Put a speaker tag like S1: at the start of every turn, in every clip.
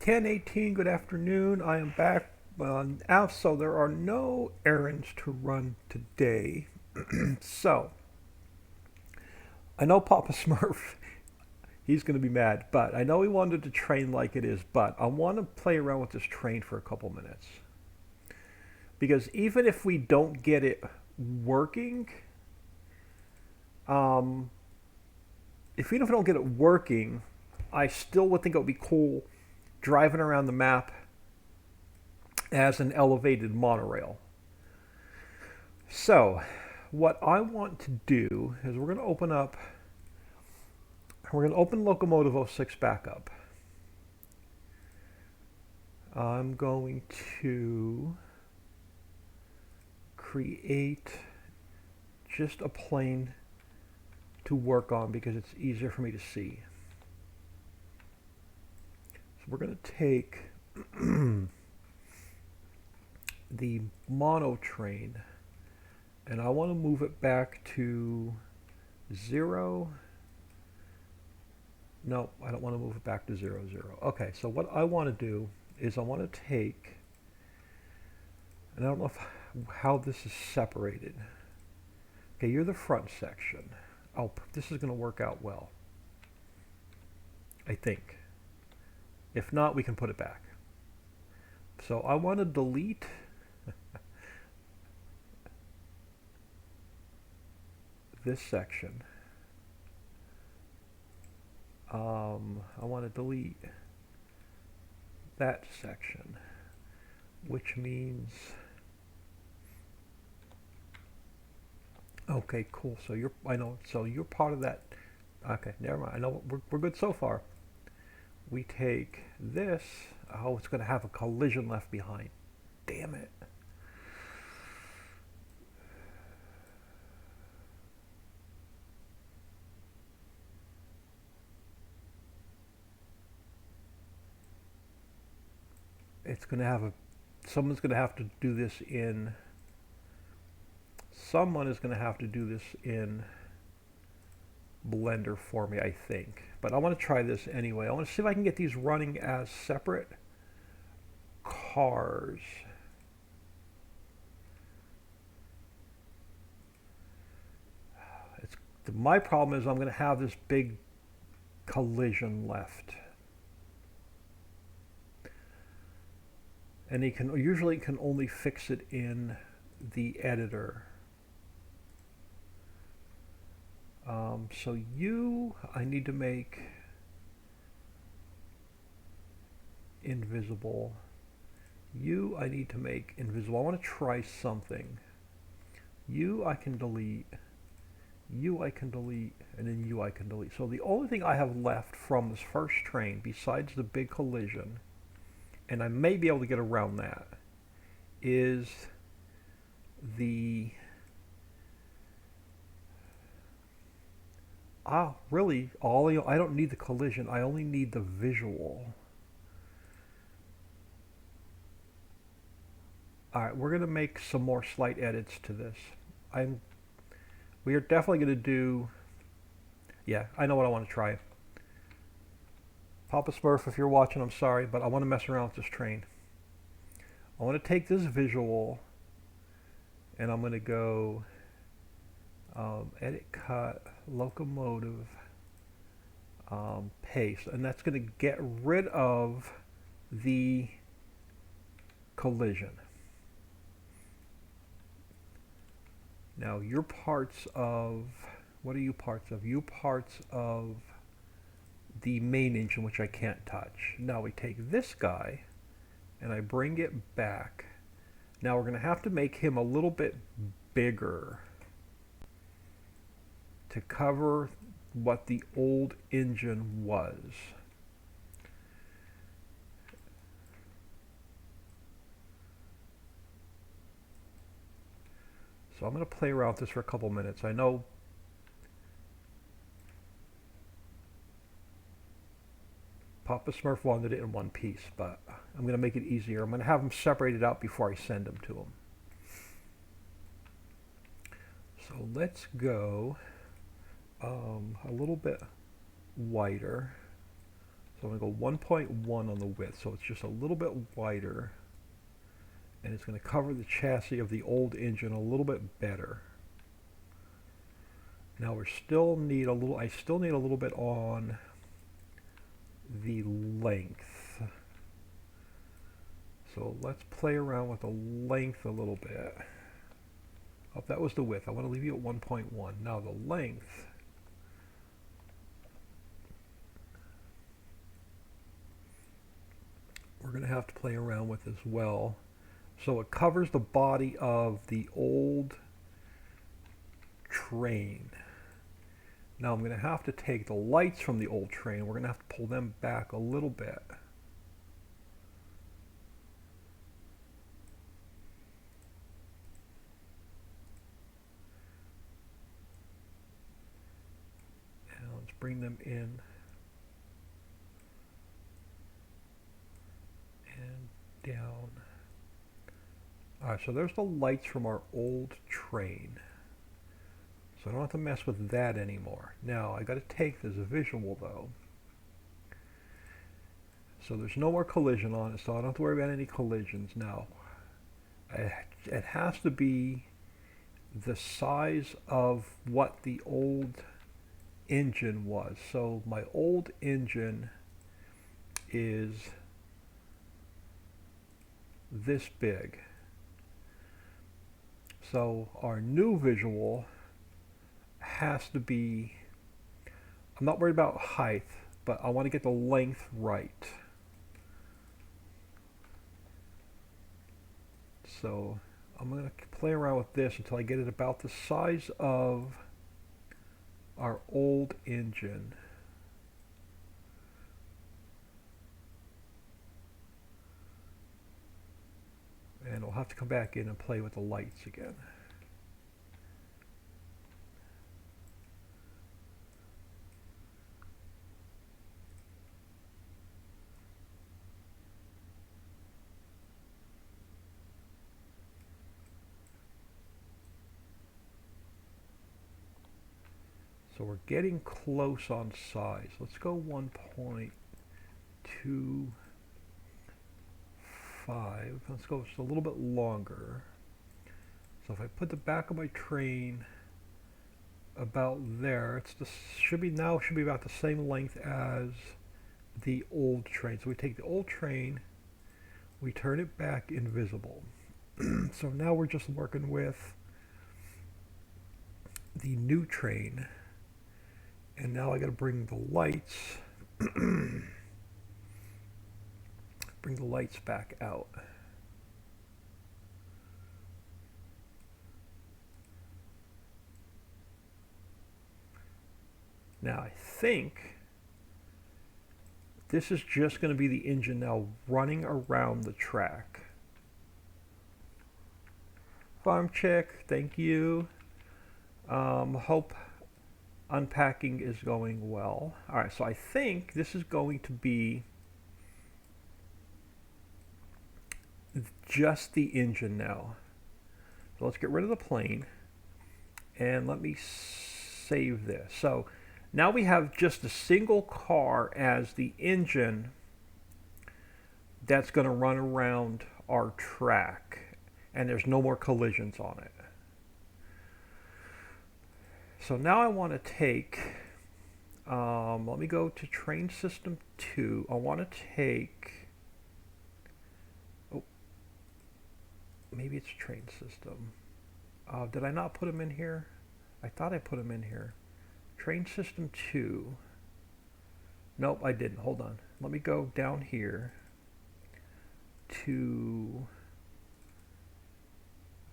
S1: 10:18. Good afternoon. I am back. So there are no errands to run today. So I know Papa Smurf, he's going to be mad, but I know he wanted to train like it is, but I want to play around with this train for a couple minutes. Because even if we don't get it working, um, even if we don't get it working, I still would think it would be cool driving around the map as an elevated monorail. So, what I want to do is we're going to open Locomotive '06 back up. I'm going to create just a plane to work on because it's easier for me to see. So we're going to take the mono train and I want to move it back to 0. No, I don't want to move it back to 0, 0. Okay, so what I want to do is I want to take, and I don't know how this is separated. Okay, you're the front section. Oh, this is going to work out well, I think. If not, we can put it back. So I want to delete this section. I want to delete that section, which means, okay, cool. So I know, so you're part of that. Okay, never mind. I know we're good so far. We take this. Oh, it's going to have a collision left behind. Damn it. It's going to have a, someone's going to have to do this in, someone is going to have to do this in Blender for me, I think. But I want to try this anyway. I want to see if I can get these running as separate cars. My problem is I'm going to have this big collision left. And he can usually can only fix it in the editor. So I need to make invisible. I need to make invisible. I want to try something. I can delete. I can delete, and then I can delete. So the only thing I have left from this first train, besides the big collision, and I may be able to get around that, is the really I don't need the collision. I only need the visual. All right, we're going to make some more slight edits to this. We are definitely going to do, yeah, I know what I want to try. Papa Smurf, if you're watching, I'm sorry, but I want to mess around with this train. I want to take this visual and I'm going to go edit, cut, locomotive, paste, and that's going to get rid of the collision. Now you're parts of, what are you parts of? You parts of the main engine, which I can't touch. Now we take this guy and I bring it back. Now we're going to have to make him a little bit bigger to cover what the old engine was. So I'm going to play around with this for a couple minutes. I know Papa Smurf wanted it in one piece, but I'm going to make it easier. I'm going to have them separated out before I send them to him. So let's go a little bit wider. So I'm going to go 1.1 on the width, so it's just a little bit wider, and it's going to cover the chassis of the old engine a little bit better. Now I still need a little bit on the length. So let's play around with the length a little bit. Oh, that was the width. I want to leave you at 1.1. Now the length. We're going to have to play around with as well. So it covers the body of the old train. Now I'm going to have to take the lights from the old train. We're going to have to pull them back a little bit. And let's bring them in and down. Alright, so there's the lights from our old train. So I don't have to mess with that anymore. Now I got to take this visual though. So there's no more collision on it, so I don't have to worry about any collisions. Now it has to be the size of what the old engine was. So my old engine is this big. So our new visual has to be, I'm not worried about height, but I want to get the length right. So I'm going to play around with this until I get it about the size of our old engine. And we'll have to come back in and play with the lights again. So we're getting close on size. Let's go 1.25. Let's go just a little bit longer. So if I put the back of my train about there, should be about the same length as the old train. So we take the old train, we turn it back invisible. So now we're just working with the new train. And now I got to bring the lights, bring the lights back out. Now I think this is just going to be the engine now running around the track. Farm Chick, thank you. Hope unpacking is going well. Alright, so I think this is going to be just the engine now. So let's get rid of the plane and let me save this. So now we have just a single car as the engine that's going to run around our track, and there's no more collisions on it. So now I want to take, let me go to train system 2. I want to take, oh, maybe it's train system. Did I not put them in here? I thought I put them in here. Train system 2. Nope, I didn't. Hold on. Let me go down here to,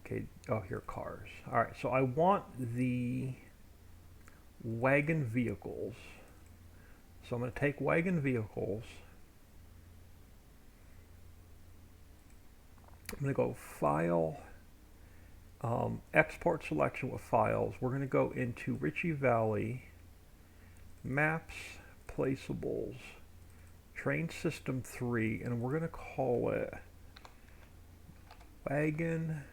S1: okay, oh, here, cars. All right, so I want the wagon vehicles. So I'm going to take wagon vehicles. I'm going to go File, Export Selection with Files. We're going to go into Ritchie Valley, Maps, Placeables, Train System 3, and we're going to call it Wagon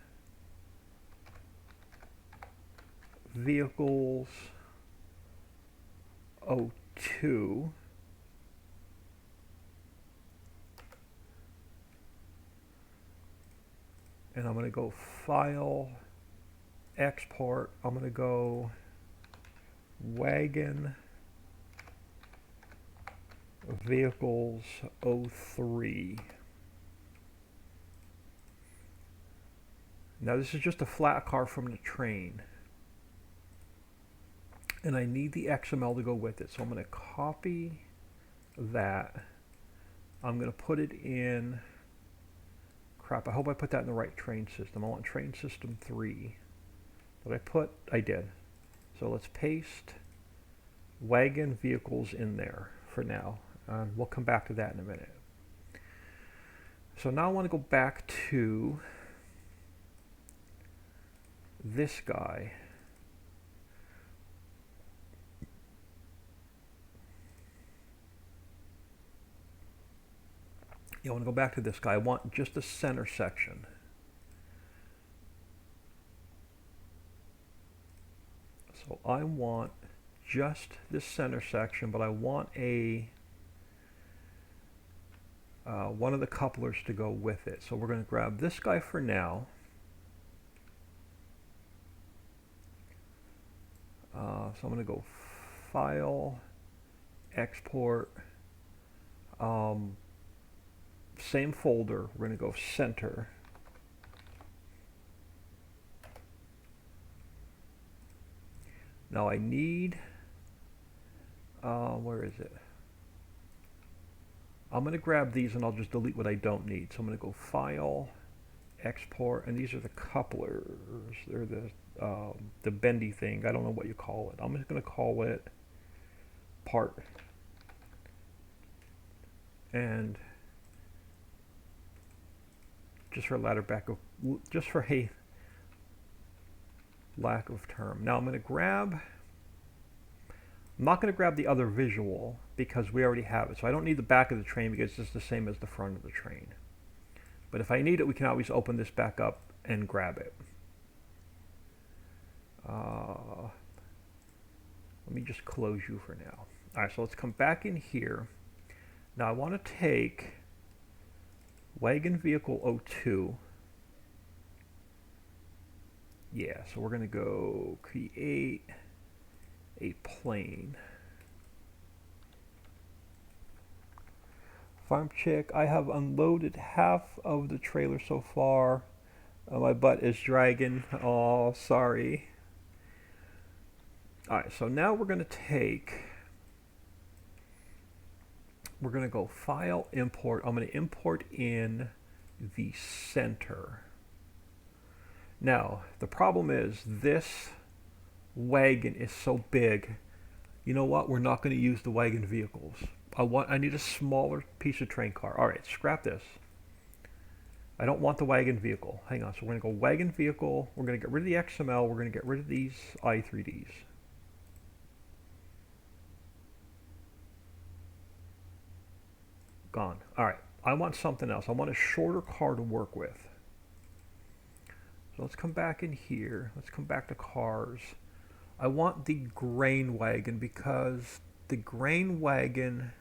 S1: Vehicles 02. and I'm going to go File, Export. I'm going to go Wagon Vehicles 03. Now this is just a flat car from the train, and I need the XML to go with it, so I'm going to copy that. I'm going to put it in, crap, I hope I put that in the right train system. I want train system 3. I did. So let's paste wagon vehicles in there for now. We'll come back to that in a minute. So now I want to go back to this guy. I want to go back to this guy. I want just the center section. So I want just this center section, but I want one of the couplers to go with it. So we're going to grab this guy for now. So I'm going to go File, Export, same folder. We're going to go Center. Now I need, where is it? I'm going to grab these and I'll just delete what I don't need. So I'm going to go File, Export, and these are the couplers. They're the bendy thing. I don't know what you call it. I'm just going to call it part. And just for a lack of term. Now I'm going to grab, I'm not going to grab the other visual because we already have it. So I don't need the back of the train because it's just the same as the front of the train. But if I need it, we can always open this back up and grab it. Let me just close you for now. All right, so let's come back in here. Now I want to take Wagon Vehicle 02. Yeah, so we're going to go create a plane. Farm Chick, I have unloaded half of the trailer so far. My butt is dragging. Oh, sorry. Alright, so now we're going to go File, Import. I'm going to import in the center. Now, the problem is this wagon is so big. You know what? We're not going to use the wagon vehicles. I need a smaller piece of train car. All right, scrap this. I don't want the wagon vehicle. Hang on. So we're going to go wagon vehicle. We're going to get rid of the XML. We're going to get rid of these i3ds. Gone. All right. I want something else. I want a shorter car to work with. So let's come back in here. Let's come back to cars. I want the grain wagon because the grain wagon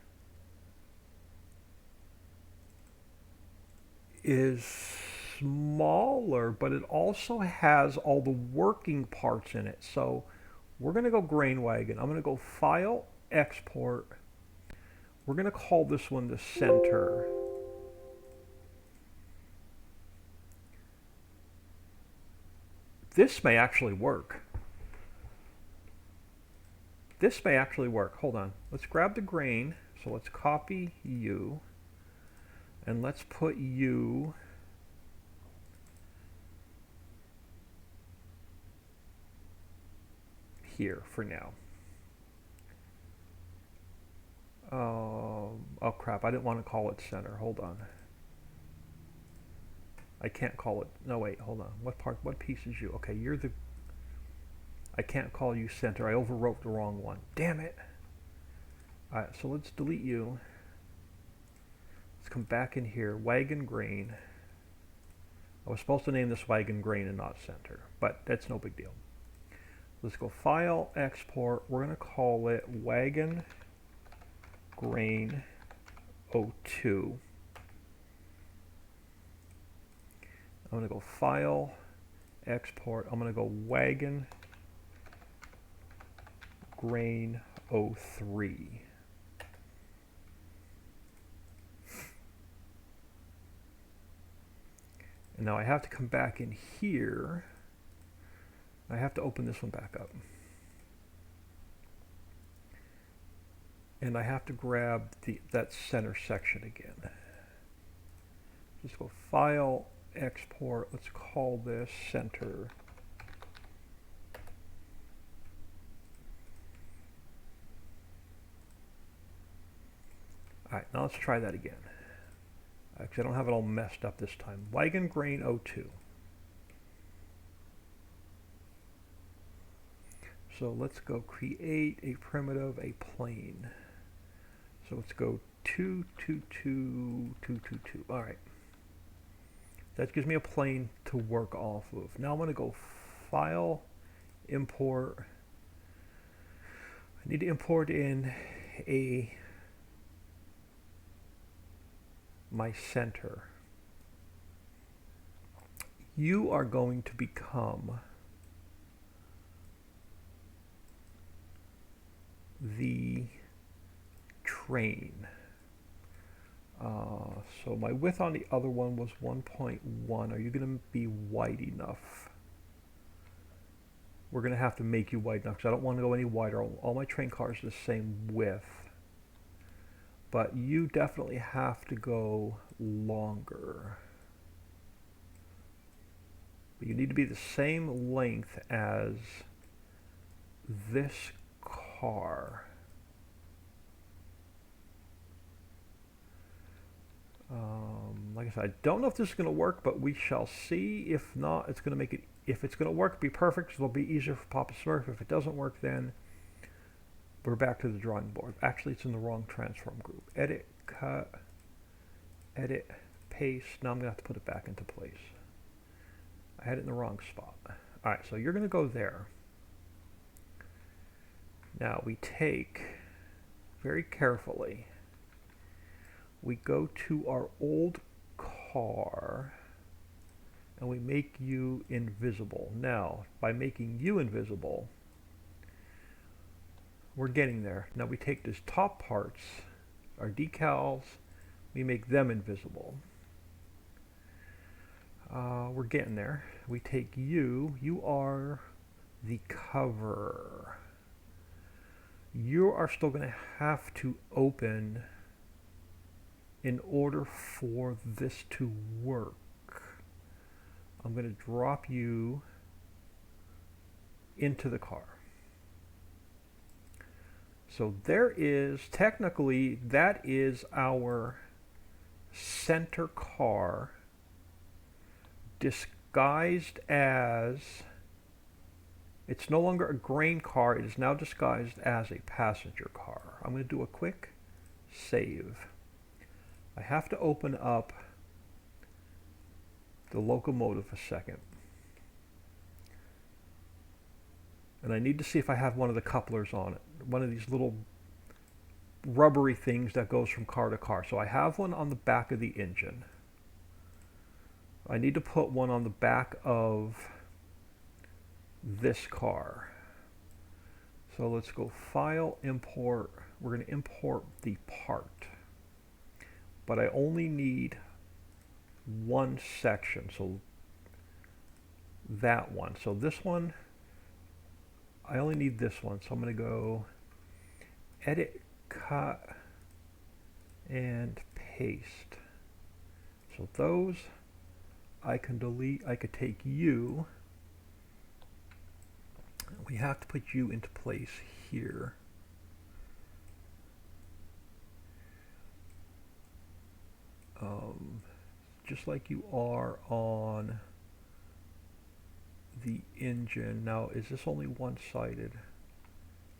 S1: is smaller, but it also has all the working parts in it. So we're going to go grain wagon. I'm going to go File, Export. We're going to call this one the center. This may actually work. This may actually work. Hold on. Let's grab the grain. So let's copy you. And let's put you here for now. Oh crap, I didn't want to call it center. Hold on. I can't call it. No, wait, hold on. What piece is you? Okay, you're the... I can't call you center. I overwrote the wrong one. Damn it. Alright, so let's delete you. Let's come back in here. Wagon grain. I was supposed to name this wagon grain and not center, but that's no big deal. Let's go File, Export. We're going to call it Wagon Grain 02. I'm going to go File, Export. I'm going to go Wagon Grain 03. And now I have to come back in here. I have to open this one back up. And I have to grab that center section again. Just go File, Export. Let's call this Center. All right, now let's try that again. Because I don't have it all messed up this time. Wagon Grain 02. So let's go create a primitive, a plane. So let's go 222, All right. That gives me a plane to work off of. Now I'm going to go File, Import. I need to import in my center. You are going to become the train. So my width on the other one was 1.1. Are you going to be wide enough? We're going to have to make you wide enough because I don't want to go any wider. All my train cars are the same width. But you definitely have to go longer. But you need to be the same length as this car. Like I said, I don't know if this is going to work, but we shall see. If not, it's going to make it. If it's going to work, be perfect. It'll be easier for Papa Smurf. If it doesn't work, then we're back to the drawing board. Actually, it's in the wrong transform group. Edit, cut, edit, paste. Now I'm going to have to put it back into place. I had it in the wrong spot. All right, so you're going to go there. Now we take, very carefully, we go to our old car and we make you invisible. Now, by making you invisible, we're getting there. Now we take these top parts, our decals, we make them invisible. We're getting there. We take you are the cover. You are still going to have to open in order for this to work. I'm going to drop you into the car. So there is, technically, that is our center car disguised as, it's no longer a grain car, it is now disguised as a passenger car. I'm going to do a quick save. I have to open up the locomotive a second. And I need to see if I have one of the couplers on it. One of these little rubbery things that goes from car to car. So I have one on the back of the engine. I need to put one on the back of this car. So let's go File, Import. We're going to import the part. But I only need one section. So that one. So this one, I only need this one. So I'm going to go Edit, Cut, and Paste. So those I can delete. I could take you. We have to put you into place here. Just like you are on the engine. Now, is this only one-sided?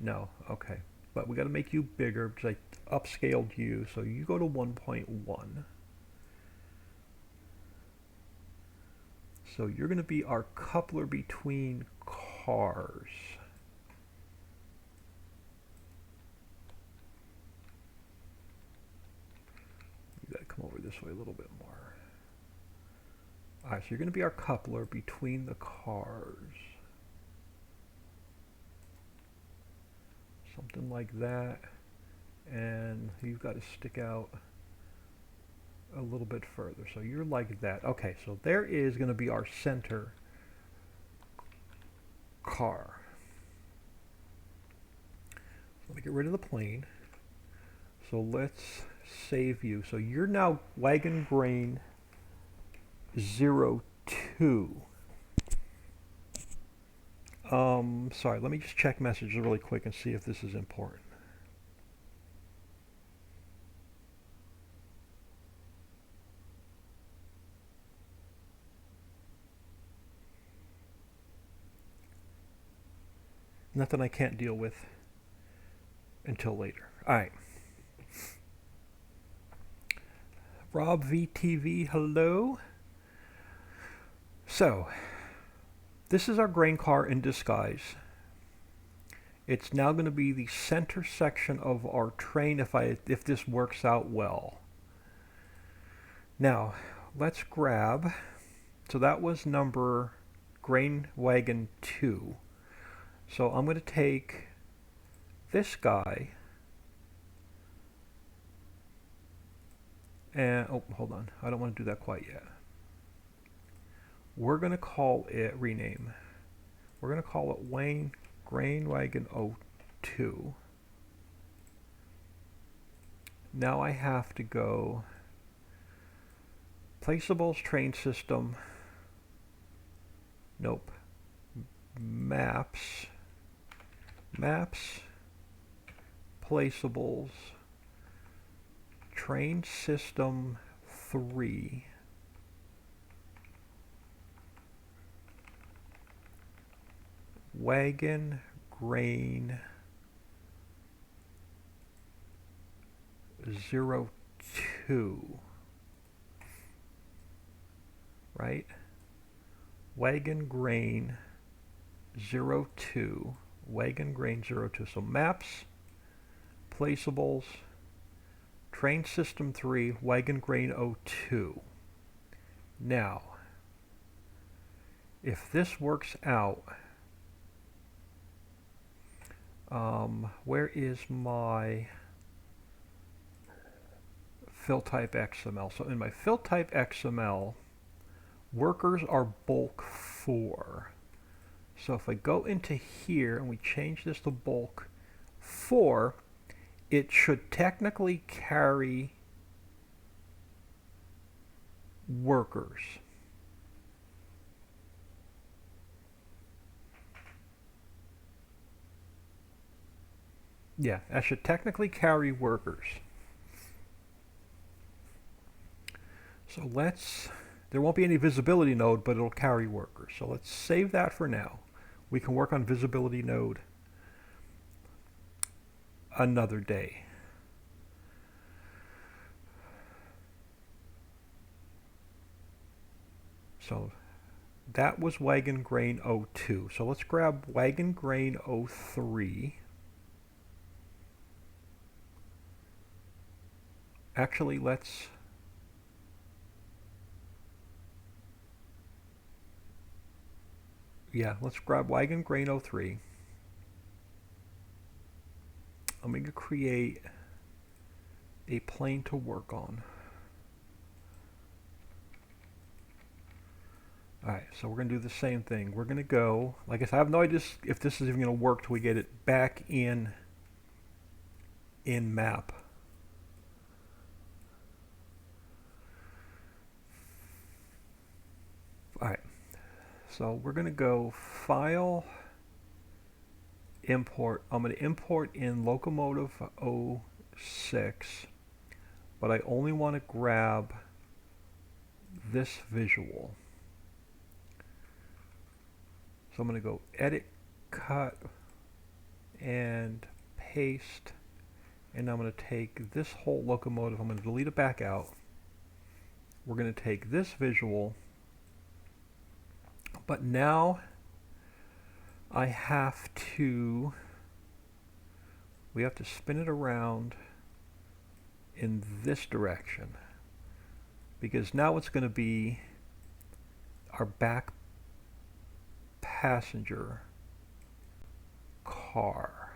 S1: No, okay. But we got to make you bigger because I upscaled you. So you go to 1.1. So you're going to be our coupler between cars. You got to come over this way a little bit more. Alright, so you're going to be our coupler between the cars. Something like that. And you've got to stick out a little bit further. So you're like that. Okay, so there is going to be our center car. Let me get rid of the plane. So let's save you. So you're now wagon grain 02. Sorry, let me just check messages really quick and see if this is important. Nothing I can't deal with until later. Alright. Rob VTV, hello. So, this is our grain car in disguise. It's now going to be the center section of our train if this works out well. Now, let's grab, so that was number grain wagon 2. So I'm going to take this guy and, oh, hold on, I don't want to do that quite yet. We're going to call it, rename, we're going to call it Wayne Grain Wagon 02. Now I have to go placeables, train system, nope, maps, placeables, train system 3, wagon grain 02, right? Wagon grain 02, wagon grain 02. So maps, placeables, train system 3, wagon grain 02. Now, if this works out, where is my fill type XML? So in my fill type XML, workers are bulk 4. So if I go into here and we change this to bulk 4, it should technically carry workers. Yeah, that should technically carry workers. So there won't be any visibility node, but it'll carry workers. So let's save that for now. We can work on visibility node another day. So that was wagon grain 02. So let's grab wagon grain 03. Actually, let's grab wagon grain 03. I'm going to create a plane to work on. Alright, so we're going to do the same thing. We're going to go, like I said, I have no idea if this is even going to work till we get it back in map. Alright, so we're going to go file, import. I'm going to import in locomotive 06, but I only want to grab this visual. So I'm going to go edit, cut, and paste, and I'm going to take this whole locomotive, I'm going to delete it back out. We're going to take this visual, but now we have to spin it around in this direction, because now it's going to be our back passenger car.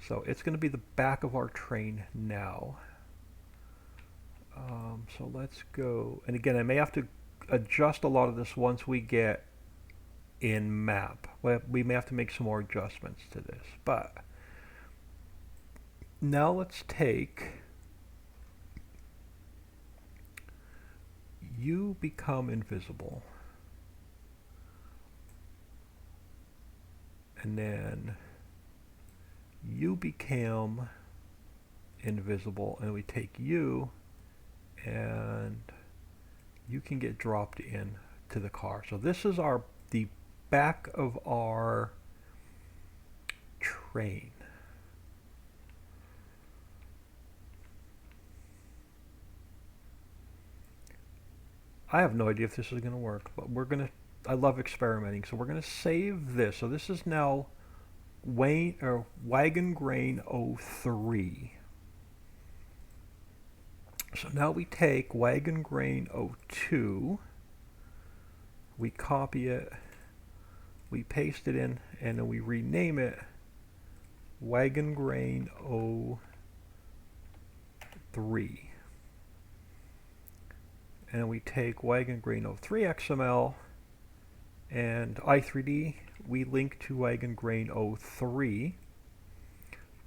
S1: So it's going to be the back of our train now. So let's go. And again, I may have to adjust a lot of this once we get in map. We may have to make some more adjustments to this. But now let's take you become invisible. And then you became invisible, and we take you, and you can get dropped in to the car. So this is the back of our train. I have no idea if this is going to work, but I love experimenting, so we're going to save this. So this is now Wagon Grain 03. So now we take Wagon Grain 02, we copy it, we paste it in, and then we rename it Wagon Grain 03. And we take Wagon Grain 03 XML and i3D, we link to Wagon Grain 03,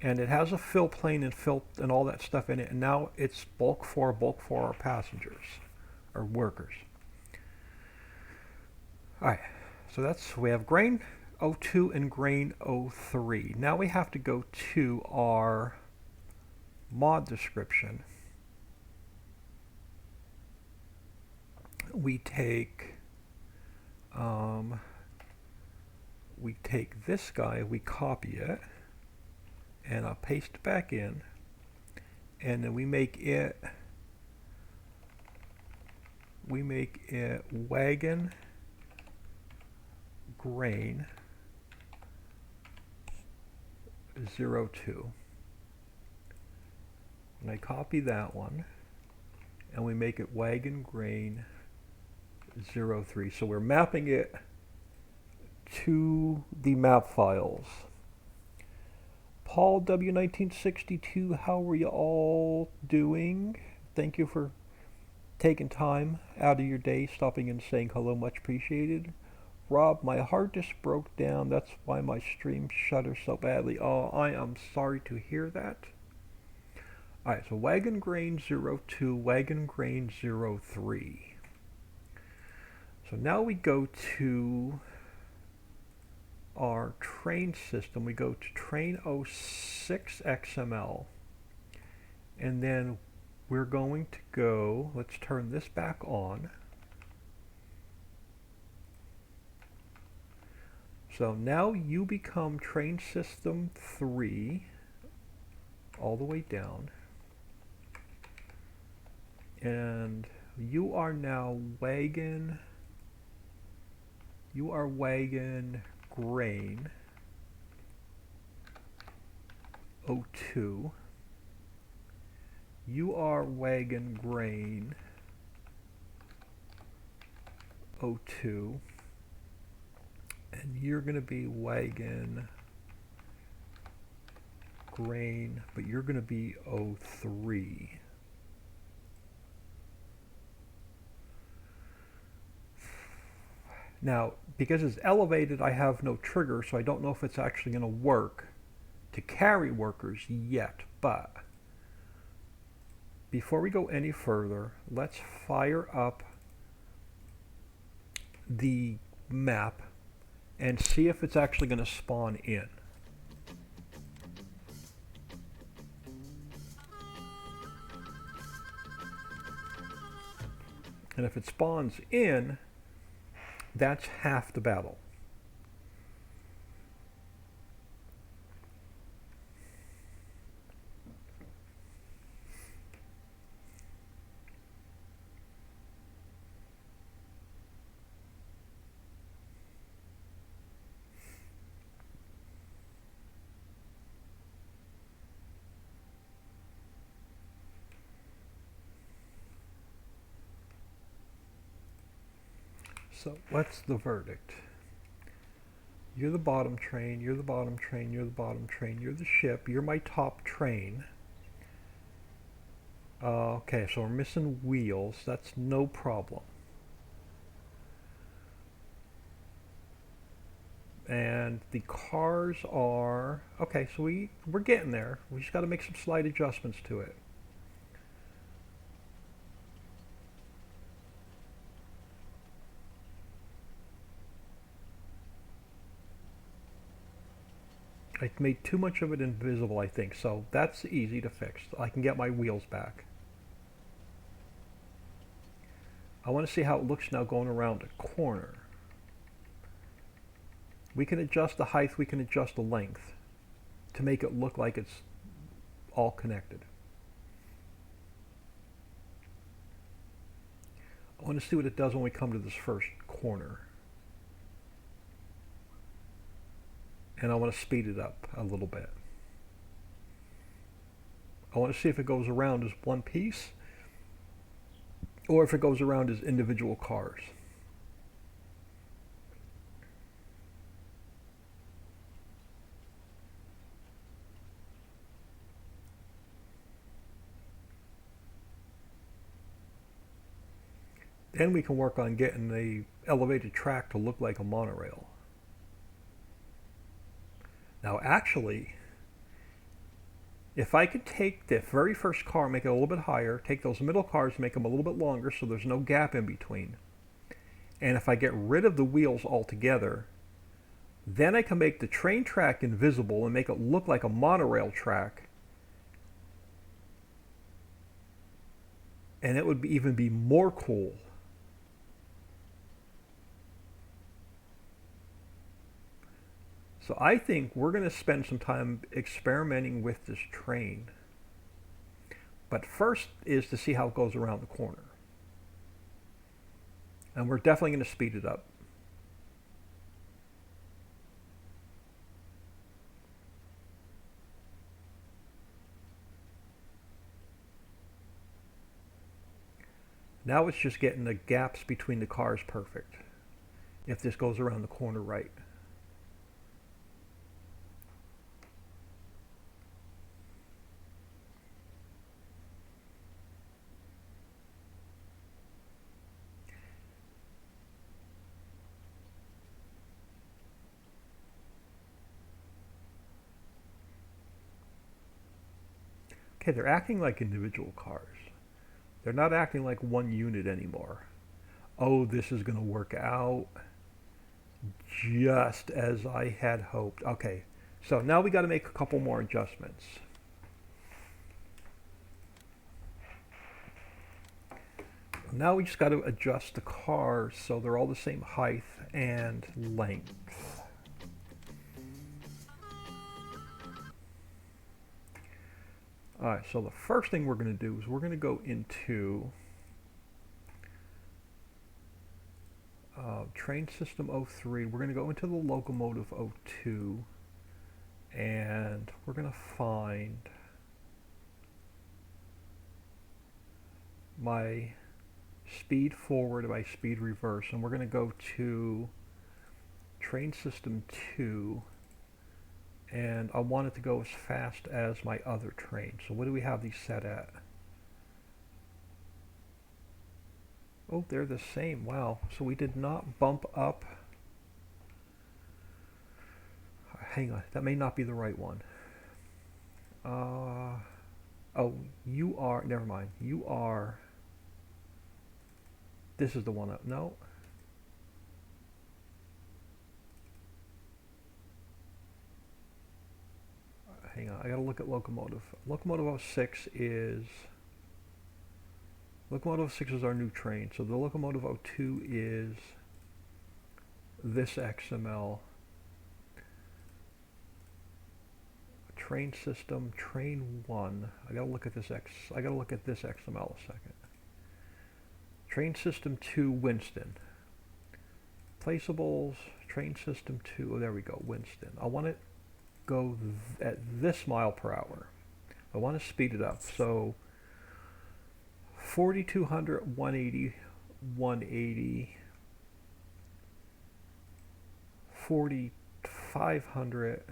S1: and it has a fill plane and all that stuff in it, and now it's bulk for our passengers or workers. Alright, so we have Grain 02 and Grain 03. Now we have to go to our mod description. We take this guy, we copy it, and I'll paste it back in, and then we make it Wagon Grain 02. And I copy that one, and we make it Wagon Grain 03. So we're mapping it to the map files. Paul W1962, how are you all doing? Thank you for taking time out of your day, stopping and saying hello, much appreciated. Rob, my hard disk broke down, that's why my stream shutters so badly. Oh, I am sorry to hear that. Alright, so Wagon Grain 02, Wagon Grain 03. So now we go to our train system. We go to train 06 XML, and then we're going to go, let's turn this back on. So now you become train system 3 all the way down, and you are now Wagon Grain 02. You are Wagon Grain 02. And you're going to be Wagon Grain, but you're going to be 03. Now, because it's elevated, I have no trigger, so I don't know if it's actually going to work to carry workers yet. But before we go any further, let's fire up the map and see if it's actually going to spawn in. And if it spawns in, that's half the battle. So what's the verdict? You're the bottom train, you're the bottom train, you're the bottom train, you're the ship, you're my top train. Okay, so we're missing wheels. That's no problem. And the cars are... Okay, so we're getting there. We just got to make some slight adjustments to it. I made too much of it invisible, I think, so that's easy to fix. I can get my wheels back. I want to see how it looks now going around a corner. We can adjust the height, we can adjust the length to make it look like it's all connected. I want to see what it does when we come to this first corner. And I want to speed it up a little bit. I want to see if it goes around as one piece or if it goes around as individual cars. Then we can work on getting the elevated track to look like a monorail. Now actually, if I could take the very first car, make it a little bit higher, take those middle cars, make them a little bit longer so there's no gap in between, and if I get rid of the wheels altogether, then I can make the train track invisible and make it look like a monorail track, and it would even be more cool. So I think we're going to spend some time experimenting with this train. But first is to see how it goes around the corner. And we're definitely going to speed it up. Now it's just getting the gaps between the cars perfect, if this goes around the corner right. Okay, they're acting like individual cars. They're not acting like one unit anymore. Oh, this is going to work out just as I had hoped. Okay, so now we got to make a couple more adjustments. Now we just got to adjust the cars so they're all the same height and length. Alright, so the first thing we're going to do is we're going to go into Train System 03. We're going to go into the Locomotive 02 and we're going to find my speed forward and my speed reverse, and we're going to go to Train System 2, and I want it to go as fast as my other train. So what do we have these set at? Oh, they're the same. Wow. So we did not bump up. Hang on. That may not be the right one. Oh, you are... Never mind. You are... This is the one up. No. Hang on. I gotta look at Locomotive. Locomotive 06 is... Locomotive 06 is our new train. So the Locomotive 02 is this XML. Train system, train 1. I gotta look at this XML a second. Train system 2, Winston. Placeables, train system 2. Oh, there we go, Winston. I want it go at this mile per hour. I want to speed it up. So 4,200, 180, 180, 4,500.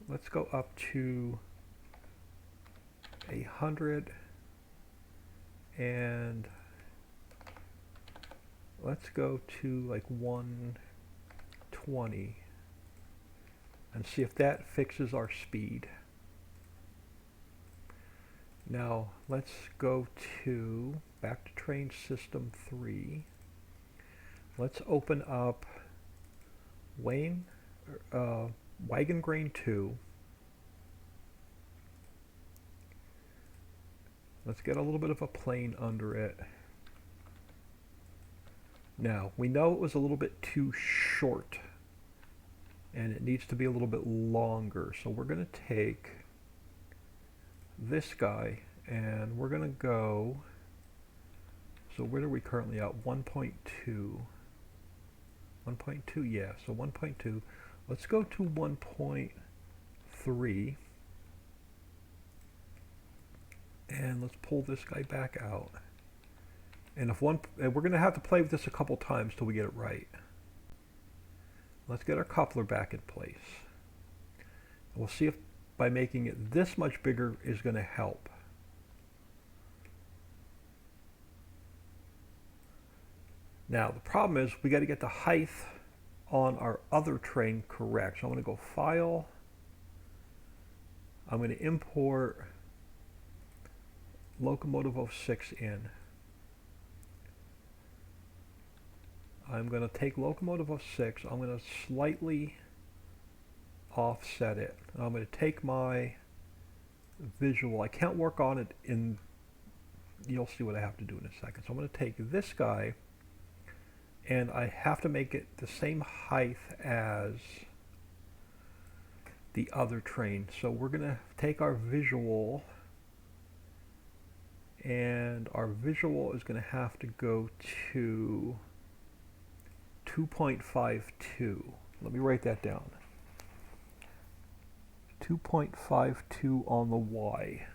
S1: Let's go up to 100, and let's go to like 120 and see if that fixes our speed. Now let's go to back to train system 3. Let's open up wagon grain 2. Let's get a little bit of a plane under it. Now, we know it was a little bit too short, and it needs to be a little bit longer. So we're going to take this guy, and we're going to go, so where are we currently at? 1.2. 1.2, yeah, so 1.2. Let's go to 1.3. And let's pull this guy back out. And we're going to have to play with this a couple times till we get it right. Let's get our coupler back in place. And we'll see if by making it this much bigger is going to help. Now the problem is we got to get the height on our other train correct. So I'm going to go File. I'm going to import Locomotive 06 in. I'm going to take Locomotive 06, I'm going to slightly offset it. I'm going to take my visual, I can't work on it in, you'll see what I have to do in a second. So I'm going to take this guy, and I have to make it the same height as the other train. So we're going to take our visual, and our visual is going to have to go to 2.52. Let me write that down. 2.52 on the Y.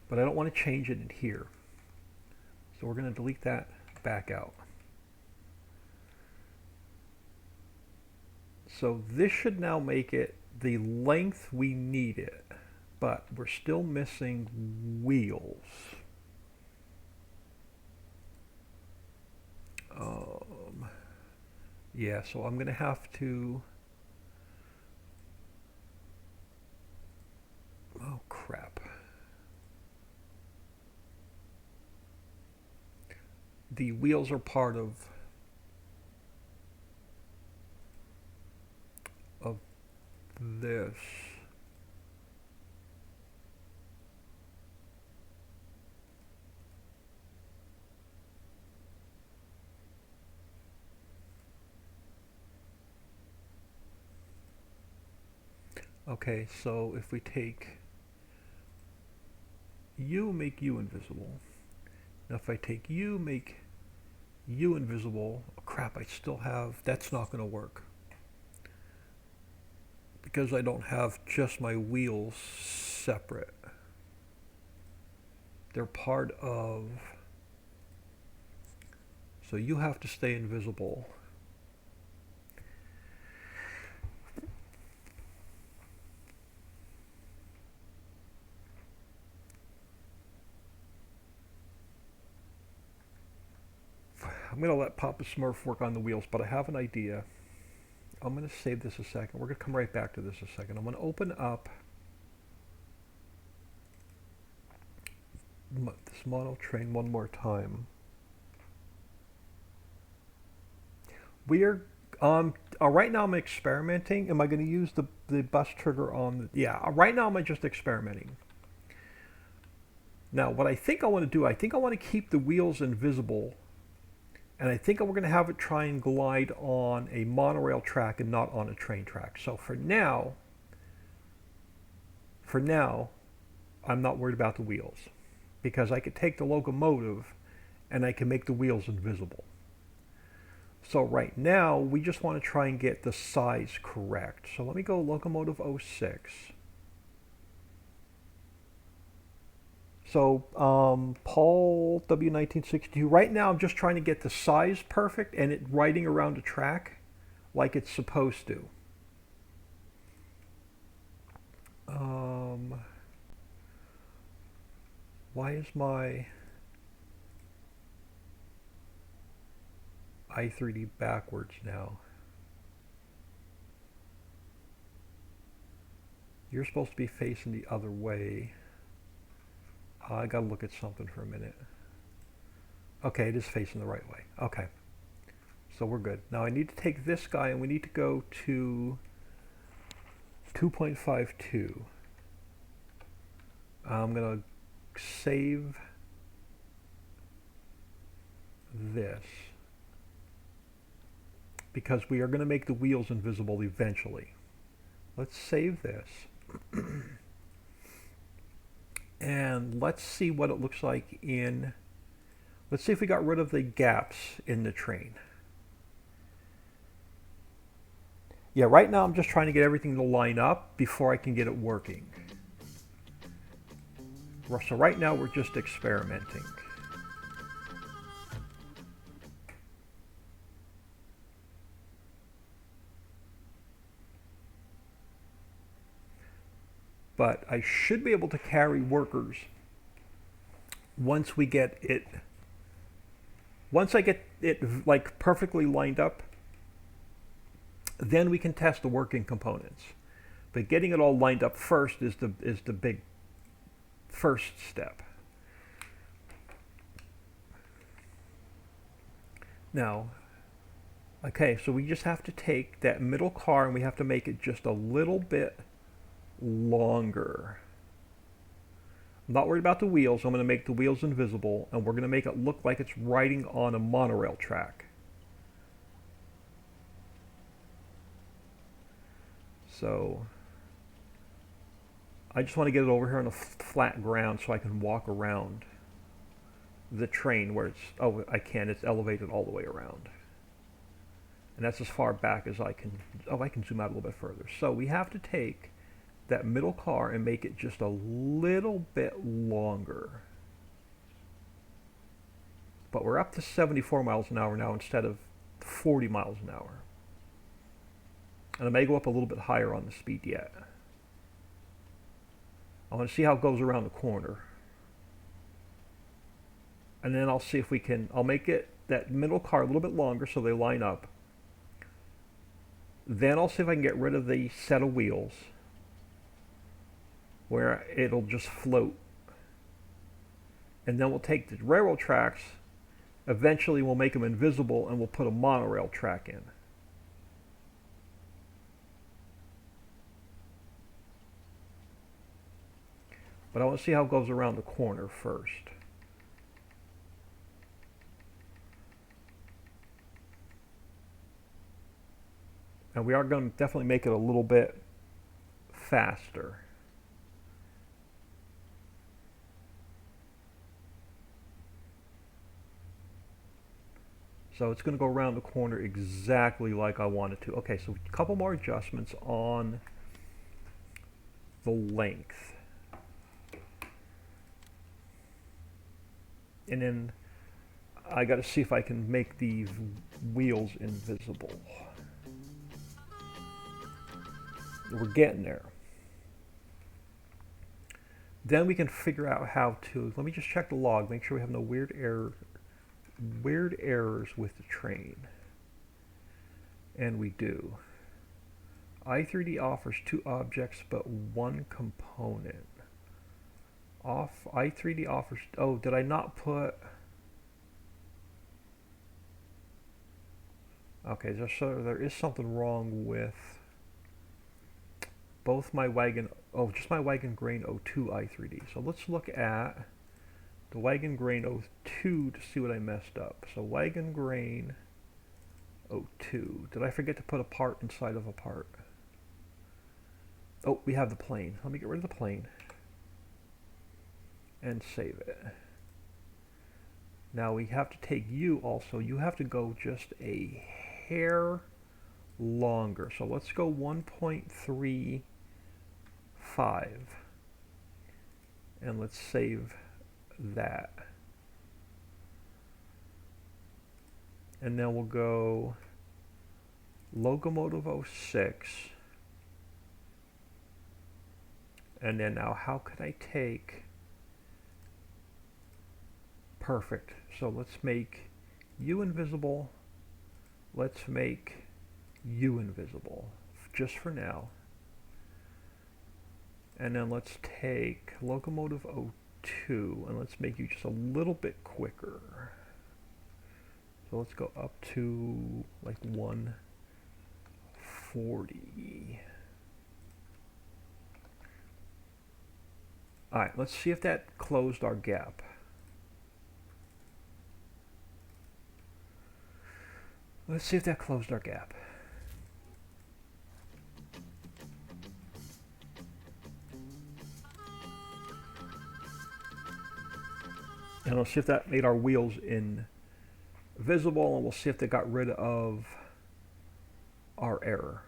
S1: But I don't want to change it in here. So we're going to delete that back out. So this should now make it the length we need it, but we're still missing wheels. Yeah, so I'm going to have to, oh crap. The wheels are part of this. Okay, so if we take you, make you invisible. Now if I take you, make you invisible, oh crap, I still have, that's not going to work. Because I don't have just my wheels separate. They're part of, so you have to stay invisible. I'm going to let Papa Smurf work on the wheels, but I have an idea. I'm going to save this a second. We're going to come right back to this a second. I'm going to open up this model train one more time. We are, right now I'm experimenting. Am I going to use the bus trigger on the, yeah, right now I'm just experimenting. Now what I think I want to do, I think I want to keep the wheels invisible. And I think we're going to have it try and glide on a monorail track and not on a train track. So for now, I'm not worried about the wheels, because I could take the locomotive and I can make the wheels invisible. So right now, we just want to try and get the size correct. So let me go Locomotive 06. So Paul W1962, right now I'm just trying to get the size perfect and it riding around a track. like it's supposed to. Um, why is my i3D backwards now? You're supposed to be facing the other way. I gotta look at something for a minute. Okay, it is facing the right way. Okay, so we're good. Now I need to take this guy and we need to go to 2.52. I'm gonna save this because we are going to make the wheels invisible eventually. Let's save this. And let's see what it looks like in, let's see if we got rid of the gaps in the train. Yeah, right now I'm just trying to get everything to line up before I can get it working. So right now we're just experimenting. But I should be able to carry workers once we get it, once I get it like perfectly lined up, then we can test the working components. But getting it all lined up first is the big first step. Now, okay, so we just have to take that middle car and we have to make it just a little bit longer. I'm not worried about the wheels. I'm going to make the wheels invisible and we're going to make it look like it's riding on a monorail track. So I just want to get it over here on a flat ground so I can walk around the train where it's, oh, I can, it's elevated all the way around. And that's as far back as I can, oh, I can zoom out a little bit further. So we have to take that middle car and make it just a little bit longer. But we're up to 74 miles an hour now instead of 40 miles an hour. And I may go up a little bit higher on the speed yet. I want to see how it goes around the corner. And then I'll see if we can, I'll make it, that middle car a little bit longer so they line up. Then I'll see if I can get rid of the set of wheels where it'll just float. And then we'll take the railroad tracks, eventually we'll make them invisible and we'll put a monorail track in. But I want to see how it goes around the corner first. And we are going to definitely make it a little bit faster. So it's going to go around the corner exactly like I want it to. Okay, so a couple more adjustments on the length. And then I got to see if I can make these wheels invisible. We're getting there. Then we can figure out how to, let me just check the log, make sure we have no weird errors with the train. And we do. i3D offers 2 objects but 1 component. i3D offers, oh, did I not put, okay, there is something wrong with both my wagon, oh, just my wagon grain 02 i3D. So let's look at the wagon grain 02 to see what I messed up. So wagon grain 02. Did I forget to put a part inside of a part? Oh, we have the plane. Let me get rid of the plane and save it. Now we have to take you also. You have to go just a hair longer. So let's go 1.35 and let's save that. And then we'll go locomotive oh 06. And then now how can I take, perfect. So let's make you invisible. Let's make you invisible, just for now. And then let's take locomotive oh 02 and let's make you just a little bit quicker. So let's go up to like 140. Alright, let's see if that closed our gap. Let's see if that closed our gap. And let's see if that made our wheels invisible, and we'll see if they got rid of our error.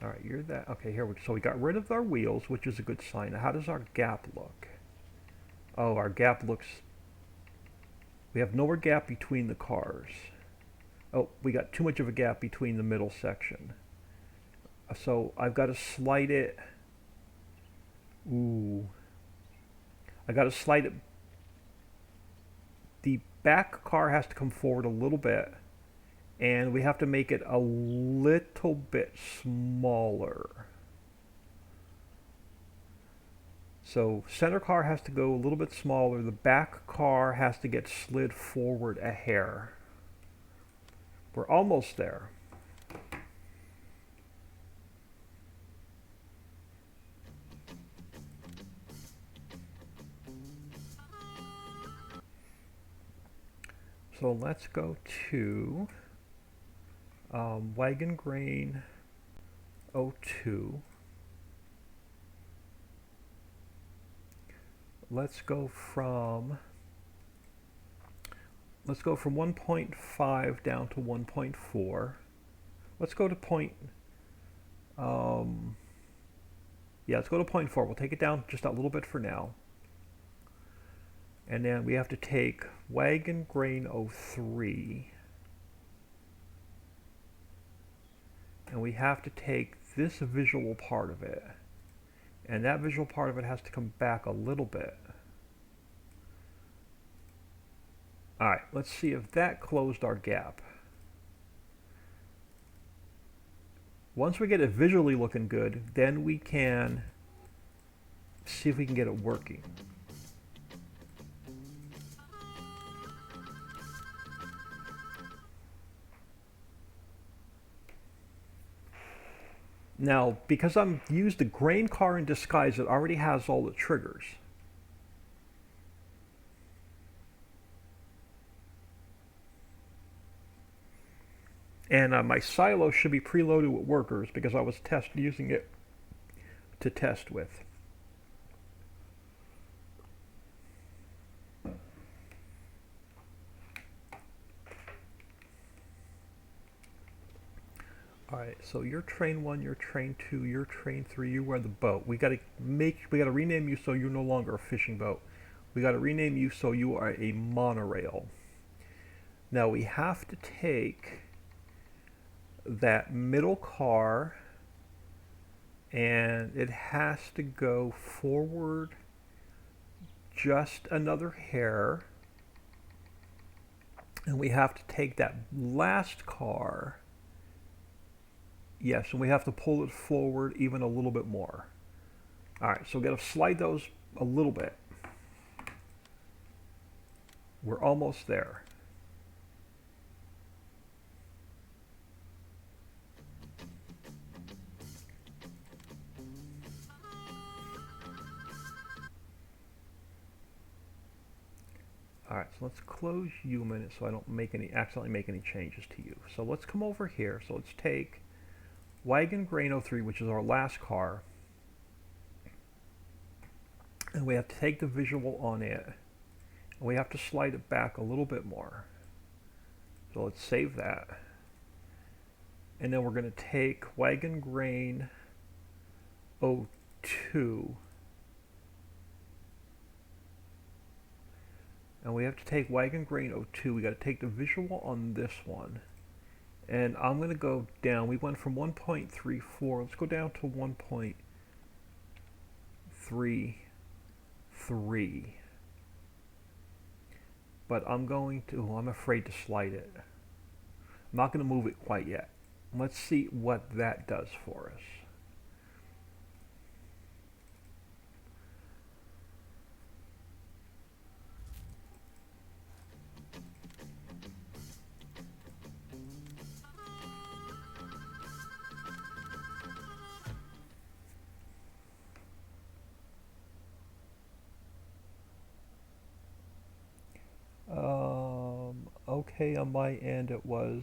S1: All right, you're that. Okay, here we go. So we got rid of our wheels, which is a good sign. Now, how does our gap look? Oh, our gap looks... We have no more gap between the cars. Oh, we got too much of a gap between the middle section. So I've got to slide it... Ooh. I got to slide it... The back car has to come forward a little bit. And we have to make it a little bit smaller. So center car has to go a little bit smaller. The back car has to get slid forward a hair. We're almost there. So let's go to wagon grain 02. Let's go from 1.5 down to 1.4. Let's go to let's go to 0.4. We'll take it down just a little bit for now. And then we have to take wagon grain 03. And we have to take this visual part of it. And that visual part of it has to come back a little bit. Alright, let's see if that closed our gap. Once we get it visually looking good, then we can see if we can get it working. Now, because I'm used the grain car in disguise, it already has all the triggers. And my silo should be preloaded with workers because I was using it to test with. Alright, so you're train 1, you're train 2, you're train 3, you are the boat. We gotta rename you so you're no longer a fishing boat. We gotta rename you so you are a monorail. Now we have to take that middle car and it has to go forward just another hair. And we have to take that last car. Yes, and we have to pull it forward even a little bit more. Alright, so we've got to slide those a little bit. We're almost there. Alright, so let's close you a minute so I don't accidentally make any changes to you. So let's come over here. So let's take wagon grain 03, which is our last car, and We have to take the visual on it, and we have to slide it back a little bit more. So let's save that. And then we're going to take wagon grain 02. And we have to take wagon grain 02. We got to take the visual on this one. And I'm going to go down. We went from 1.34. Let's go down to 1.33. But I'm going to, I'm afraid to slide it. I'm not going to move it quite yet. Let's see what that does for us. Okay, on my end it was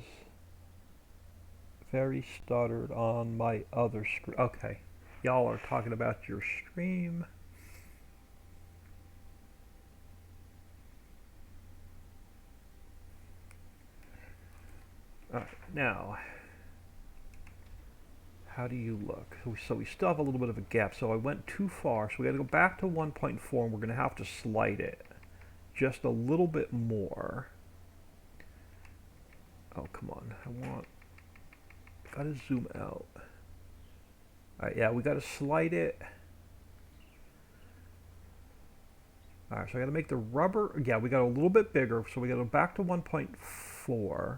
S1: very stuttered on my other screen. Okay, y'all are talking about your stream. Alright, now, how do you look? So we still have a little bit of a gap, so I went too far, so we gotta go back to 1.4 and we're gonna have to slide it just a little bit more. Oh, come on. Gotta zoom out. Alright, yeah, we gotta slide it. Alright, so I gotta make the rubber, yeah, we got a little bit bigger, so we gotta go back to 1.4.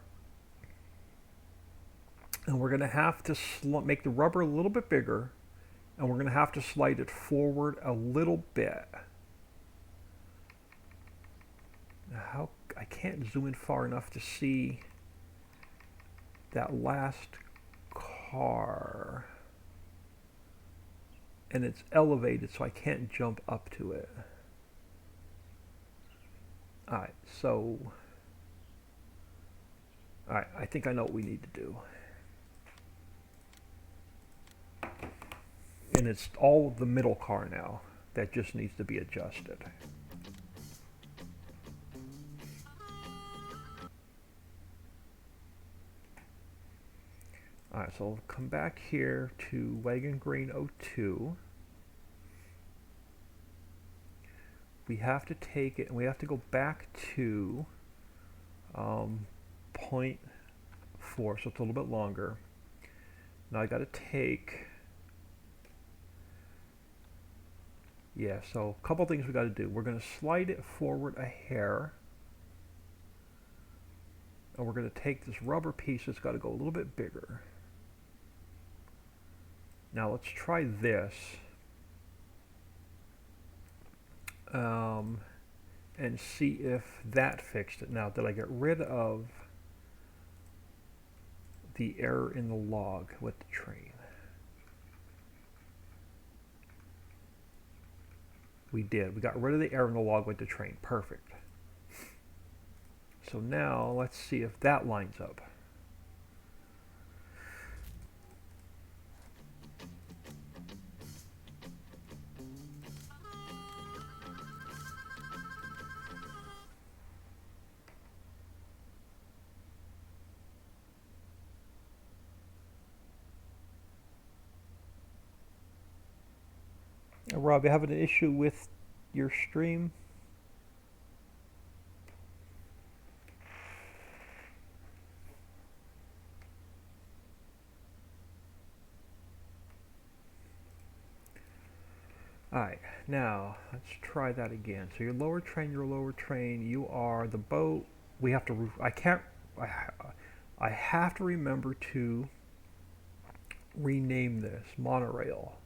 S1: And we're gonna have to make the rubber a little bit bigger, and we're gonna have to slide it forward a little bit. Now, I can't zoom in far enough to see that last car, and it's elevated, so I can't jump up to it. Alright, so alright, I think I know what we need to do. And it's all the middle car now that just needs to be adjusted. Alright, so I'll come back here to wagon grain 02. We have to take it and we have to go back to 0.4, so it's a little bit longer. Now I got to take, yeah, so a couple things we got to do. We're going to slide it forward a hair. And we're going to take this rubber piece that's got to go a little bit bigger. Now let's try this. And see if that fixed it. Now, did I get rid of the error in the log with the train? We did. We got rid of the error in the log with the train. Perfect. So now let's see if that lines up. Rob, you having an issue with your stream? Alright, now let's try that again. So your lower train, you are the boat. We have to, I have to remember to rename this monorail.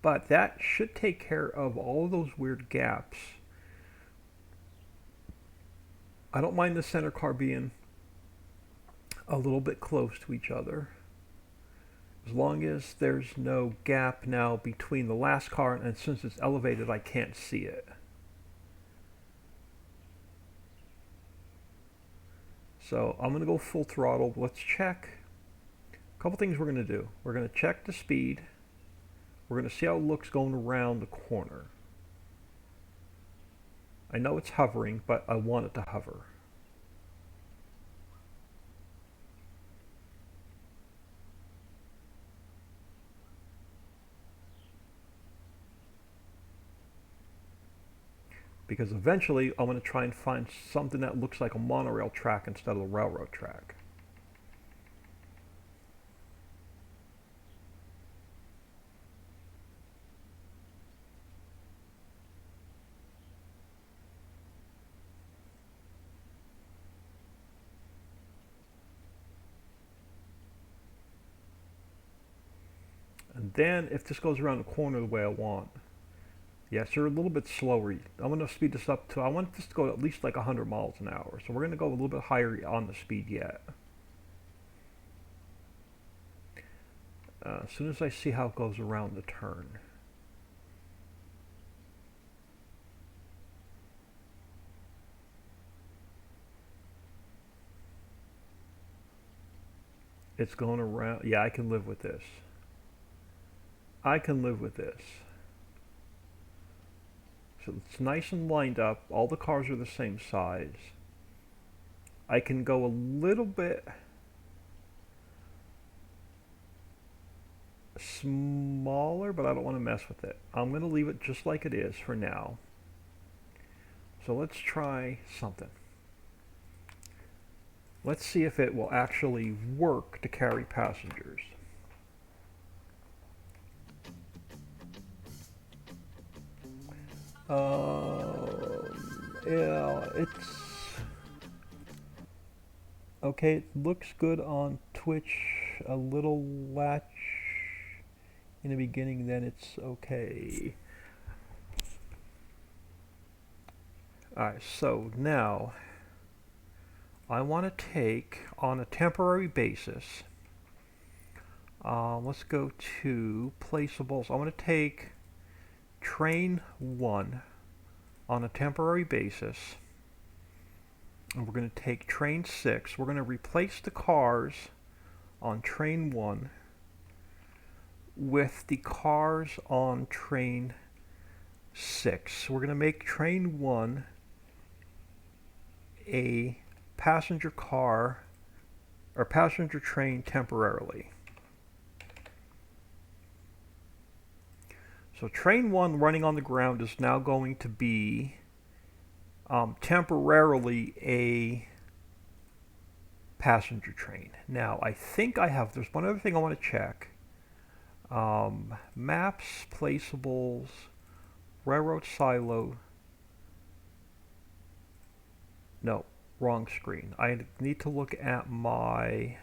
S1: But that should take care of all of those weird gaps. I don't mind the center car being a little bit close to each other. As long as there's no gap now between the last car, and since it's elevated, I can't see it. So I'm going to go full throttle. Let's check a couple things we're going to do. We're going to check the speed. We're going to see how it looks going around the corner. I know it's hovering, but I want it to hover. Because eventually I want to try and find something that looks like a monorail track instead of a railroad track. And then if this goes around the corner the way I want, yes, you're a little bit slower. I'm going to speed this up to, I want this to go at least like 100 miles an hour. So we're going to go a little bit higher on the speed yet. As soon as I see how it goes around the turn. It's going around. Yeah, I can live with this. I can live with this. So it's nice and lined up. All the cars are the same size. I can go a little bit smaller, but I don't want to mess with it. I'm going to leave it just like it is for now. So let's try something. Let's see if it will actually work to carry passengers. Yeah, it's okay. It looks good on Twitch. A little latch in the beginning, then it's okay. Alright, so now I want to take on a temporary basis. Let's go to placeables. I want to take train 1 on a temporary basis. And we're going to take train 6. We're going to replace the cars on train 1 with the cars on train 6. We're going to make train 1 a passenger car or passenger train temporarily. So train 1 running on the ground is now going to be temporarily a passenger train. Now I think I have, there's one other thing I want to check. Maps, placeables, railroad silo. No, wrong screen. I need to look at my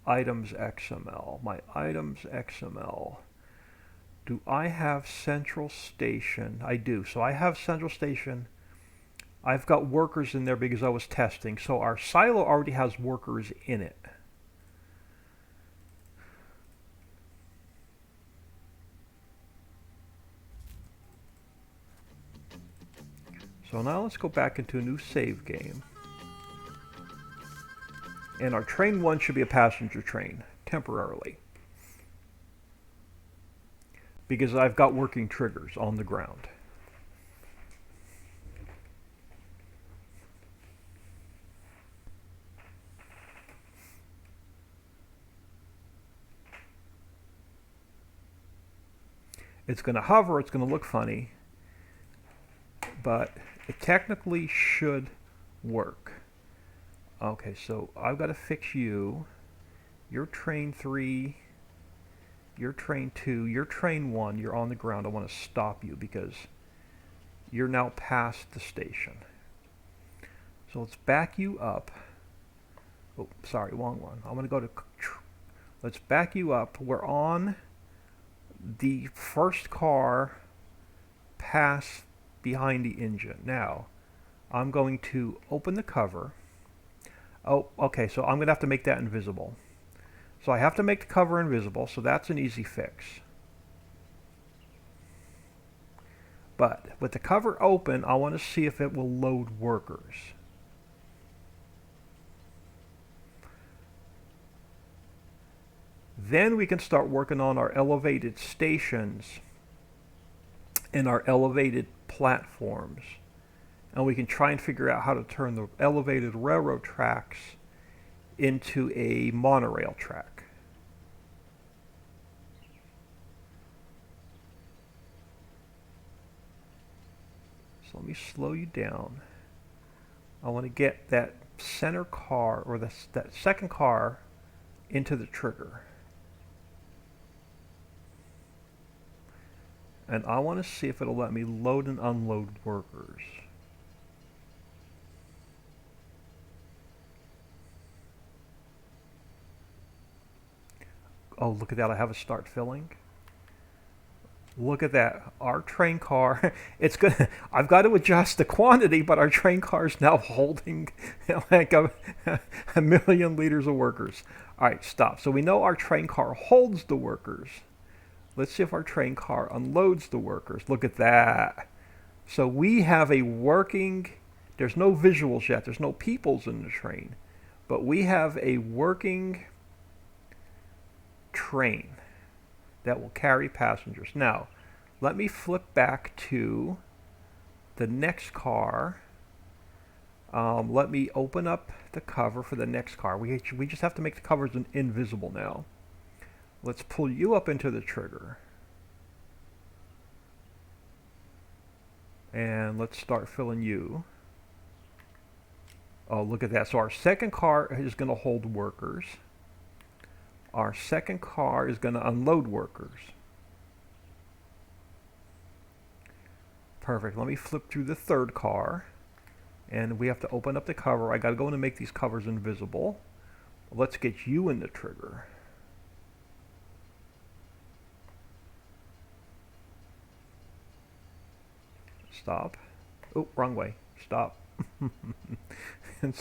S1: items XML. My items XML. Do I have Central Station? I do. So I have Central Station. I've got workers in there because I was testing. So our silo already has workers in it. So now let's go back into a new save game. And our train 1 should be a passenger train, temporarily. Because I've got working triggers on the ground. It's going to hover, it's going to look funny, but it technically should work. Okay, so I've got to fix you. You're train 3. You're train 2. You're train 1. You're on the ground. I want to stop you because you're now past the station. So let's back you up. Oh, sorry, wrong one. I'm going to go to... Let's back you up. We're on the first car past behind the engine. Now, I'm going to open the cover. Oh, okay, so I'm going to have to make that invisible. So I have to make the cover invisible, so that's an easy fix. But with the cover open, I want to see if it will load workers. Then we can start working on our elevated stations and our elevated platforms and we can try and figure out how to turn the elevated railroad tracks into a monorail track. So let me slow you down. I want to get that center car, or that second car, into the trigger. And I want to see if it'll let me load and unload workers. Oh, look at that. I have a start filling. Look at that. Our train car, it's good. I've got to adjust the quantity, but our train car is now holding like a million liters of workers. All right, stop. So we know our train car holds the workers. Let's see if our train car unloads the workers. Look at that. So we have a working, there's no visuals yet. There's no peoples in the train. But we have a working train that will carry passengers. Now, let me flip back to the next car. Let me open up the cover for the next car. We just have to make the covers invisible now. Let's pull you up into the trigger. And let's start filling you. Oh, look at that. So our second car is going to hold workers. Our second car is going to unload workers. Perfect. Let me flip through the third car. And we have to open up the cover. I got to go in and make these covers invisible. Let's get you in the trigger. Stop. Oh, wrong way. Stop. Let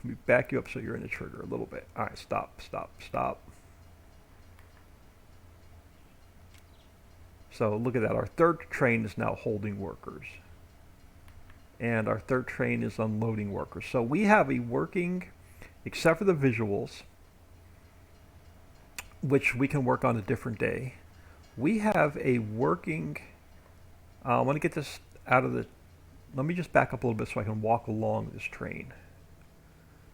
S1: me back you up so you're in the trigger a little bit. All right, stop, stop, stop. So look at that. Our third train is now holding workers. And our third train is unloading workers. So we have a working, except for the visuals, which we can work on a different day. We have a working, I want to get this out of the, let me just back up a little bit so I can walk along this train.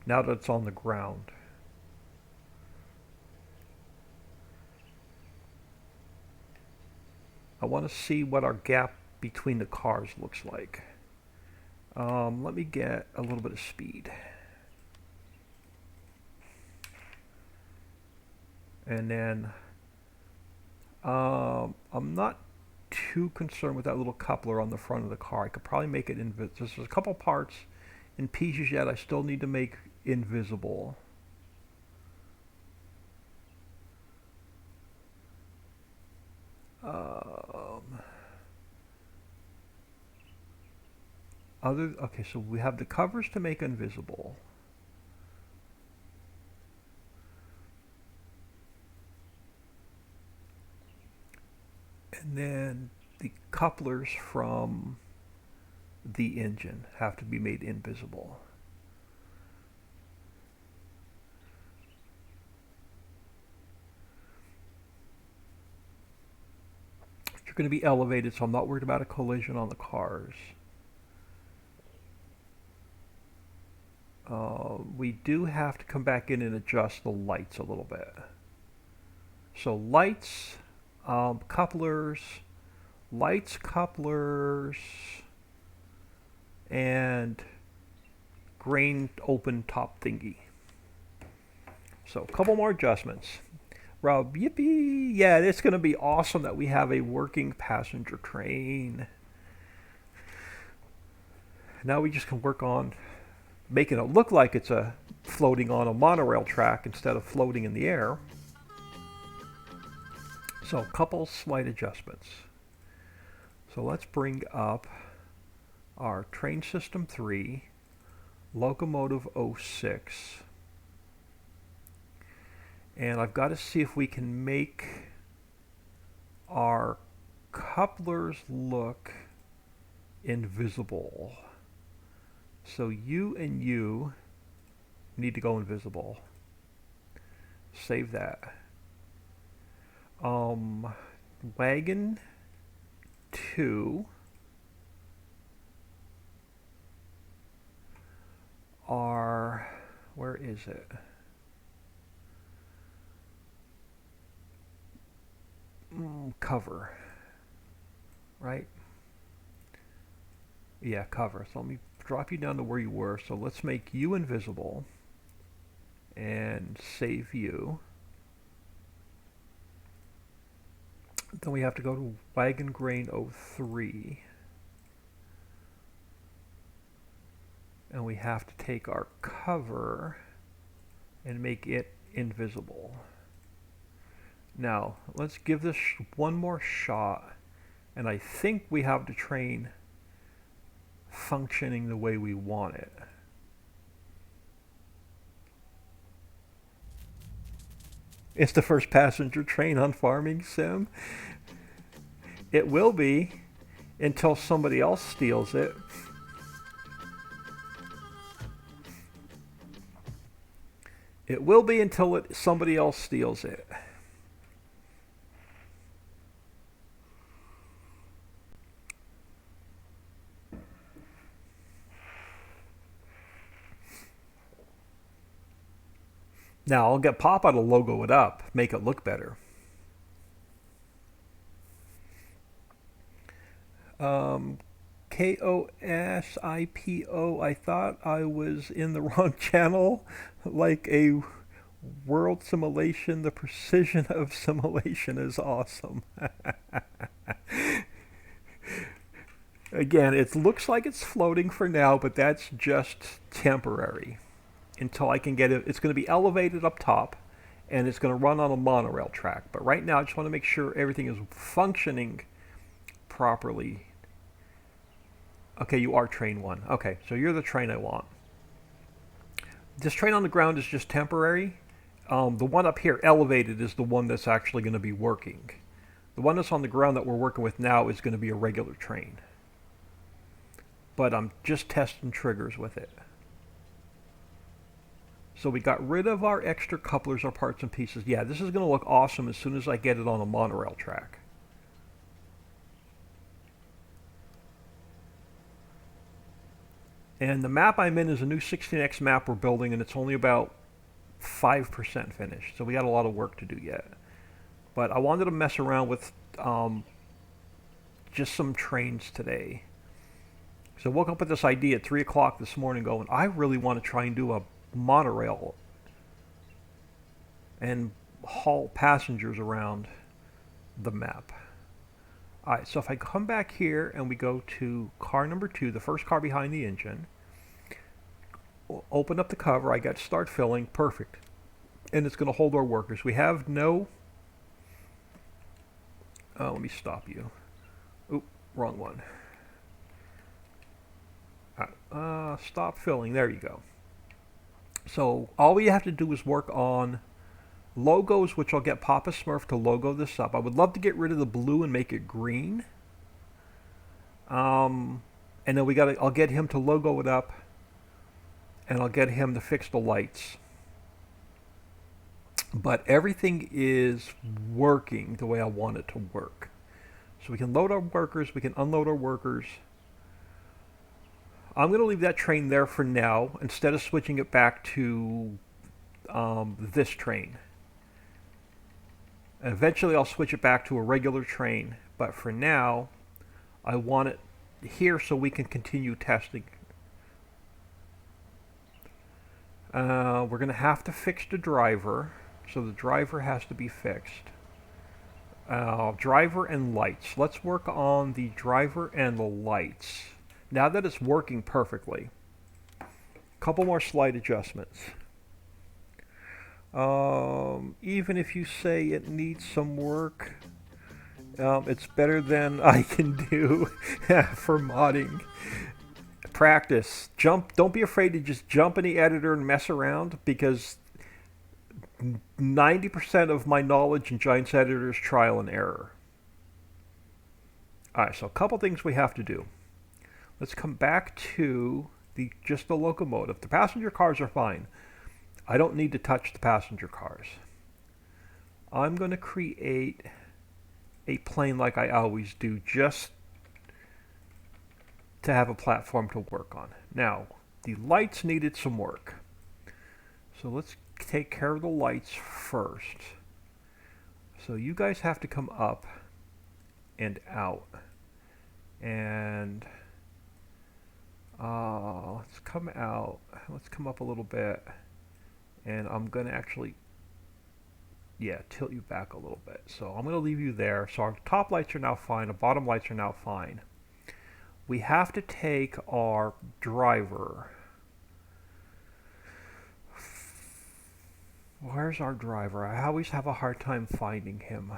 S1: Now that it's on the ground. I want to see what our gap between the cars looks like. Let me get a little bit of speed. And then I'm not too concerned with that little coupler on the front of the car. I could probably make it invisible. There's a couple parts and pieces yet I still need to make invisible. Okay, so we have the covers to make invisible. And then the couplers from the engine have to be made invisible. You're going to be elevated, so I'm not worried about a collision on the cars. We do have to come back in and adjust the lights a little bit. So lights, couplers, and grain open top thingy. So a couple more adjustments. Rob, yippee! Yeah, it's going to be awesome that we have a working passenger train. Now we just can work on making it look like it's floating on a monorail track instead of floating in the air. So a couple slight adjustments. So let's bring up our train system 3, locomotive 06. And I've got to see if we can make our couplers look invisible. So you and you need to go invisible. Save that. Wagon 2 is it? Cover, right? Yeah, cover. So let me drop you down to where you were. So let's make you invisible and save you. Then we have to go to Wagon Grain 03. And we have to take our cover and make it invisible. Now, let's give this one more shot. And I think we have the train functioning the way we want it. It's the first passenger train on Farming Sim. It will be until somebody else steals it. It will be until somebody else steals it. Now, I'll get Papa to logo it up, make it look better. KOSIPO, I thought I was in the wrong channel. Like a world simulation, the precision of simulation is awesome. Again, it looks like it's floating for now, but that's just temporary until I can get it. It's going to be elevated up top, and it's going to run on a monorail track. But right now, I just want to make sure everything is functioning properly. Okay, you are train one. Okay, so you're the train I want. This train on the ground is just temporary. The one up here, elevated, is the one that's actually going to be working. The one that's on the ground that we're working with now is going to be a regular train. But I'm just testing triggers with it. So we got rid of our extra couplers, our parts and pieces. Yeah, this is going to look awesome as soon as I get it on a monorail track. And the map I'm in is a new 16x map we're building, and it's only about 5% finished. So we got a lot of work to do yet. But I wanted to mess around with just some trains today. So I woke up with this idea at 3 o'clock this morning going, I really want to try and do a monorail and haul passengers around the map. Alright, so if I come back here and we go to car number 2, the first car behind the engine, open up the cover, I got start filling, perfect. And it's going to hold our workers. We have no... let me stop you. Oop, wrong one. Stop filling, there you go. So all we have to do is work on logos, which I'll get Papa Smurf to logo this up. I would love to get rid of the blue and make it green. And then I'll get him to logo it up, and I'll get him to fix the lights. But everything is working the way I want it to work. So we can load our workers, we can unload our workers. I'm going to leave that train there for now instead of switching it back to this train. And eventually I'll switch it back to a regular train, but for now I want it here so we can continue testing. We're going to have to fix the driver, so the driver has to be fixed. Driver and lights. Let's work on the driver and the lights. Now that it's working perfectly, a couple more slight adjustments. Even if you say it needs some work, it's better than I can do for modding. Practice. Jump. Don't be afraid to just jump in the editor and mess around, because 90% of my knowledge in Giants Editor is trial and error. Alright, so a couple things we have to do. Let's come back to just the locomotive. The passenger cars are fine. I don't need to touch the passenger cars. I'm going to create a plane like I always do, just to have a platform to work on. Now, the lights needed some work. So let's take care of the lights first. So you guys have to come up and out. And let's come out. Let's come up a little bit. And I'm going to actually, yeah, tilt you back a little bit. So I'm going to leave you there. So our top lights are now fine. The bottom lights are now fine. We have to take our driver. Where's our driver? I always have a hard time finding him.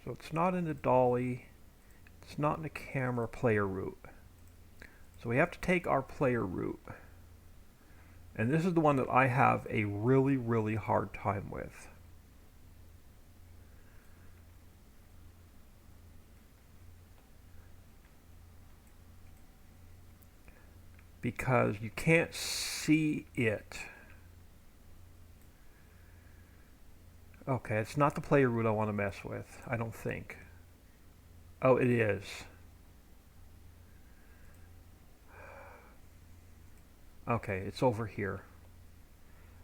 S1: So it's not in the dolly. It's not in the camera player route. So we have to take our player route. And this is the one that I have a really, really hard time with. Because you can't see it. Okay, it's not the player route I want to mess with, I don't think. Oh, it is. Okay, it's over here.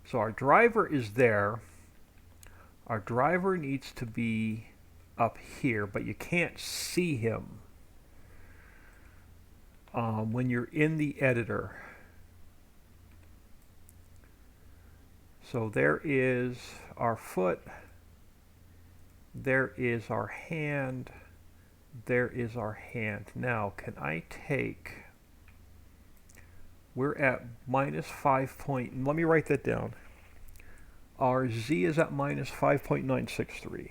S1: So our driver is there. Our driver needs to be up here, but you can't see him when you're in the editor. So there is our foot, there is our hand, there is our hand. Now, can I take, we're at minus 5 point, let me write that down. Our Z is at minus 5.963.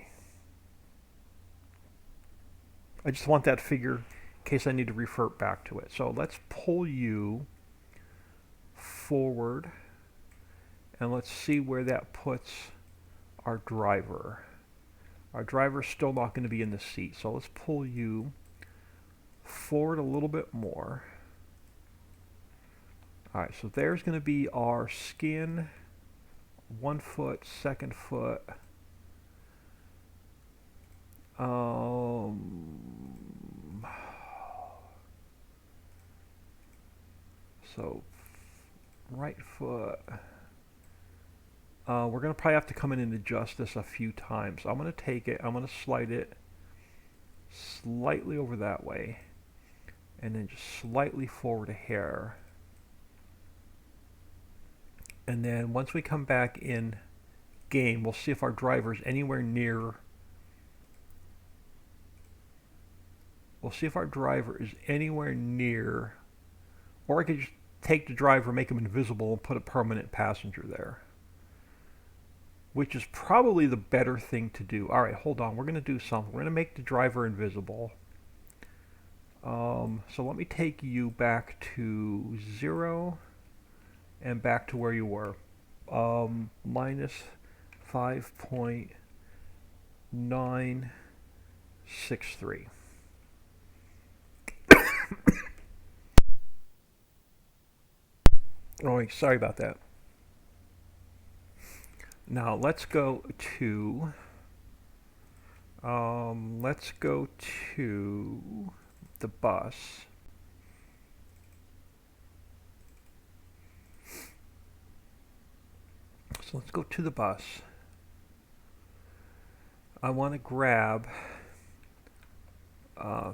S1: I just want that figure in case I need to refer back to it. So let's pull you forward and let's see where that puts our driver. Our driver's still not going to be in the seat, so let's pull you forward a little bit more. Alright, so there's going to be our skin, 1 foot, 2nd foot. So, right foot. We're going to probably have to come in and adjust this a few times. I'm going to take it, I'm going to slide it slightly over that way, and then just slightly forward a hair. And then once we come back in game, we'll see if our driver is anywhere near. We'll see if our driver is anywhere near, or I could just take the driver, make him invisible, and put a permanent passenger there, which is probably the better thing to do. All right, hold on. We're going to do something. We're going to make the driver invisible. So let me take you back to 0 and back to where you were. Minus 5.963. Oh, sorry about that. Now let's go to the bus. So let's go to the bus. I want to grab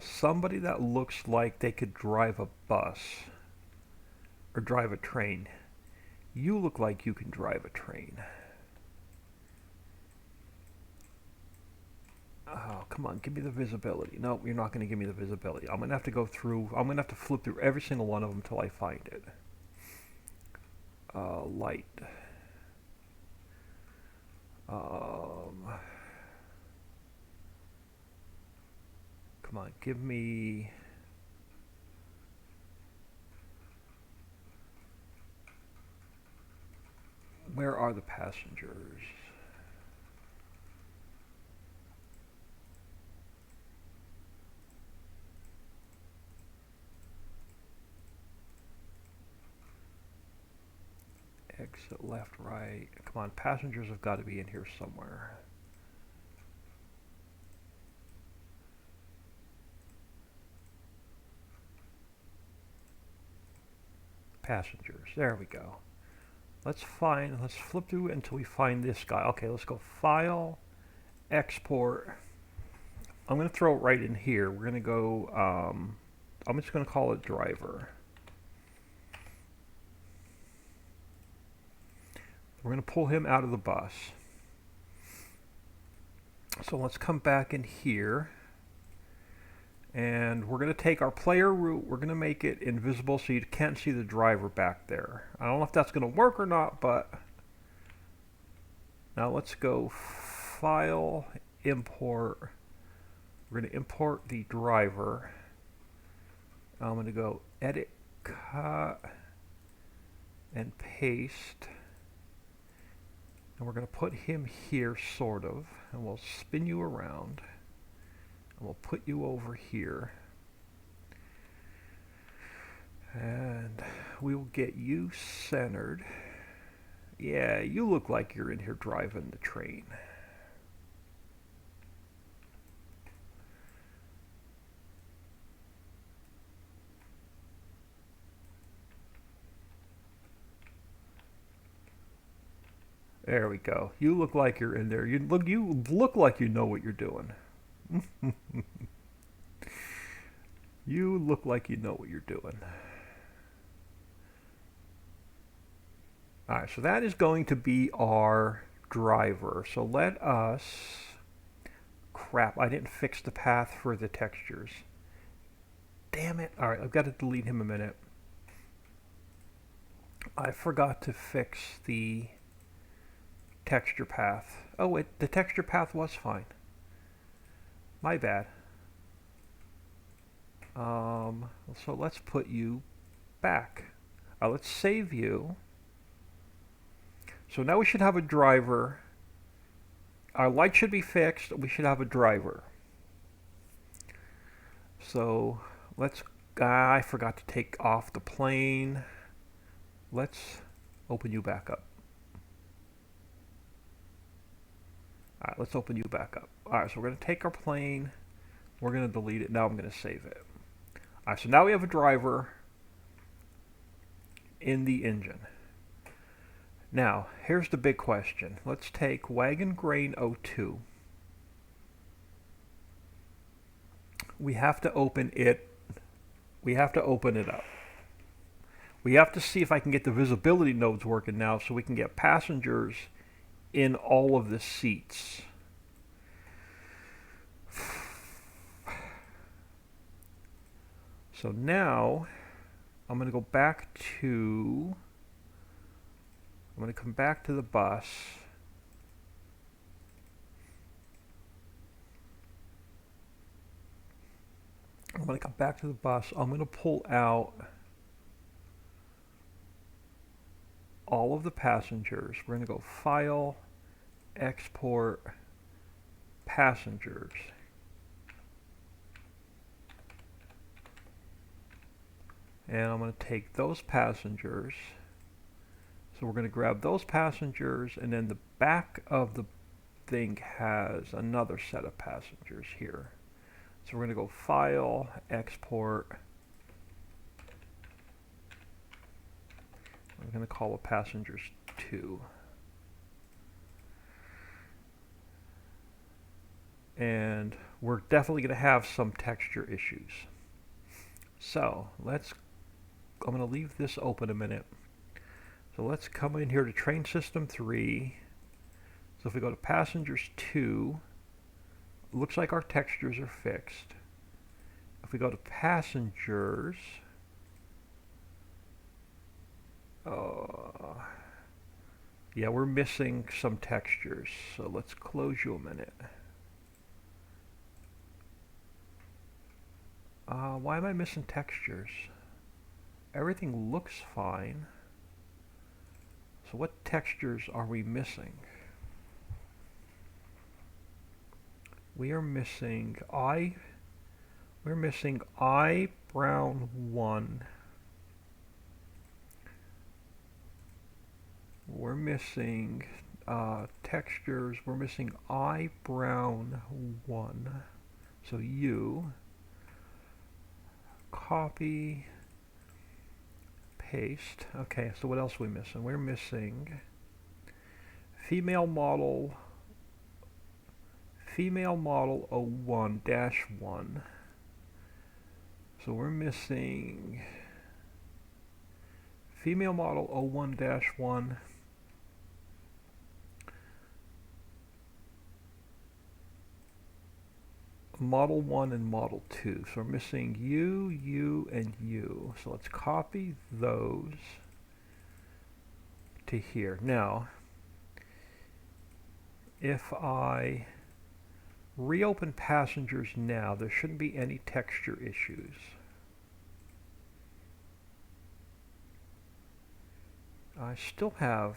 S1: somebody that looks like they could drive a bus or drive a train. You look like you can drive a train. Oh, come on, give me the visibility. No, you're not going to give me the visibility. I'm going to have to go through, I'm going to have to flip through every single one of them until I find it. Light. Come on, give me... Where are the passengers? Exit left, right. Come on, passengers have got to be in here somewhere. Passengers, there we go. let's flip through until we find this guy. Okay, let's go File, Export. I'm going to throw it right in here. We're going to go, I'm just going to call it driver. We're going to pull him out of the bus. So let's come back in here. And we're going to take our player route. We're going to make it invisible so you can't see the driver back there. I don't know if that's going to work or not, but now let's go File, Import. We're going to import the driver. I'm going to go Edit, Cut, and Paste. And we're going to put him here, sort of. And we'll spin you around. And we'll put you over here. And we will get you centered. Yeah, you look like you're in here driving the train. There we go. You look like you're in there. You look like you know what you're doing. You look like you know what you're doing. Alright, so that is going to be our driver. So let us... Crap, I didn't fix the path for the textures. Damn it. Alright, I've got to delete him a minute. I forgot to fix the texture path. Oh wait, the texture path was fine. My bad. So let's put you back. Let's save you. So now we should have a driver. Our light should be fixed. We should have a driver. So let's... I forgot to take off the plane. Let's open you back up. Alright, let's open you back up. Alright, so we're going to take our plane. We're going to delete it. Now I'm going to save it. Alright, so now we have a driver in the engine. Now, here's the big question. Let's take Wagon Grain 02. We have to open it. We have to open it up. We have to see if I can get the visibility nodes working now so we can get passengers in all of the seats. So now I'm going to go back to... I'm going to come back to the bus. I'm going to come back to the bus. I'm going to pull out all of the passengers. We're going to go File, Export, Passengers. And I'm going to take those passengers. So we're going to grab those passengers, and then the back of the thing has another set of passengers here. So we're going to go File, Export. I'm going to call it Passengers 2. And we're definitely going to have some texture issues. So I'm going to leave this open a minute. So let's come in here to Train System 3. So if we go to Passengers 2, it looks like our textures are fixed. If we go to Passengers, yeah, we're missing some textures. So let's close you a minute. Why am I missing textures? Everything looks fine. So what textures are we missing? We are missing we're missing I brown 1. We're missing textures. We're missing I brown 1. So you copy, paste. Okay, so what else are we missing? We're missing female model, female model 01-1. So we're missing female model 01-1. Model 1 and Model 2. So we're missing U, U, and U. So let's copy those to here. Now, if I reopen passengers now, there shouldn't be any texture issues. I still have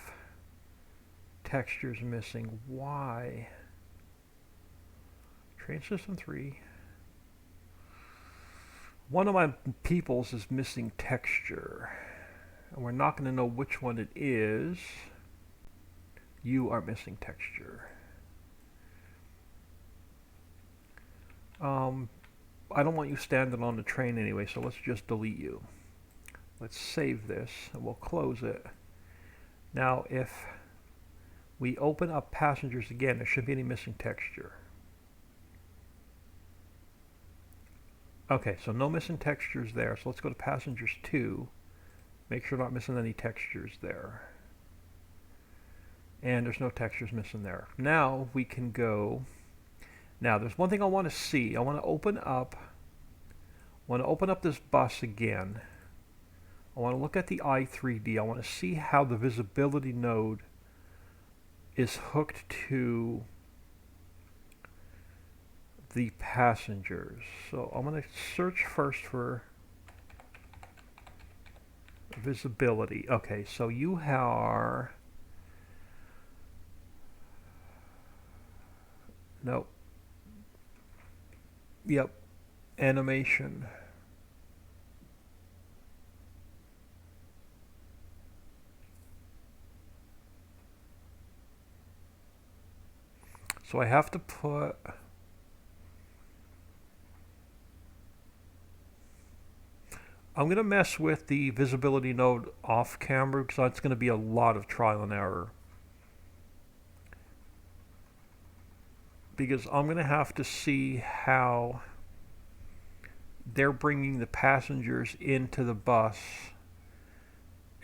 S1: textures missing. Why? Train System 3. One of my peoples is missing texture. And we're not going to know which one it is. You are missing texture. I don't want you standing on the train anyway, so let's just delete you. Let's save this, and we'll close it. Now, if we open up passengers again, there shouldn't be any missing texture. Okay, so no missing textures there. So let's go to passengers 2. Make sure we're not missing any textures there. And there's no textures missing there. Now we can go. Now there's one thing I want to see. I want to open up this bus again. I want to look at the i3D. I want to see how the visibility node is hooked to the passengers. So I'm going to search first for visibility. Okay, so you are, nope, yep, animation. So I have to put, I'm going to mess with the visibility node off camera because it's going to be a lot of trial and error. Because I'm going to have to see how they're bringing the passengers into the bus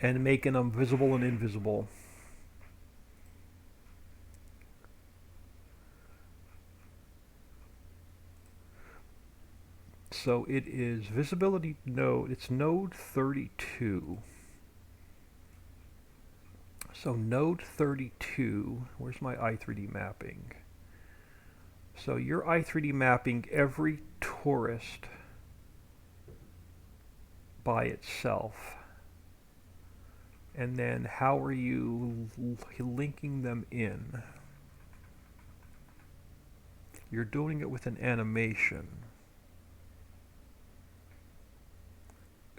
S1: and making them visible and invisible. So it is visibility node, it's node 32. So node 32, where's my i3D mapping? So you're i3D mapping every tourist by itself. And then how are you linking them in? You're doing it with an animation.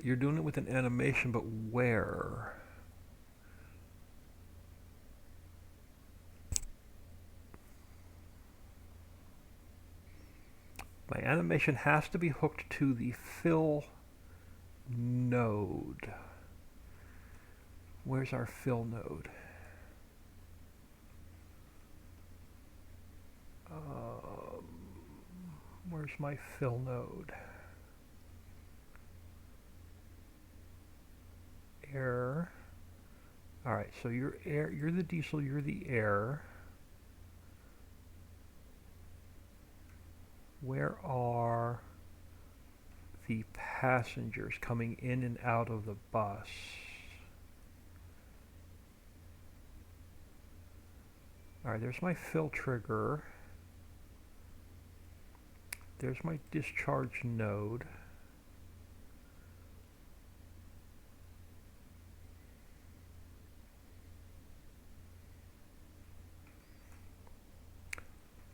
S1: You're doing it with an animation, but where? My animation has to be hooked to the fill node. Where's our fill node? Where's my fill node? Air. All right, so you're air. You're the diesel. You're the air. Where are the passengers coming in and out of the bus? All right, there's my fill trigger. There's my discharge node.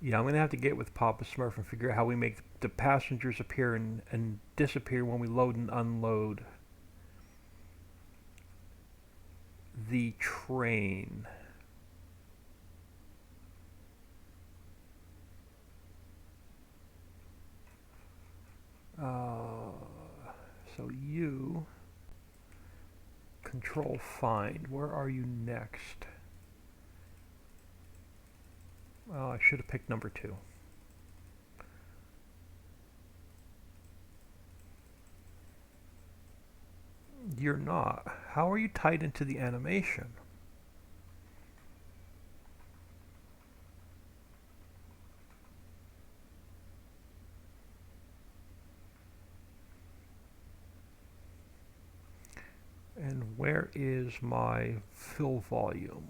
S1: Yeah, I'm going to have to get with Papa Smurf and figure out how we make the passengers appear and disappear when we load and unload the train. So you, Control find. Where are you next? Well, I should have picked number 2. You're not. How are you tied into the animation? And where is my fill volume?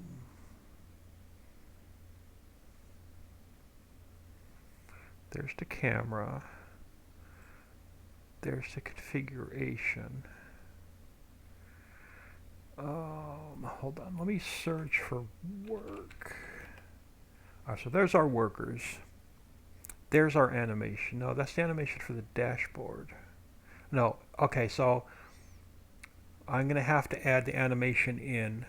S1: There's the camera. There's the configuration. Hold on, let me search for work. All right, so there's our workers. There's our animation. No, that's the animation for the dashboard. No, okay, so I'm going to have to add the animation in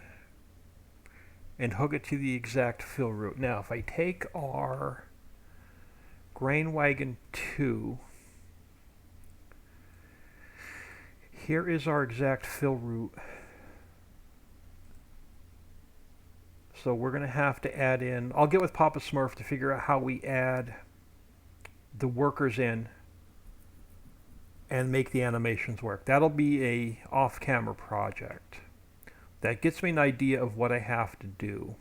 S1: and hook it to the exact fill route. Now, if I take our grain wagon 2, here is our exact fill route. So we're going to have to add in, I'll get with Papa Smurf to figure out how we add the workers in and make the animations work. That'll be a off-camera project. That gets me an idea of what I have to do.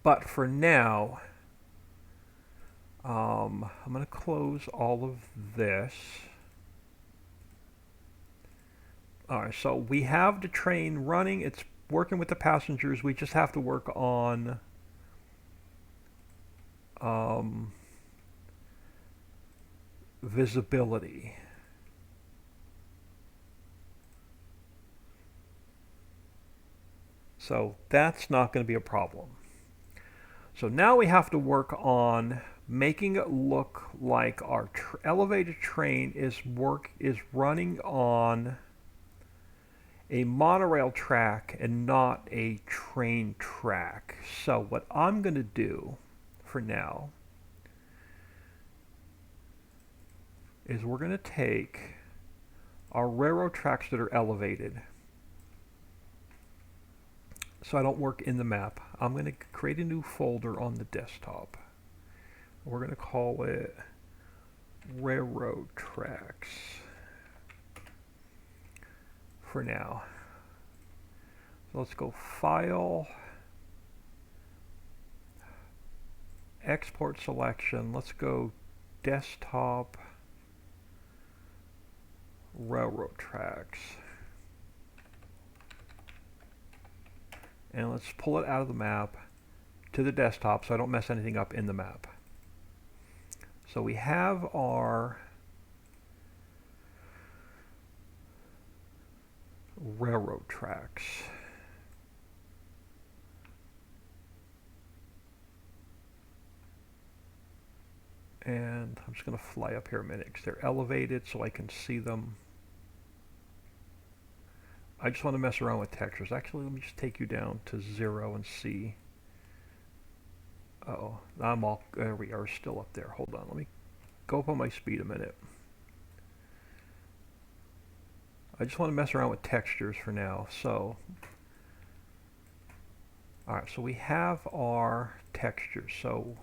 S1: But for now, I'm going to close all of this. Alright, so we have the train running. It's working with the passengers. We just have to work on visibility. So that's not going to be a problem. So now we have to work on making it look like our elevated train is running on a monorail track and not a train track. So what I'm going to do for now is we're going to take our railroad tracks that are elevated. So I don't work in the map. I'm going to create a new folder on the desktop. We're going to call it railroad tracks for now. So let's go File, Export Selection. Let's go Desktop, Railroad Tracks. And let's pull it out of the map to the desktop so I don't mess anything up in the map. So we have our railroad tracks. And I'm just going to fly up here a minute because they're elevated so I can see them. I just want to mess around with textures. Actually, let me just take you down to 0 and see. Uh-oh, there we are, still up there. Hold on, let me go up on my speed a minute. I just want to mess around with textures for now. So, alright, so we have our textures. So,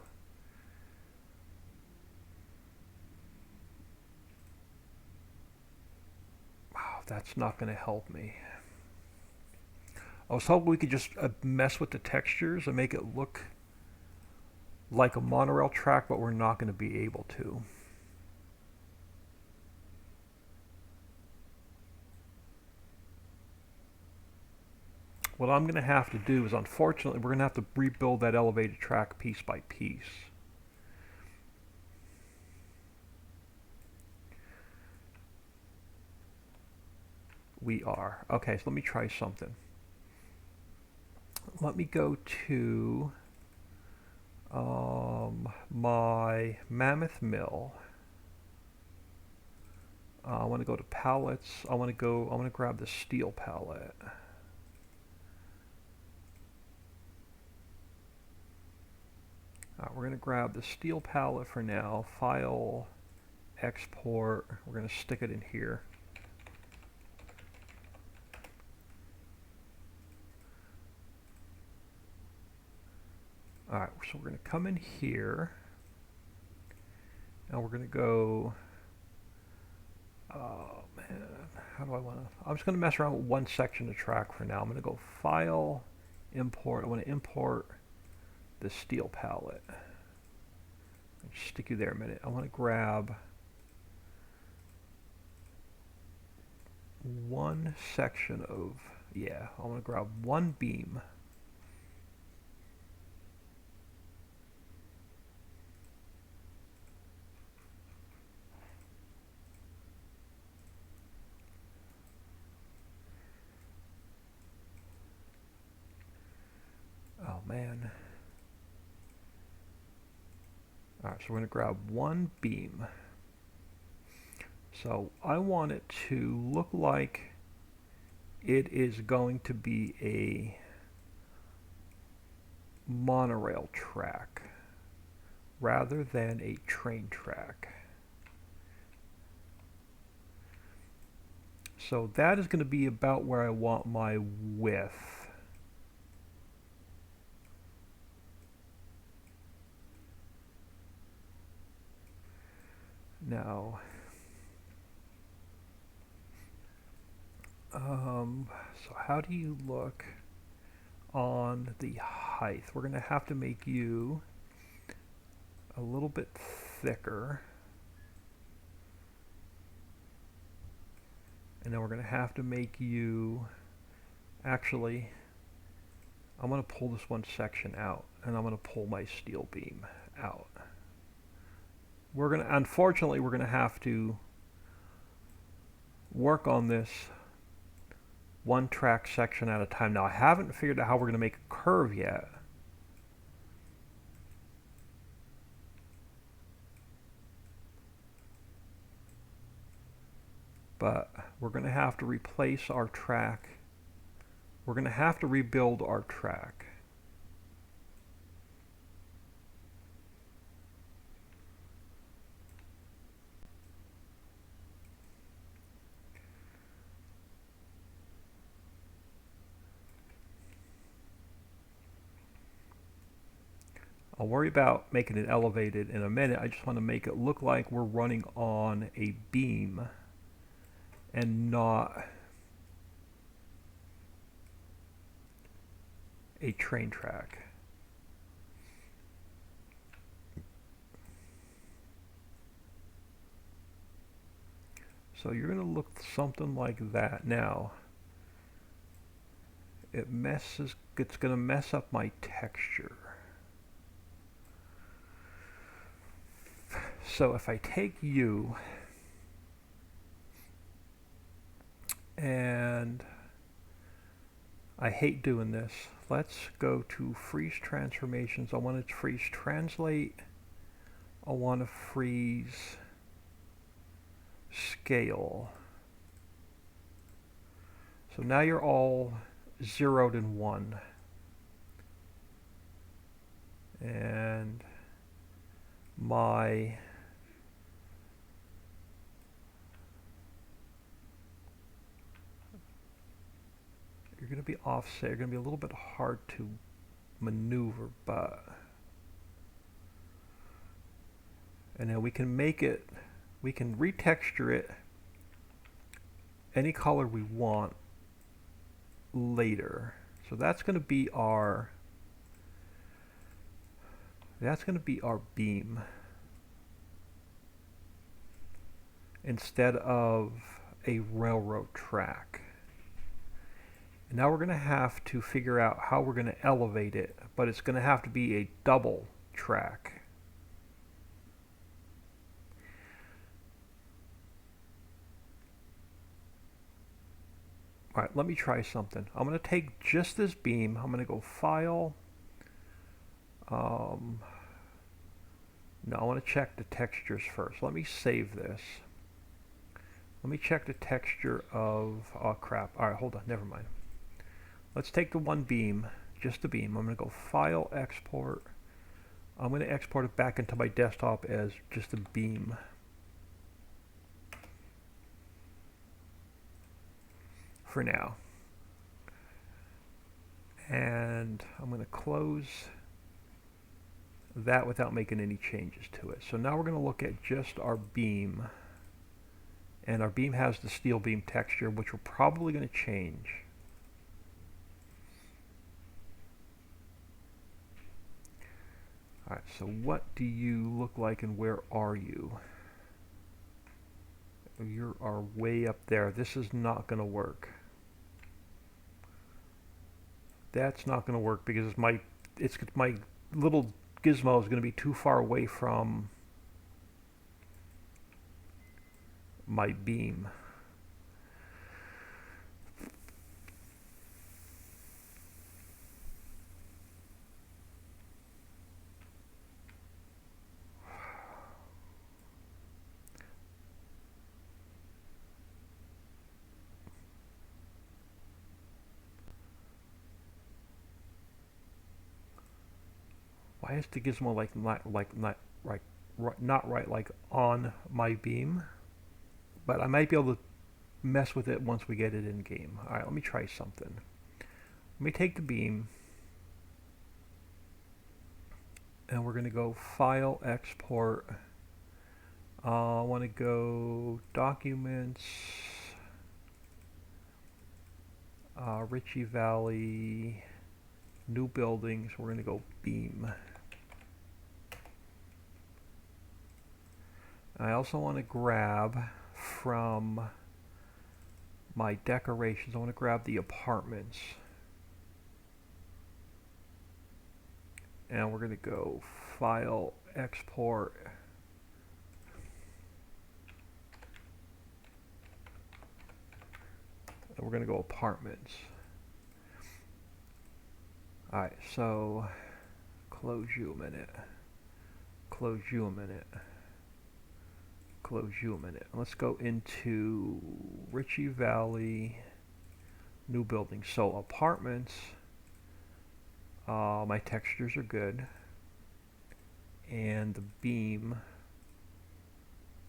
S1: wow, that's not going to help me. I was hoping we could just mess with the textures and make it look like a monorail track, but we're not going to be able to. What I'm going to have to do is, unfortunately, we're going to have to rebuild that elevated track piece by piece. We are. Okay, so let me try something. Let me go to my Mammoth Mill. I want to go to pallets. I want to grab the steel pallet. We're going to grab the steel pallet for now. File, export. We're going to stick it in here. Alright, so we're going to come in here, and we're going to go, oh man, how do I want to, I'm just going to mess around with one section of track for now. I'm going to go File, Import. I want to import the steel palette. I'll just stick you there a minute. I want to grab one section of, yeah, I want to grab one beam. Oh man. Alright, so we're going to grab one beam. So I want it to look like it is going to be a monorail track rather than a train track. So that is going to be about where I want my width. Now, so how do you look on the height? We're going to have to make you a little bit thicker. And then we're going to have to make you, actually, I'm going to pull this one section out, and I'm going to pull my steel beam out. We're going to, unfortunately, we're going to have to work on this one track section at a time. Now, I haven't figured out how we're going to make a curve yet. But we're going to have to replace our track. We're going to have to rebuild our track. I'll worry about making it elevated in a minute. I just want to make it look like we're running on a beam and not a train track. So you're going to look something like that. Now, it's going to mess up my texture. So if I take you and I hate doing this. Let's go to freeze transformations. I want to freeze translate. I want to freeze scale. So now you're all zeroed in one. And my you're going to be offset. You're going to be a little bit hard to maneuver, but and then we can make it, we can retexture it any color we want later. So that's going to be our beam instead of a railroad track. And now we're going to have to figure out how we're going to elevate it, but it's going to have to be a double track. All right, let me try something. I'm going to take just this beam. I'm going to go File. No, I want to check the textures first. Let me save this. Let me check the texture of, oh crap. All right, hold on, never mind. Let's take the one beam, just the beam. I'm going to go File, Export. I'm going to export it back into my desktop as just a beam. For now. And I'm going to close that without making any changes to it. So now we're going to look at just our beam. And our beam has the steel beam texture, which we're probably going to change. Alright, so what do you look like and where are you? You are way up there. This is not going to work. That's not going to work because my little gizmo is going to be too far away from my beam. Why is the gizmo not right like on my beam? But I might be able to mess with it once we get it in game. All right, let me try something. Let me take the beam, and we're going to go File, Export. I want to go Documents, Ritchie Valley, New Buildings. We're going to go Beam. I also want to grab from my decorations, I want to grab the apartments. And we're going to go File, Export. And we're going to go Apartments. Alright, so close you a minute. Close you a minute. Close you a minute. Let's go into Ritchie Valley, New Building. So Apartments, my textures are good. And the beam,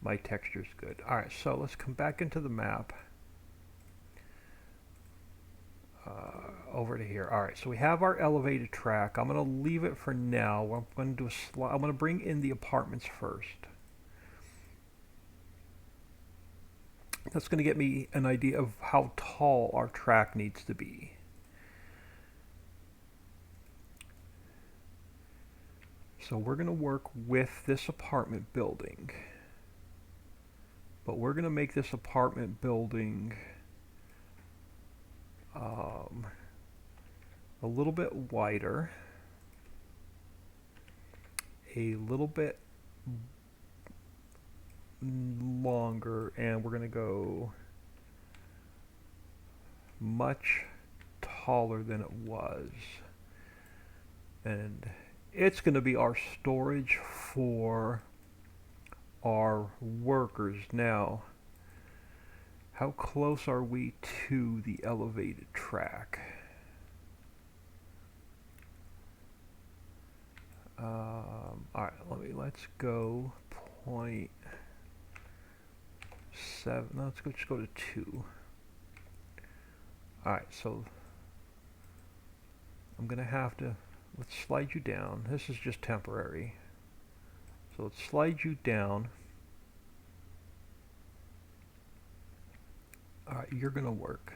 S1: my texture's good. Alright, so let's come back into the map. Over to here. Alright, so we have our elevated track. I'm going to leave it for now. I'm going to do I'm going to bring in the apartments first. That's going to get me an idea of how tall our track needs to be. So we're going to work with this apartment building. But we're going to make this apartment building a little bit wider, a little bit longer, and we're going to go much taller than it was. And it's going to be our storage for our workers. Now, how close are we to the elevated track? Alright, let's go 0.7. No, let's just go to 2. Alright, so I'm gonna have to, let's slide you down. This is just temporary. So let's slide you down. Alright, you're gonna work.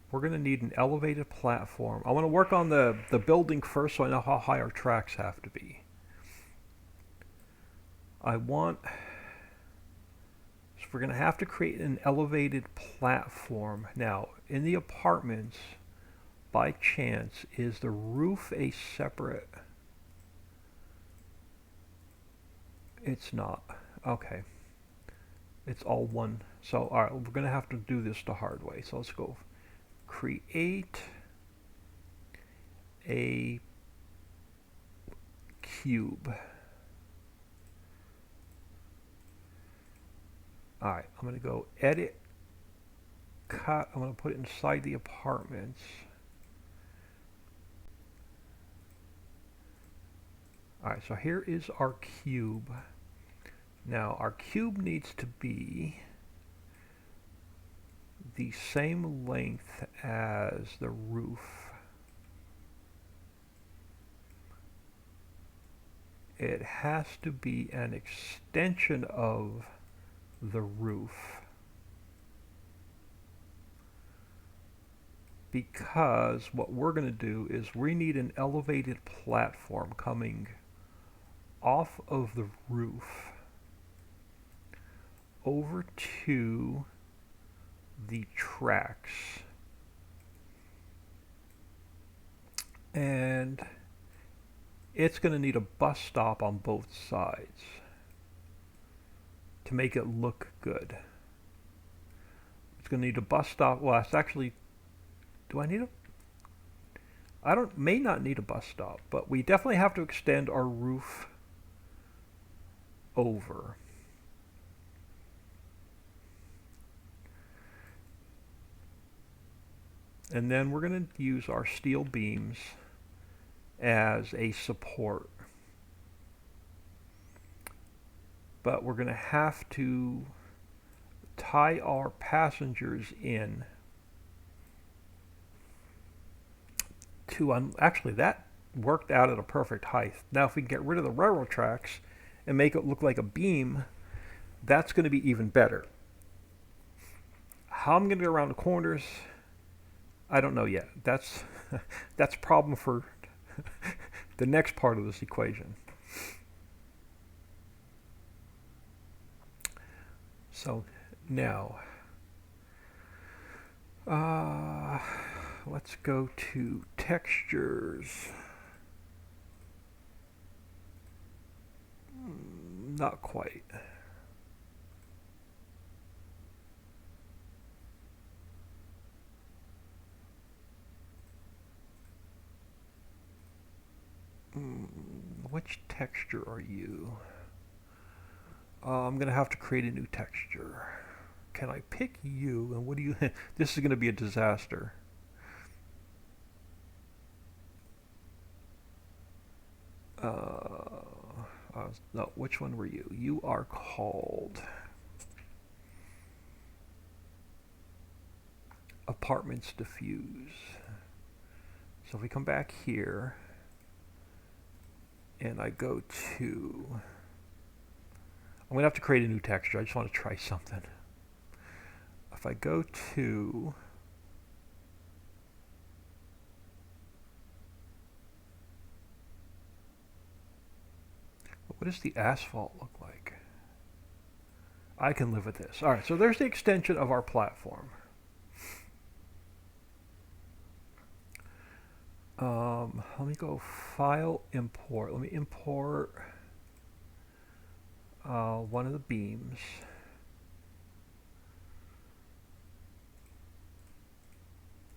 S1: We're going to need an elevated platform. I want to work on the building first so I know how high our tracks have to be. So we're going to have to create an elevated platform. Now, in the apartments, by chance, is the roof a separate? It's not. Okay. It's all one. So, alright, we're going to have to do this the hard way. So let's go. Create a cube. Alright, I'm going to go edit, cut. I'm going to put it inside the apartments. Alright, so here is our cube. Now, our cube needs to be the same length as the roof. it has to be an extension of the roof, because what we're going to do is we need an elevated platform coming off of the roof over to the tracks, and it's going to need a bus stop on both sides to make it look good. It's going to need a bus stop. Well, it's actually, do I need a, I don't, may not need a bus stop, but we definitely have to extend our roof over. And then we're going to use our steel beams as a support. But we're going to have to tie our passengers in to, actually that worked out at a perfect height. Now if we can get rid of the railroad tracks and make it look like a beam, that's going to be even better. How I'm going to get around the corners, I don't know yet. That's a problem for the next part of this equation. So now, let's go to textures. Not quite. Which texture are you? I'm going to have to create a new texture. Can I pick you? And what do you... This is going to be a disaster. No, which one were you? You are called Apartments Diffuse. So if we come back here and I go to... I'm going to have to create a new texture. I just want to try something. If I go to... What does the asphalt look like? I can live with this. All right, so there's the extension of our platform. Let me go File, Import. Let me import one of the beams.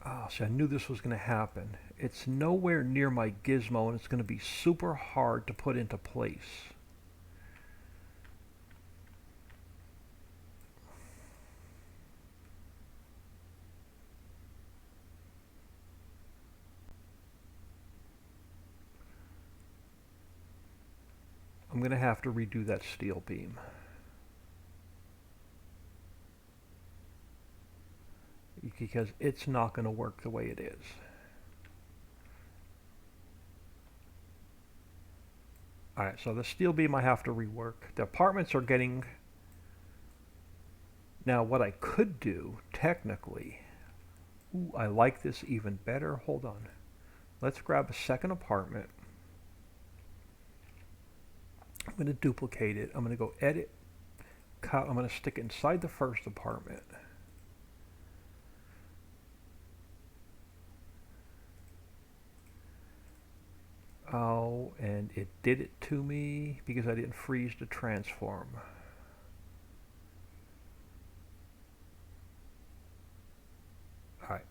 S1: Oh, see, I knew this was going to happen. It's nowhere near my gizmo, and it's going to be super hard to put into place. I'm going to have to redo that steel beam. Because it's not going to work the way it is. Alright, so the steel beam I have to rework. The apartments are getting... Now what I could do, technically... Ooh, I like this even better. Hold on. Let's grab a second apartment. I'm going to duplicate it. I'm going to go Edit, Cut. I'm going to stick it inside the first apartment. Oh, and it did it to me because I didn't freeze the transform. Alright.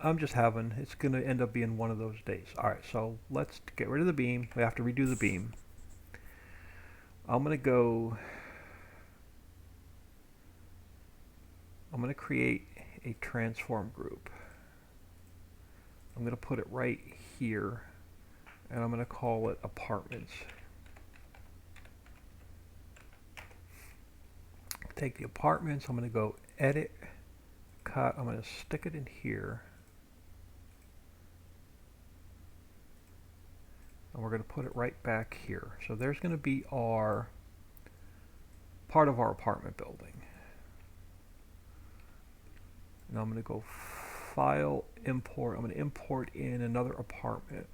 S1: I'm just having, it's going to end up being one of those days. Alright, so let's get rid of the beam. We have to redo the beam. I'm going to create a transform group. I'm going to put it right here, and I'm going to call it apartments. Take the apartments, I'm going to go Edit, Cut. I'm going to stick it in here. and we're going to put it right back here. So there's going to be our part of our apartment building. And I'm going to go File, Import. I'm going to import in another apartment.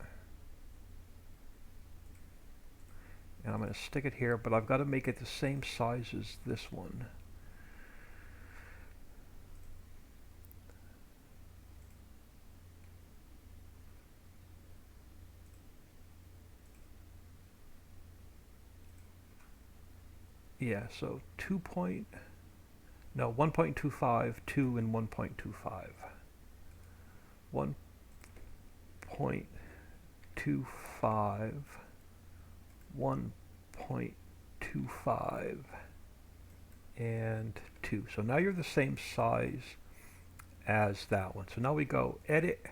S1: And I'm going to stick it here, but I've got to make it the same size as this one. Yeah, so 1.25, 2 and 1.25. 1.25, 1.25, and 2. So now you're the same size as that one. So now we go edit,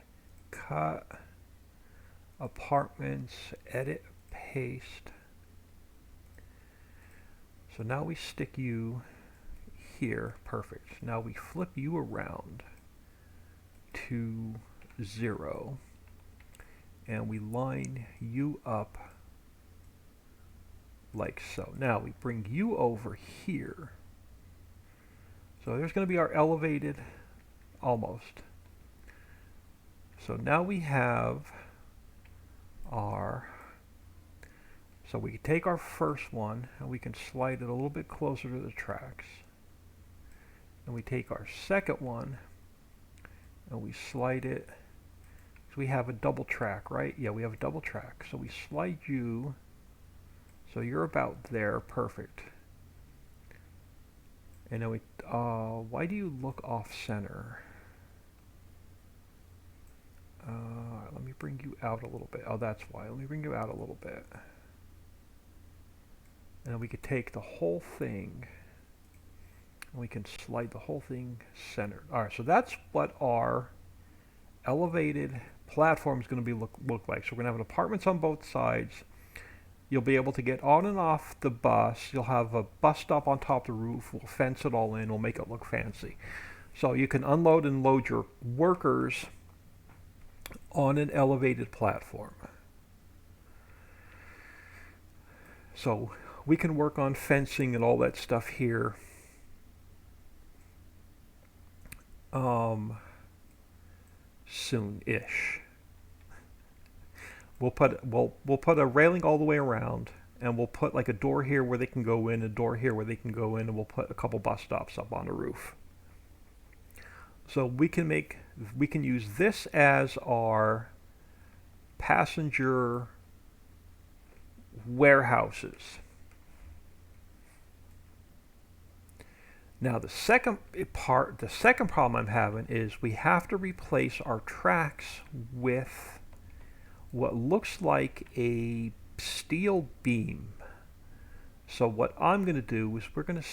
S1: cut, apartments, edit, paste. So now we stick you here, perfect. Now we flip you around to 0 and we line you up like so. Now we bring you over here. So there's going to be our elevated, almost. So now we have our, so we can take our first one and we can slide it a little bit closer to the tracks. And we take our second one and we slide it. So we have a double track, right? Yeah, we have a double track. So we slide you, so you're about there, perfect. And then we, why do you look off center? Let me bring you out a little bit. Oh, that's why. Let me bring you out a little bit. And then we could take the whole thing and we can slide the whole thing centered. All right, so that's what our elevated platform is going to be look like. So we're going to have apartments on both sides. You'll be able to get on and off the bus. You'll have a bus stop on top of the roof. We'll fence it all in. We'll make it look fancy. So you can unload and load your workers on an elevated platform. So we can work on fencing and all that stuff here. Soon-ish. We'll put a railing all the way around, and we'll put like a door here where they can go in, a door here where they can go in, and we'll put a couple bus stops up on the roof. So we can use this as our passenger warehouses. Now the second problem I'm having is we have to replace our tracks with what looks like a steel beam. So what I'm going to do is we're going to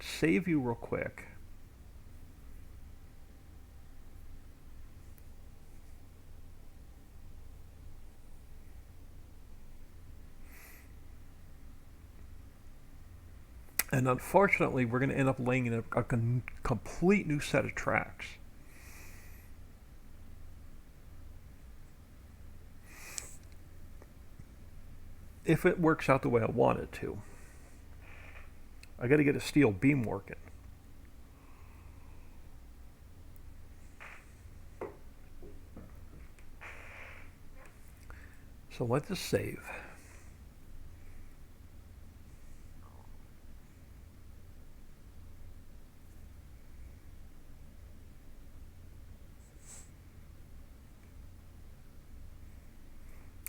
S1: save you real quick. And unfortunately, we're going to end up laying in a complete new set of tracks. If it works out the way I want it to. I got to get a steel beam working. So let's just save.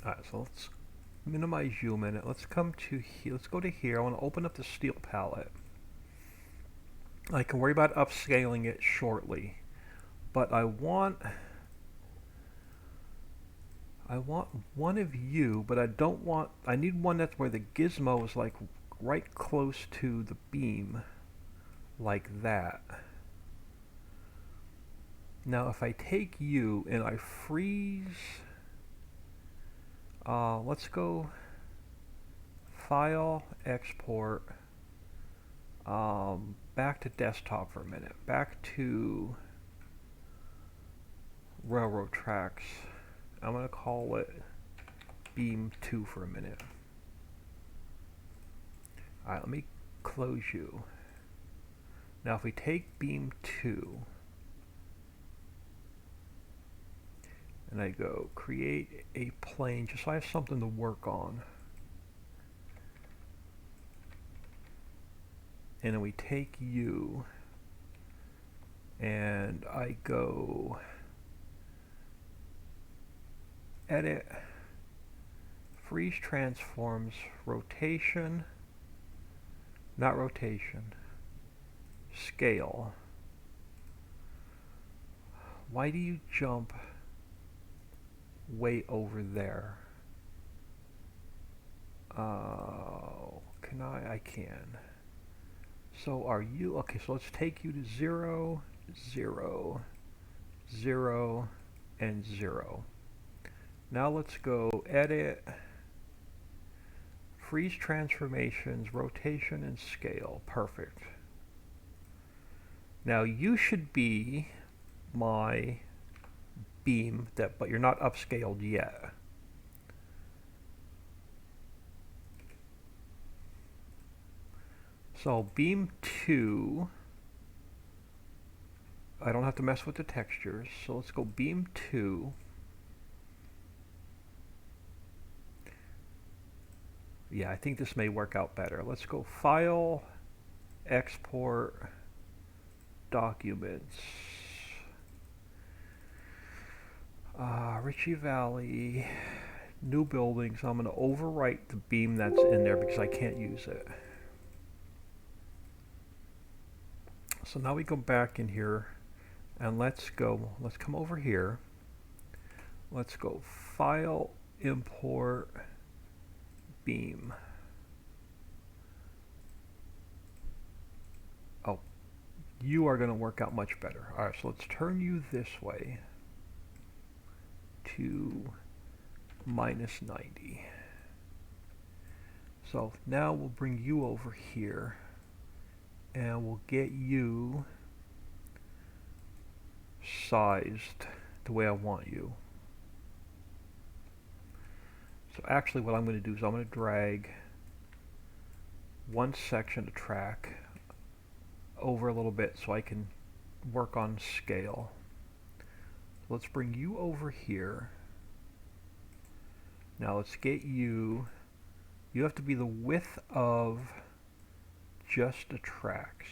S1: Alright, so let's minimize you a minute. Let's come to here. Let's go to here. I want to open up the steel palette. I can worry about upscaling it shortly. But I want one of you, but I need one that's where the gizmo is like right close to the beam, like that. Now if I take you and I freeze, let's go File, Export, back to desktop for a minute, back to railroad tracks. I'm going to call it beam 2 for a minute. Alright, let me close you. Now if we take beam 2 and I go create a plane just so I have something to work on. And then we take you and I go edit, freeze transforms, rotation, not rotation, scale. Why do you jump way over there? Can I can. So are you, okay, so let's take you to 0, 0, 0, and 0. Now let's go edit, freeze transformations, rotation, and scale. Perfect. Now you should be my beam, but you're not upscaled yet. So beam 2, I don't have to mess with the textures, so let's go beam 2. Yeah, I think this may work out better. Let's go File, Export, Documents. Ritchie Valley, New Buildings. I'm going to overwrite the beam that's in there because I can't use it. So now we go back in here and let's come over here. Let's go File, Import, Beam. Oh, you are going to work out much better. All right, so let's turn you this way to -90. So now we'll bring you over here and we'll get you sized the way I want you. So actually what I'm going to do is I'm going to drag one section of track over a little bit so I can work on scale. Let's bring you over here. Now let's get you have to be the width of just the tracks.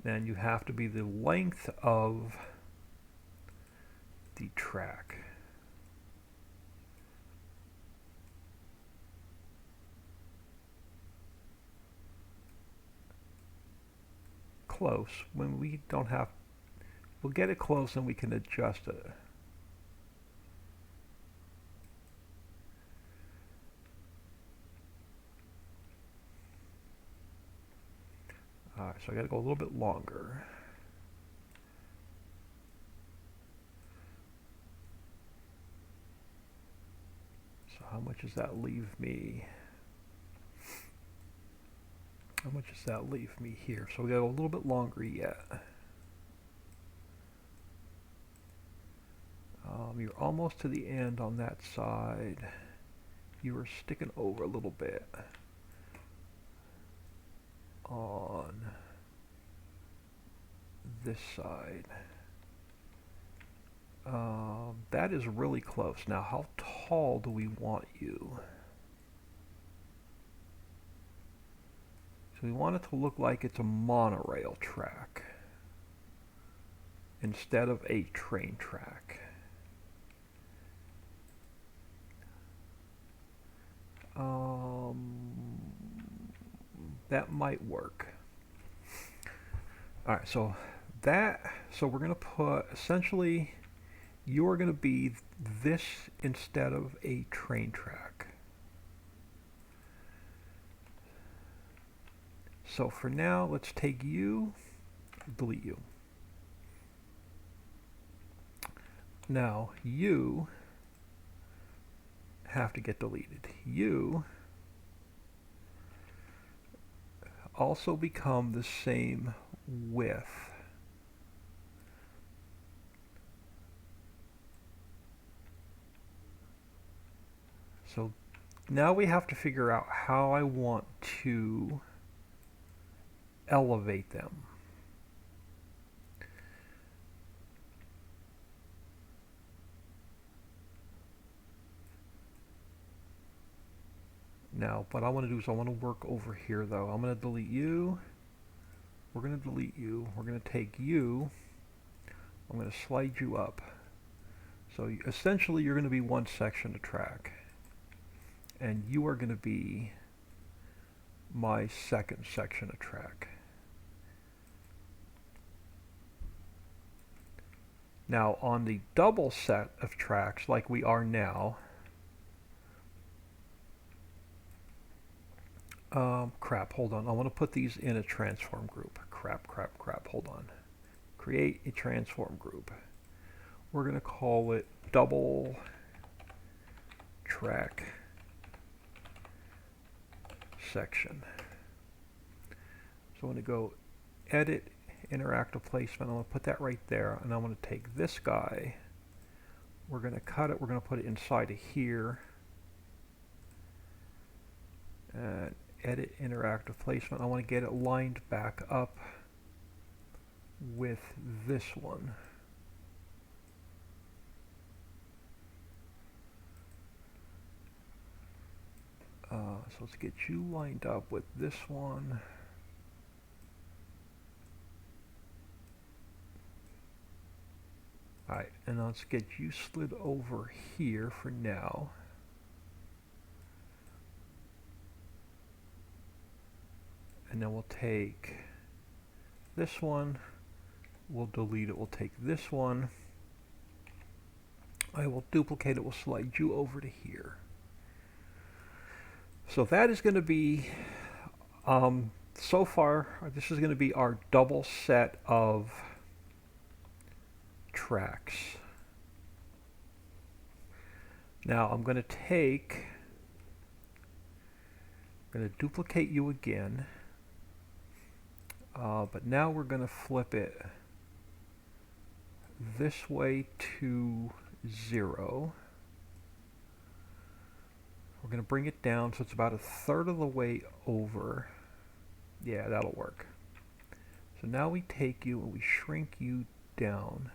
S1: Then you have to be the length of the track. Close. When we don't have, we'll get it close and we can adjust it. Alright, so I gotta go a little bit longer. So how much does that leave me? How much does that leave me here? So we gotta go a little bit longer yet. You're almost to the end on that side. You were sticking over a little bit on this side. That is really close. Now, how tall do we want you? So we want it to look like it's a monorail track instead of a train track. That might work. Alright, so we're going to put, essentially, you're going to be this instead of a train track. So for now, let's take you, delete you. Now, you have to get deleted. You also become the same width So now we have to figure out how I want to elevate them. Now, what I want to do is I want to work over here though. I'm going to delete you. We're going to delete you. We're going to take you. I'm going to slide you up. So essentially you're going to be one section of track. And you are going to be my second section of track. Now on the double set of tracks like we are now, crap, hold on. I want to put these in a transform group. Crap, hold on. Create a transform group. We're going to call it double track section. So I'm going to go edit interactive placement. I'm going to put that right there, and I'm going to take this guy. We're going to cut it. We're going to put it inside of here. And edit interactive placement. I want to get it lined back up with this one. So let's get you lined up with this one. Alright, and let's get you slid over here for now. And then we'll take this one, we'll delete it, we'll take this one, I will duplicate it, we'll slide you over to here. So that is going to be, so far, this is going to be our double set of tracks. Now I'm going to duplicate you again. But now we're going to flip it this way to 0. We're going to bring it down so it's about 1/3 of the way over. Yeah, that'll work. So now we take you and we shrink you down.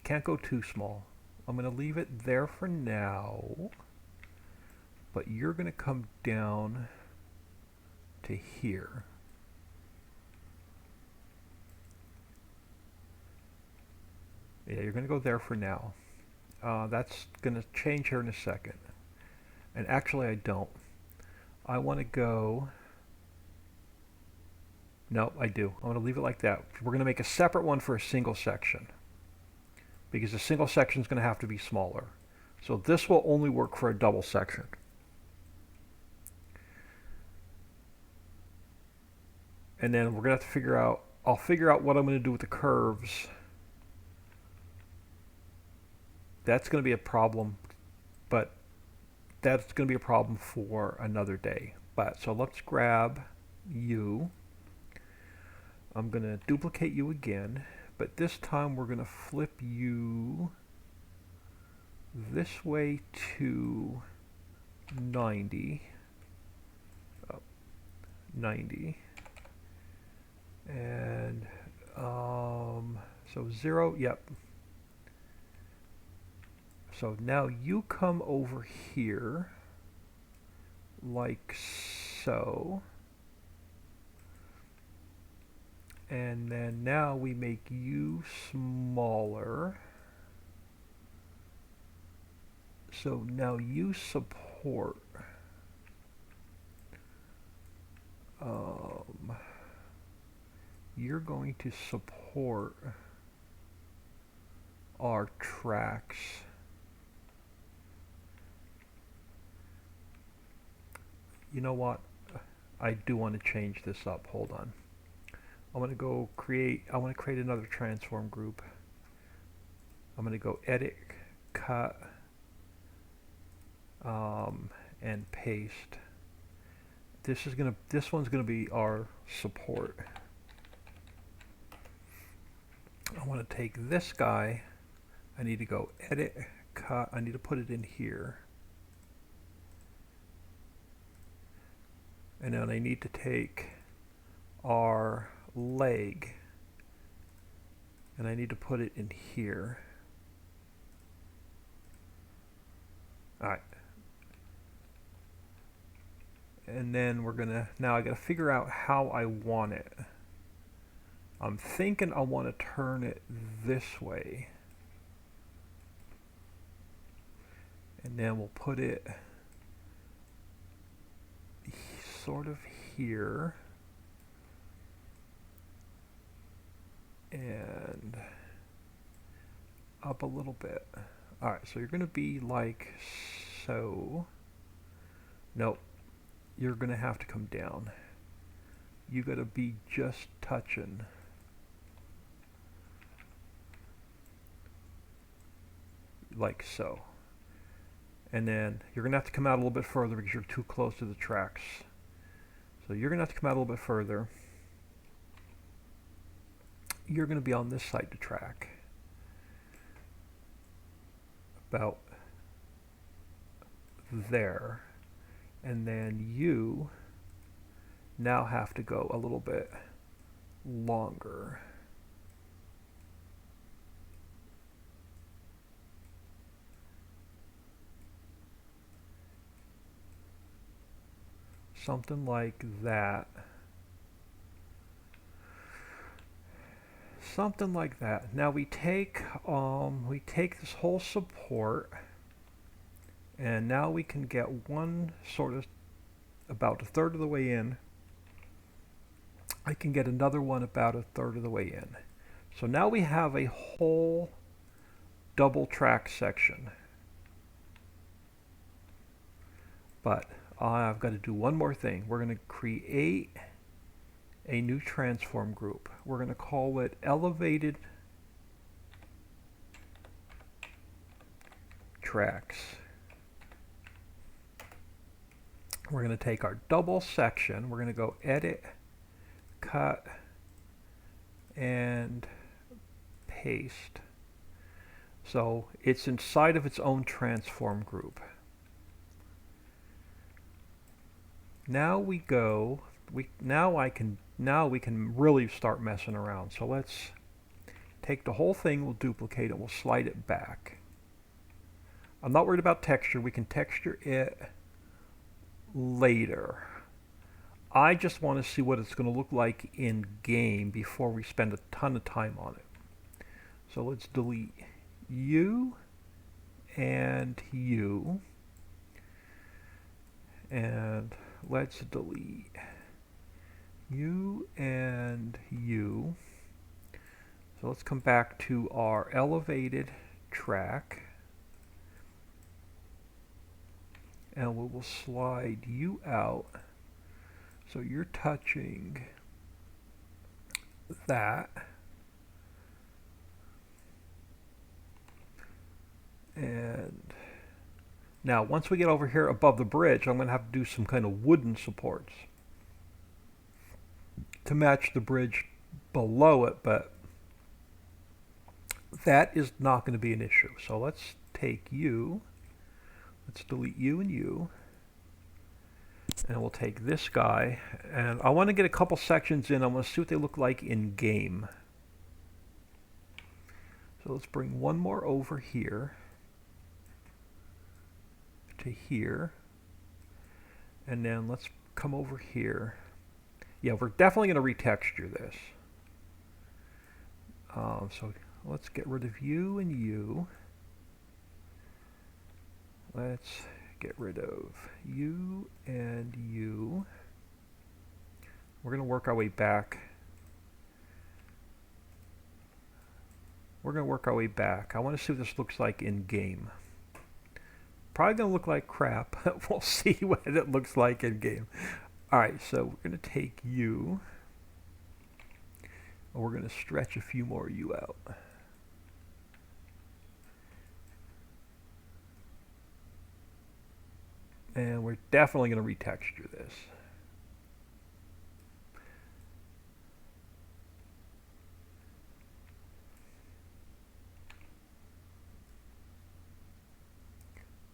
S1: Can't go too small. I'm going to leave it there for now, but you're going to come down to here. Yeah, you're going to go there for now. That's going to change here in a second. And actually I don't. I want to go... No, I do. I'm going to leave it like that. We're going to make a separate one for a single section, because the single section is going to have to be smaller. So this will only work for a double section. And then we're going to have to figure out, I'll figure out what I'm going to do with the curves. That's going to be a problem, but that's going to be a problem for another day. But so let's grab you. I'm going to duplicate you again, but this time we're going to flip you this way to 90. Oh, 90. And so 0, yep. So now you come over here like so. And then now we make you smaller. So now you support you're going to support our tracks. You know what? I do want to change this up. Hold on. I'm going to go create, I want to create another transform group. I'm going to go edit, cut, and paste. This one's going to be our support. I want to take this guy. I need to go edit, cut. I need to put it in here. And then I need to take our leg and I need to put it in here. Alright. And then now I gotta figure out how I want it. I'm thinking I want to turn it this way. And then we'll put it sort of here. And up a little bit. Alright, so you're going to be like so. Nope. You're going to have to come down. You got to be just touching. Like so. And then you're going to have to come out a little bit further because you're too close to the tracks. So you're going to have to come out a little bit further. You're going to be on this side of the track. About there. And then you now have to go a little bit longer. Something like that. Something like that. Now we take this whole support, and now we can get one sort of about a third of the way in. I can get another one about a third of the way in. So now we have a whole double track section. But I've got to do one more thing. We're going to create a new transform group. We're going to call it elevated tracks. We're going to take our double section. We're going to go edit, cut, and paste. So it's inside of its own transform group. Now we go, now we can really start messing around. So let's take the whole thing, we'll duplicate it, we'll slide it back. I'm not worried about texture, we can texture it later. I just want to see what it's going to look like in game before we spend a ton of time on it. So let's delete you and you. And let's delete you and you. So let's come back to our elevated track. And we will slide you out. So you're touching that. And now, once we get over here above the bridge, I'm going to have to do some kind of wooden supports to match the bridge below it, but that is not going to be an issue. So let's take you, let's delete you and you, and we'll take this guy, and I want to get a couple sections in. I want to see what they look like in game. So let's bring one more over here to here, and then let's come over here. Yeah, we're definitely going to retexture this. So let's get rid of you and you. Let's get rid of you and you. We're going to work our way back. We're going to work our way back. I want to see what this looks like in game. Probably going to look like crap. We'll see what it looks like in game. Alright, so we're going to take you. And we're going to stretch a few more you out. And we're definitely going to retexture this.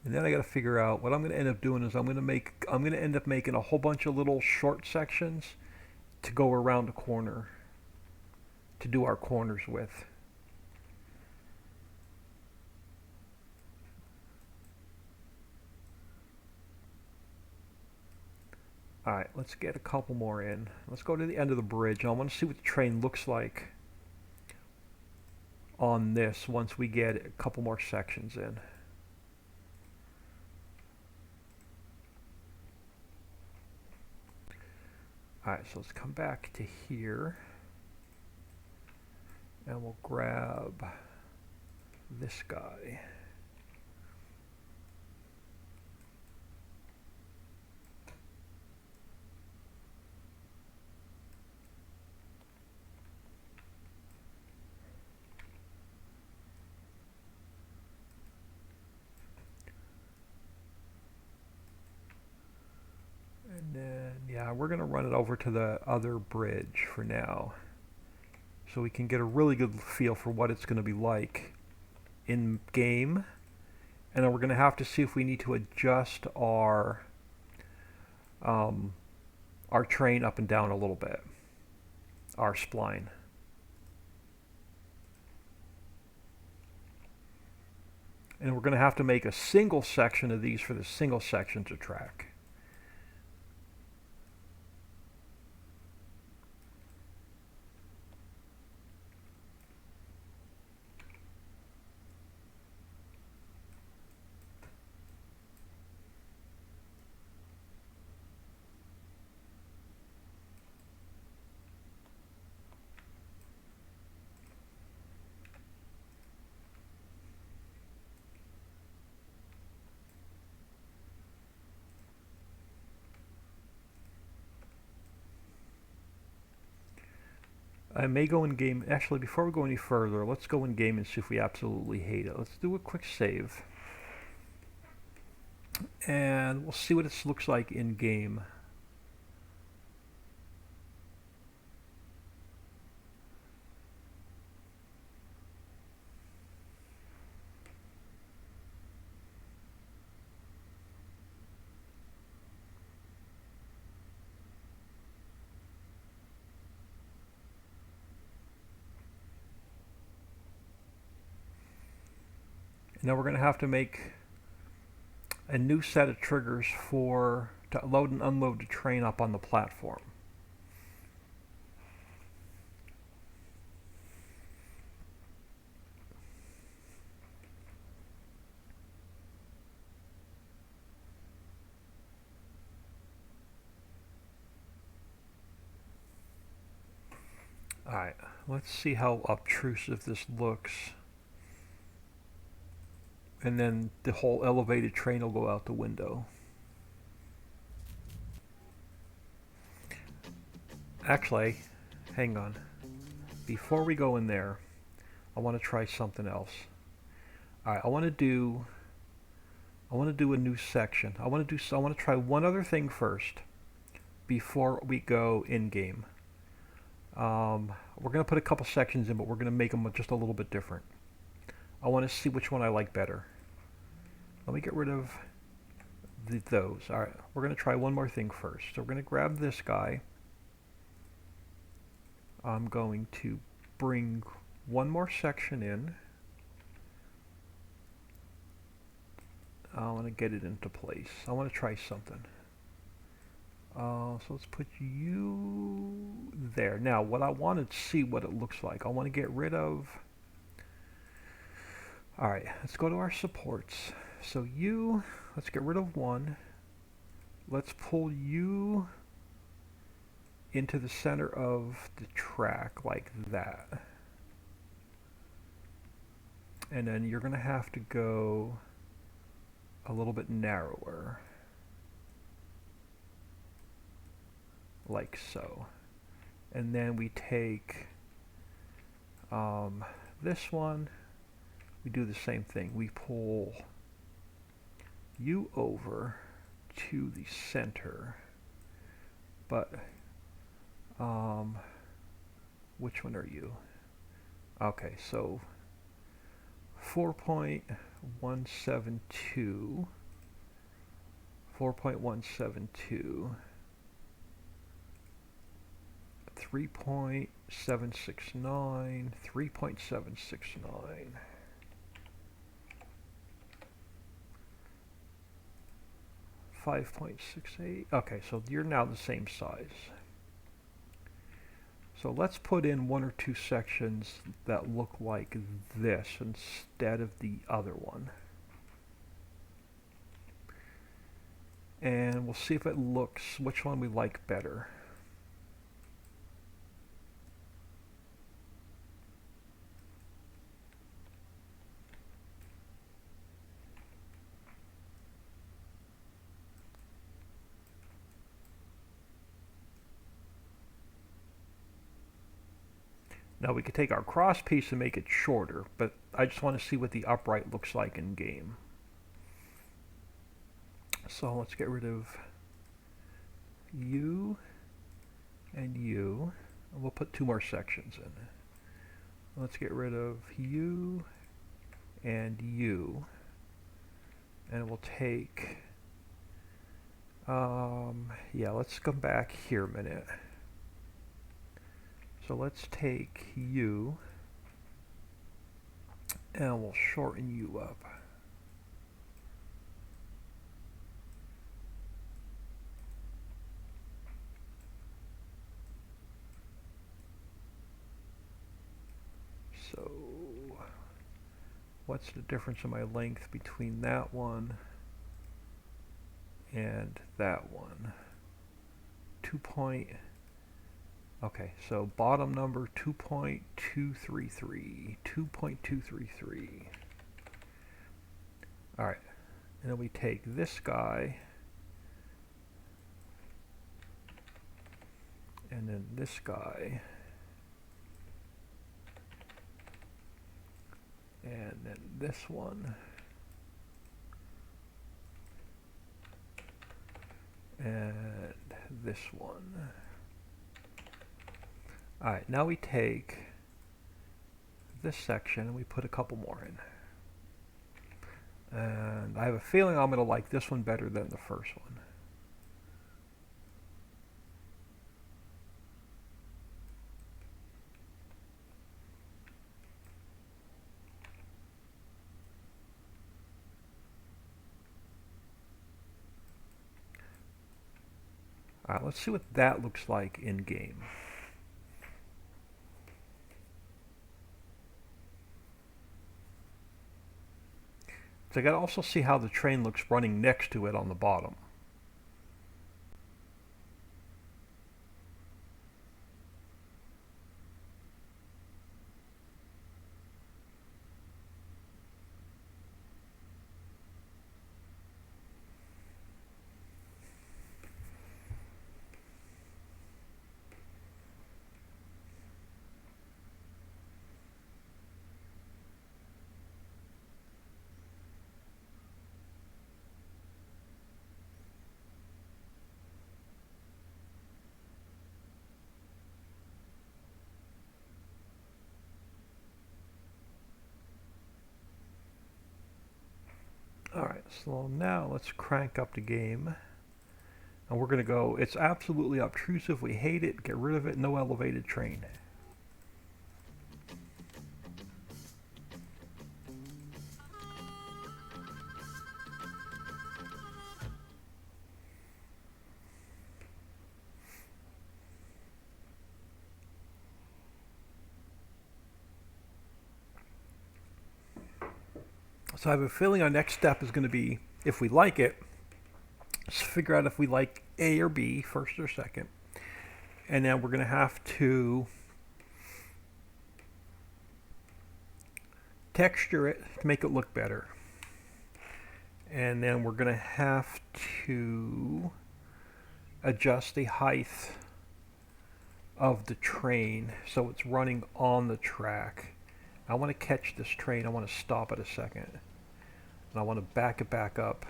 S1: And then I got to figure out what I'm going to end up doing is I'm going to end up making a whole bunch of little short sections to go around the corner to do our corners with. Alright, let's get a couple more in. Let's go to the end of the bridge. I want to see what the train looks like on this once we get a couple more sections in. Alright, so let's come back to here. And we'll grab this guy. And then, yeah, we're going to run it over to the other bridge for now, so we can get a really good feel for what it's going to be like in game. And then we're going to have to see if we need to adjust our train up and down a little bit, our spline. And we're going to have to make a single section of these for the single sections of track. I may go in game. Actually, before we go any further, let's go in game and see if we absolutely hate it. Let's do a quick save. And we'll see what it looks like in game. Now we're going to have to make a new set of triggers to load and unload the train up on the platform. Alright, let's see how obtrusive this looks. And then the whole elevated train will go out the window. Actually, hang on. Before we go in there, I want to try something else. Alright, I want to do a new section. I want to try one other thing first before we go in game. We're going to put a couple sections in, but we're going to make them just a little bit different. I want to see which one I like better. Let me get rid of those. Alright, we're going to try one more thing first. So we're going to grab this guy. I'm going to bring one more section in. I want to get it into place. I want to try something. So let's put you there. Now, what I want to see what it looks like. I want to get rid of... Alright, let's go to our supports. So you, let's get rid of one. Let's pull you into the center of the track like that. And then you're going to have to go a little bit narrower. Like so. And then we take this one. We do the same thing. We pull you over to the center, but which one are you? Okay, so 4.172 4.172. 3.769, 3.769. 5.68. Okay, so you're now the same size. So let's put in one or two sections that look like this instead of the other one. And we'll see if it looks, which one we like better. Now we could take our cross piece and make it shorter, but I just want to see what the upright looks like in game. So let's get rid of you and you. And we'll put two more sections in. Let's get rid of you and you. And we'll take, yeah, let's come back here a minute. So let's take you and we'll shorten you up. So what's the difference in my length between that one and that one? 2 point. Okay, so bottom number 2.233. 2.233. All right, and then we take this guy, and then this guy, and then this one, and this one. Alright, now we take this section and we put a couple more in. And I have a feeling I'm going to like this one better than the first one. Alright, let's see what that looks like in game. So I got to also see how the train looks running next to it on the bottom. Alright, so now let's crank up the game. And we're going to go, it's absolutely obtrusive, we hate it, get rid of it, no elevated train. So I have a feeling our next step is going to be, if we like it, let's figure out if we like A or B, first or second. And then we're going to have to texture it to make it look better. And then we're going to have to adjust the height of the train so it's running on the track. I want to catch this train. I want to stop it a second. And I want to back it back up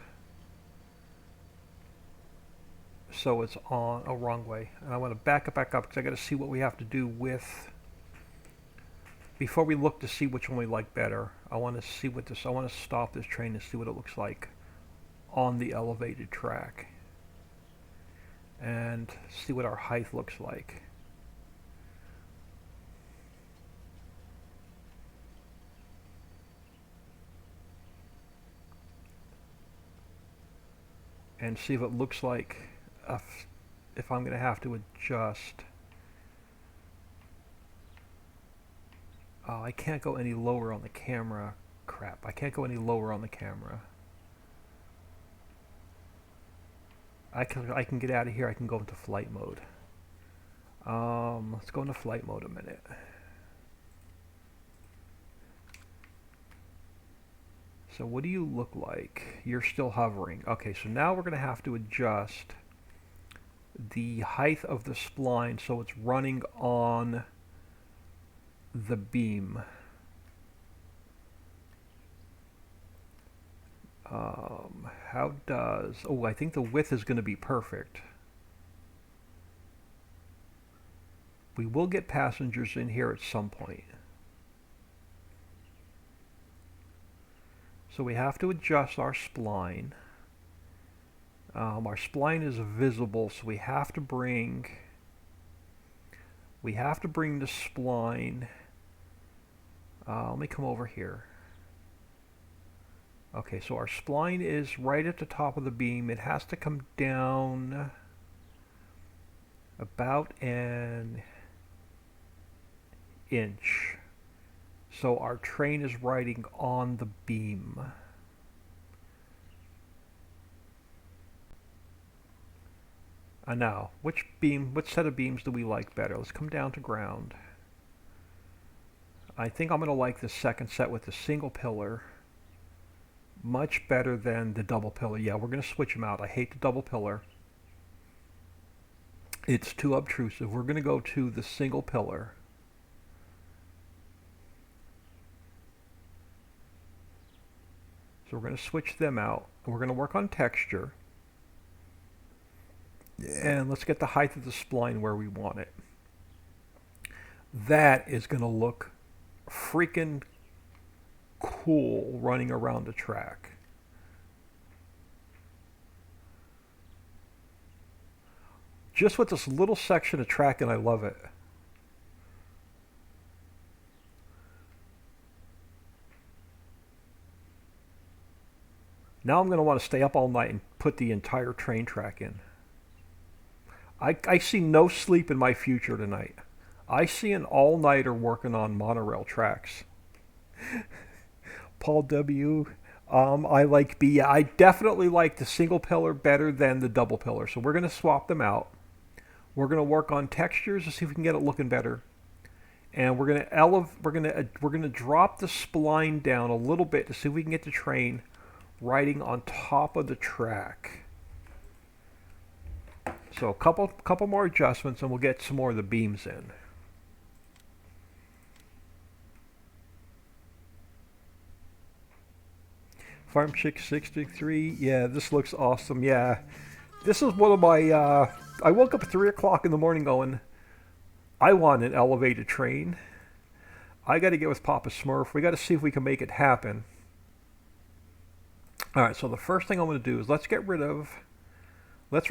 S1: so it's on a wrong way. And I want to back it back up because I got to see what we have to do with, before we look to see which one we like better. I want to see what this, I want to stop this train and see what it looks like on the elevated track and see what our height looks like. And see if it looks like if I'm going to have to adjust. I can't go any lower on the camera. Crap, I can't go any lower on the camera. I can get out of here. I can go into flight mode. Let's go into flight mode a minute. So what do you look like? You're still hovering. Okay, so now we're going to have to adjust the height of the spline so it's running on the beam. How does... Oh, I think the width is going to be perfect. We will get passengers in here at some point. So we have to adjust our spline. Our spline is visible, so we have to bring the spline. Let me come over here. Okay, so our spline is right at the top of the beam. It has to come down about an inch. So our train is riding on the beam. Now, which set of beams do we like better? Let's come down to ground. I think I'm going to like the second set with the single pillar much better than the double pillar. Yeah, we're going to switch them out. I hate the double pillar. It's too obtrusive. We're going to go to the single pillar. So we're going to switch them out. And we're going to work on texture. And let's get the height of the spline where we want it. That is going to look freaking cool running around the track. Just with this little section of track, and I love it. Now I'm going to want to stay up all night and put the entire train track in. I see no sleep in my future tonight. I see an all-nighter working on monorail tracks. Paul W. I like B. I definitely like the single pillar better than the double pillar. So we're going to swap them out. We're going to work on textures to see if we can get it looking better. And we're going to drop the spline down a little bit to see if we can get the train riding on top of the track. So a couple more adjustments and we'll get some more of the beams in. Farm Chick 63, yeah, this looks awesome. Yeah, this is one of my, I woke up at 3 o'clock in the morning going, I want an elevated train. I got to get with Papa Smurf. We got to see if we can make it happen. Alright, so the first thing I'm going to do is let's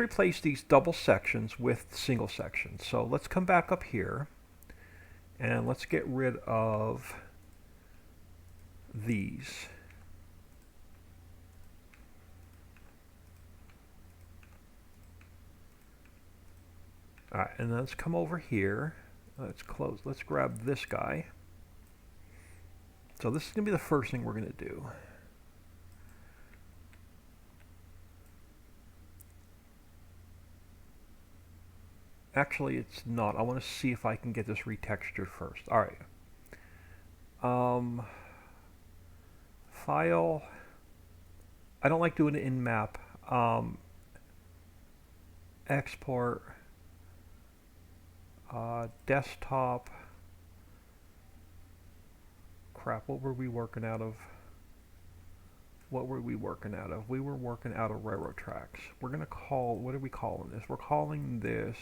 S1: replace these double sections with single sections. So let's come back up here and let's get rid of these. Alright, and then let's come over here. Let's grab this guy. So this is going to be the first thing we're going to do. Actually, it's not. I want to see if I can get this retextured first. Alright. File. I don't like doing it in map. Export. Desktop. Crap, what were we working out of? We were working out of railroad tracks. We're going to call, what are we calling this? We're calling this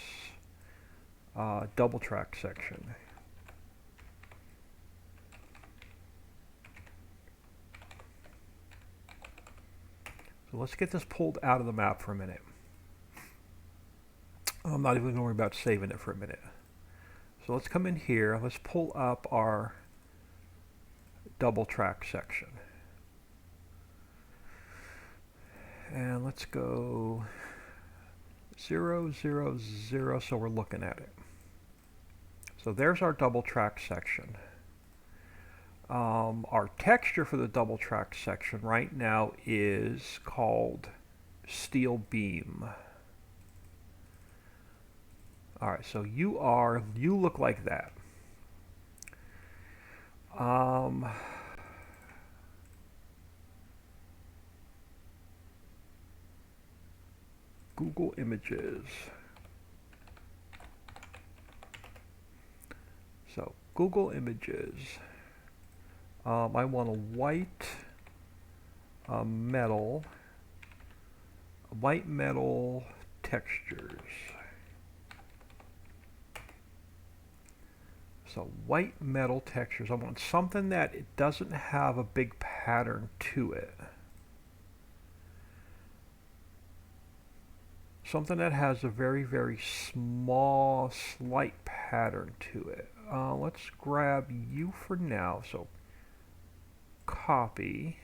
S1: double track section. So So let's get this pulled out of the map for a minute. I'm not even going to worry about saving it for a minute. So let's come in here. Let's pull up our double track section. And let's go 0, 0, 0, so we're looking at it. So there's our double track section. Our texture for the double track section right now is called steel beam. Alright, so you look like that. Google Images. So Google Images. I want a white metal textures. So white metal textures. I want something that it doesn't have a big pattern to it. Something that has a very, very small, slight pattern to it. Let's grab you for now. So copy.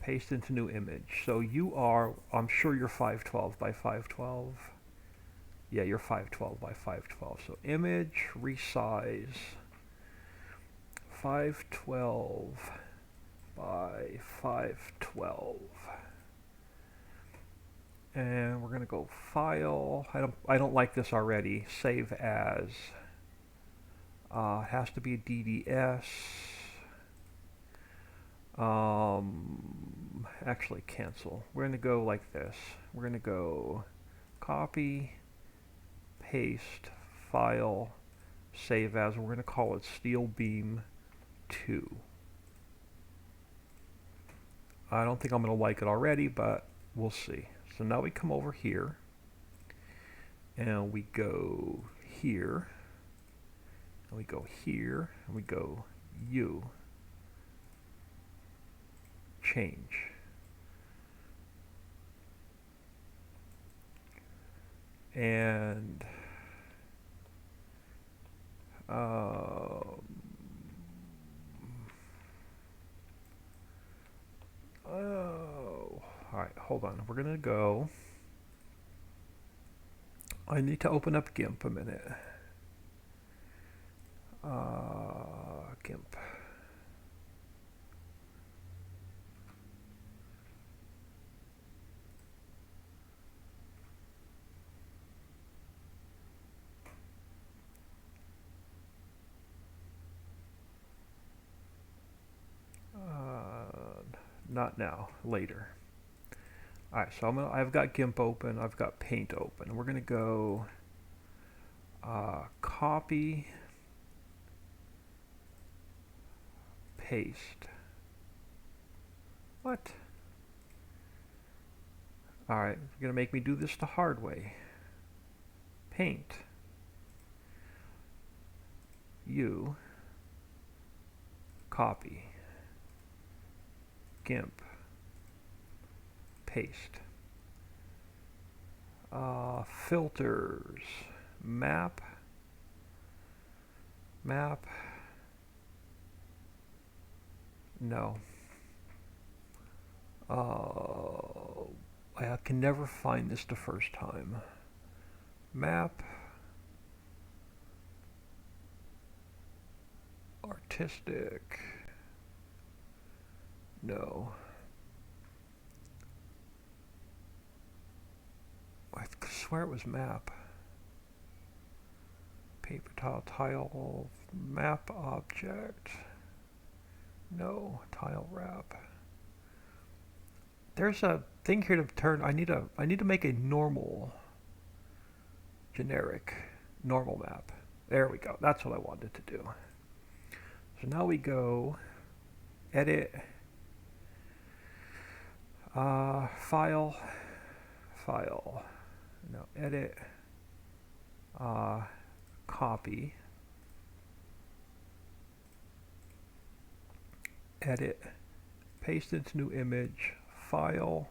S1: Paste into new image. So you are, I'm sure you're 512 by 512. Yeah, you're 512 by 512. So image, resize, 512 by 512. And we're gonna go file. I don't like this already. Save as. It has to be a DDS. Actually cancel. We're gonna go like this. We're gonna go copy, paste, file, save as. We're gonna call it Steel Beam 2. I don't think I'm gonna like it already, but we'll see. So now we come over here and we go here and we go here and we go U. Change. And alright, hold on. We're gonna go. I need to open up GIMP a minute. GIMP. Not now, later. Alright, so I've got GIMP open, I've got Paint open. We're gonna go copy, paste. What? Alright, you're gonna make me do this the hard way. Paint. U. Copy. GIMP. Paste. Filters. Map. No. I can never find this the first time. Map. Artistic. No. I swear it was map. Paper tile, map object. No, tile wrap. There's a thing here to turn. I need to make a normal, generic, normal map. There we go. That's what I wanted to do. So now we go, edit, file, no, edit, copy, edit, paste into new image, file,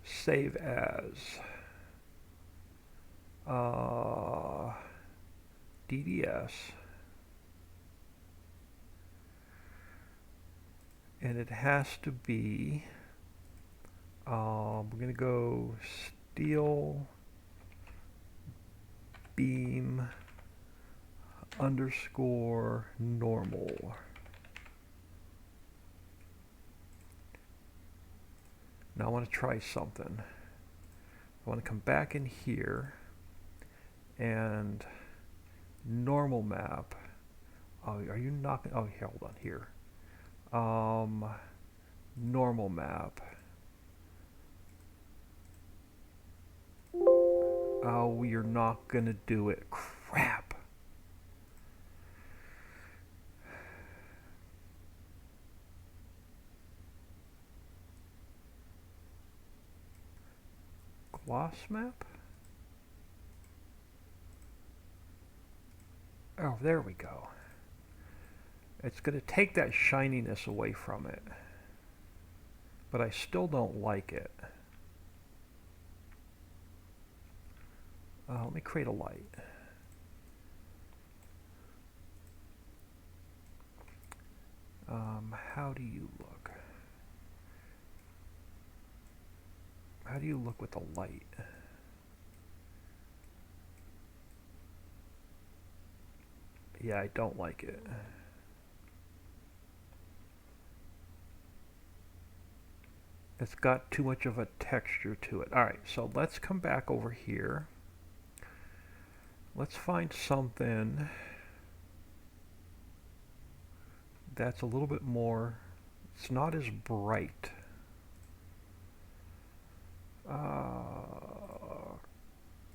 S1: save as, DDS, and it has to be, we're going to go steel beam underscore normal. Now I want to try something. I want to come back in here and normal map. Oh, are you not? Oh, hold on here. Normal map. Oh, we are not gonna do it. Crap. Gloss map? Oh, there we go. It's gonna take that shininess away from it. But I still don't like it. Let me create a light. How do you look? How do you look with the light? Yeah, I don't like it. It's got too much of a texture to it. Alright, so let's come back over here. Let's find something that's a little bit more, it's not as bright.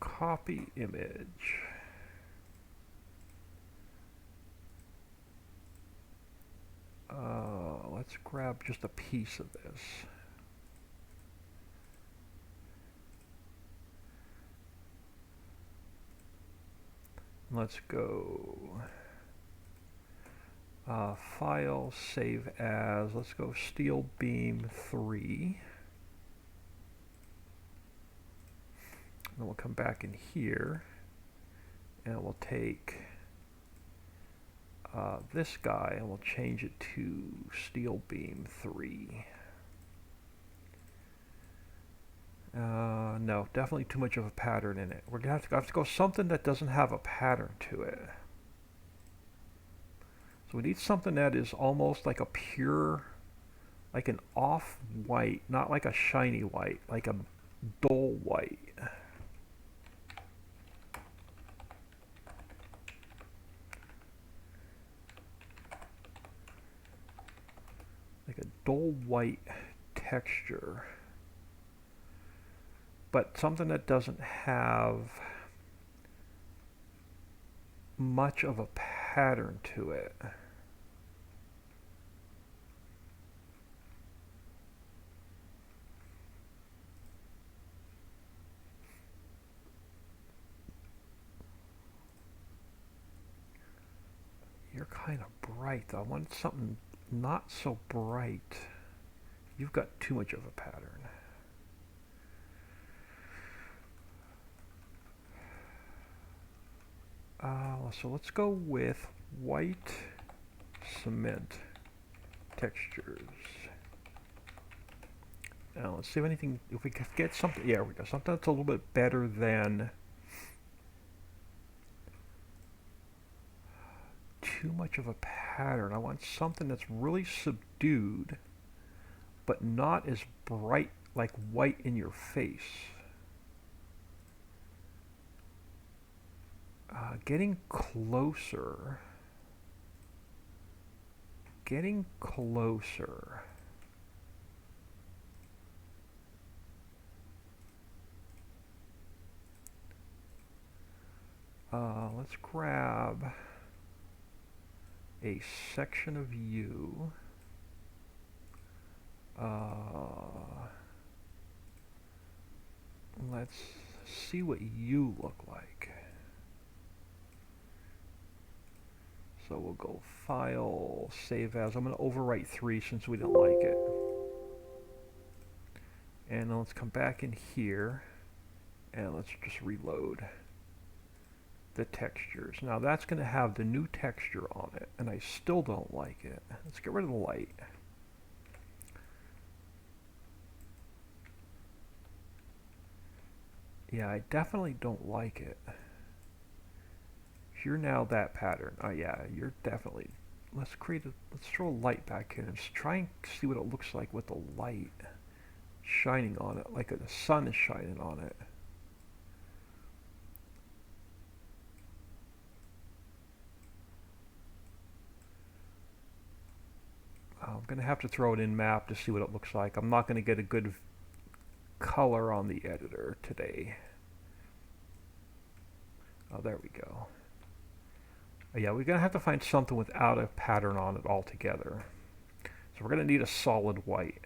S1: Copy image. Let's grab just a piece of this. Let's go file, save as, let's go steel beam 3. And we'll come back in here and we'll take this guy and we'll change it to steel beam 3. No, definitely too much of a pattern in it. We're gonna have to go something that doesn't have a pattern to it. So we need something that is almost like a pure, like an off-white, not like a shiny white, like a dull white. Like a dull white texture. But something that doesn't have much of a pattern to it. You're kind of bright though. I want something not so bright. You've got too much of a pattern. So let's go with white cement textures. Now let's see if we can get something. Yeah, we got something that's a little bit better than too much of a pattern. I want something that's really subdued, but not as bright like white in your face. Getting closer. Getting closer. Let's grab a section of you. Let's see what you look like. So we'll go File, Save As. I'm going to overwrite 3 since we didn't like it. And then let's come back in here and let's just reload the textures. Now that's going to have the new texture on it, and I still don't like it. Let's get rid of the light. Yeah, I definitely don't like it. You're now that pattern. Oh yeah, you're definitely. Let's throw a light back in and just try and see what it looks like with the light shining on it, like the sun is shining on it. I'm going to have to throw it in map to see what it looks like. I'm not going to get a good color on the editor today. Oh, there we go. Oh, yeah, we're going to have to find something without a pattern on it altogether. So we're going to need a solid white.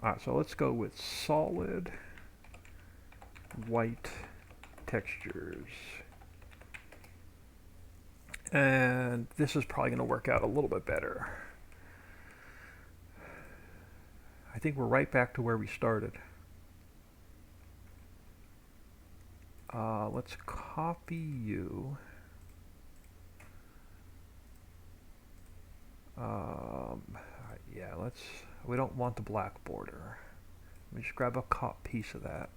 S1: Alright, so let's go with solid white textures. And this is probably going to work out a little bit better. I think we're right back to where we started. Let's copy you. Yeah, we don't want the black border. Let me just grab a piece of that.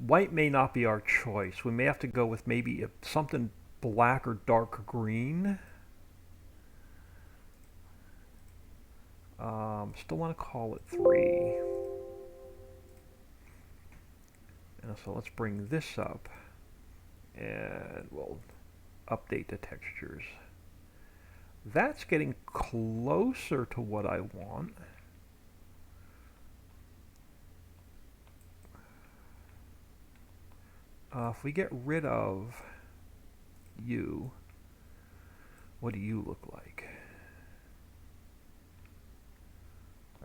S1: White may not be our choice. We may have to go with maybe something black or dark green. Still want to call it 3. And so let's bring this up and we'll update the textures. That's getting closer to what I want. If we get rid of you, what do you look like?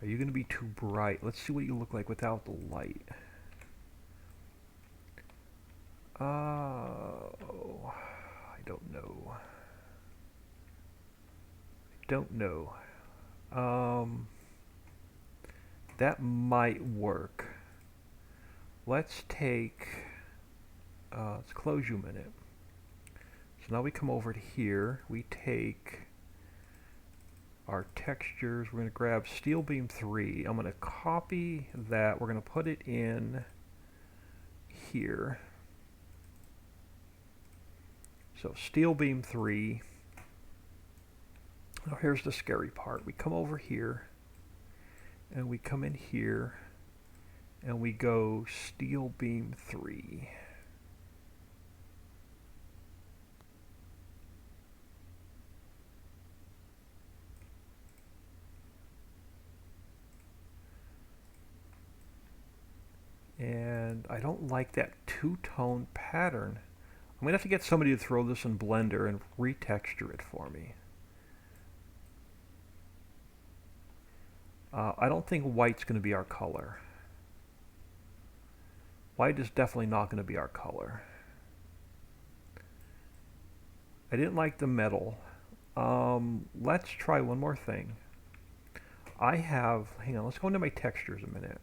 S1: Are you going to be too bright? Let's see what you look like without the light. Oh, I don't know. That might work. Let's take, let's close you a minute. So now we come over to here, we take our textures, we're going to grab Steel Beam 3, I'm going to copy that, we're going to put it in here. So Steel Beam 3, now here's the scary part, we come over here, and we come in here, and we go Steel Beam 3. And I don't like that two-tone pattern. I'm going to have to get somebody to throw this in Blender and retexture it for me. I don't think white's going to be our color. White is definitely not going to be our color. I didn't like the metal. Let's try one more thing. Hang on, let's go into my textures a minute.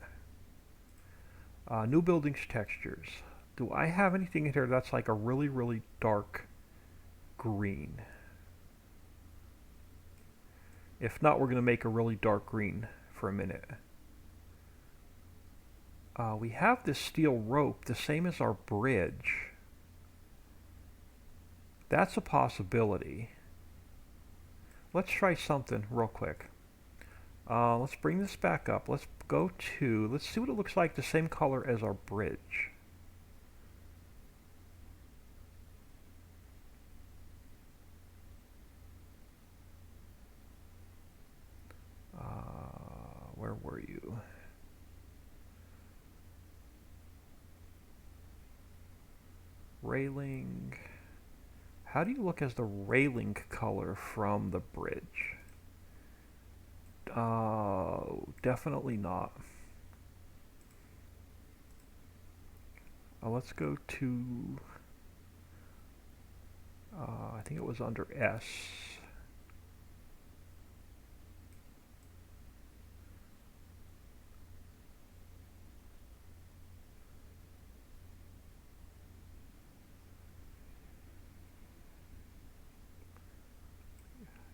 S1: New buildings textures. Do I have anything in here that's like a really, really dark green? If not, we're going to make a really dark green for a minute. We have this steel rope, the same as our bridge. That's a possibility. Let's try something real quick. Let's bring this back up. Let's see what it looks like the same color as our bridge. Where were you? Railing. How do you look as the railing color from the bridge? Definitely not. Let's go to, I think it was under S.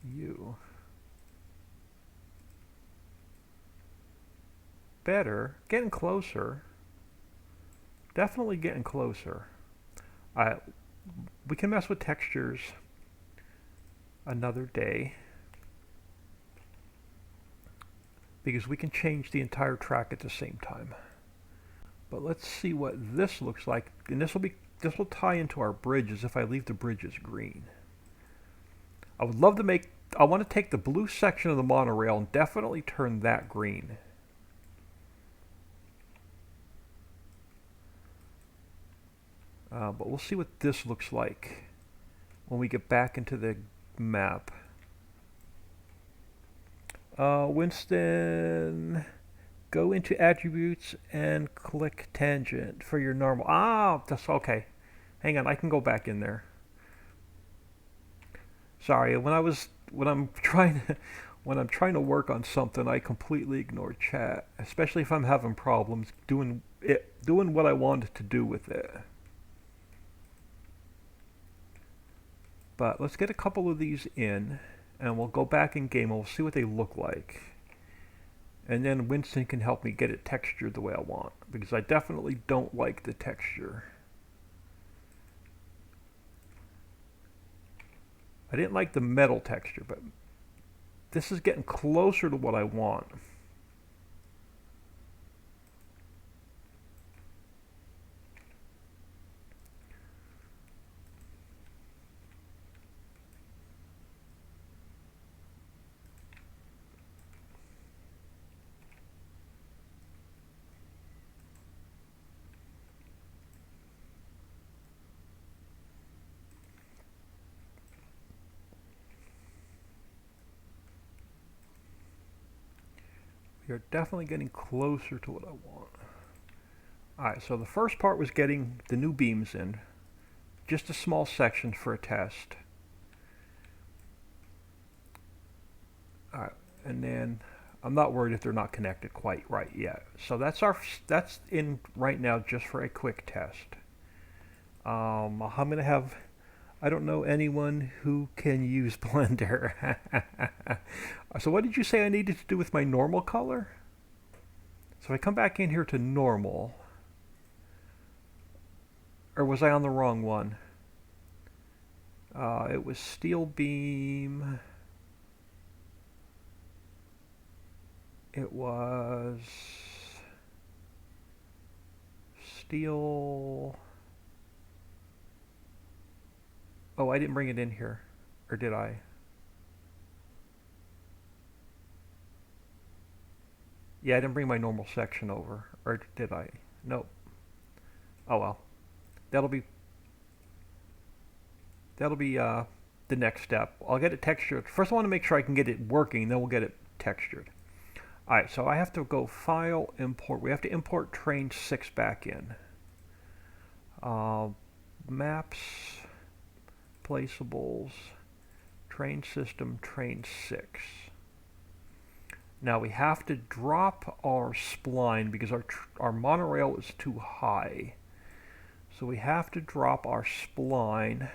S1: U. Better. Getting closer. Definitely getting closer. Alright, we can mess with textures another day because we can change the entire track at the same time. But let's see what this looks like, and this will tie into our bridges if I leave the bridges green. I would love to make, I want to take the blue section of the monorail and definitely turn that green. But we'll see what this looks like when we get back into the map. Winston, go into attributes and click tangent for your normal. Ah, that's okay. Hang on, I can go back in there. Sorry, when I'm trying to work on something, I completely ignore chat, especially if I'm having problems doing what I wanted to do with it. But let's get a couple of these in, and we'll go back in game and we'll see what they look like. And then Winston can help me get it textured the way I want, because I definitely don't like the texture. I didn't like the metal texture, but this is getting closer to what I want. We are definitely getting closer to what I want. Alright, so the first part was getting the new beams in. Just a small section for a test. Alright, and then I'm not worried if they're not connected quite right yet. So that's in right now just for a quick test. I'm gonna have, I don't know anyone who can use Blender. So what did you say I needed to do with my normal color? So I come back in here to normal. Or was I on the wrong one? It was steel beam. It was steel. Oh, I didn't bring it in here. Or did I? Yeah, I didn't bring my normal section over. Or did I? Nope. Oh well. That'll be the next step. I'll get it textured. First I want to make sure I can get it working, then we'll get it textured. Alright, so I have to go File, Import. We have to import Train 6 back in. Maps, Placeables, Train System, Train 6. Now we have to drop our spline because our monorail is too high. So we have to drop our spline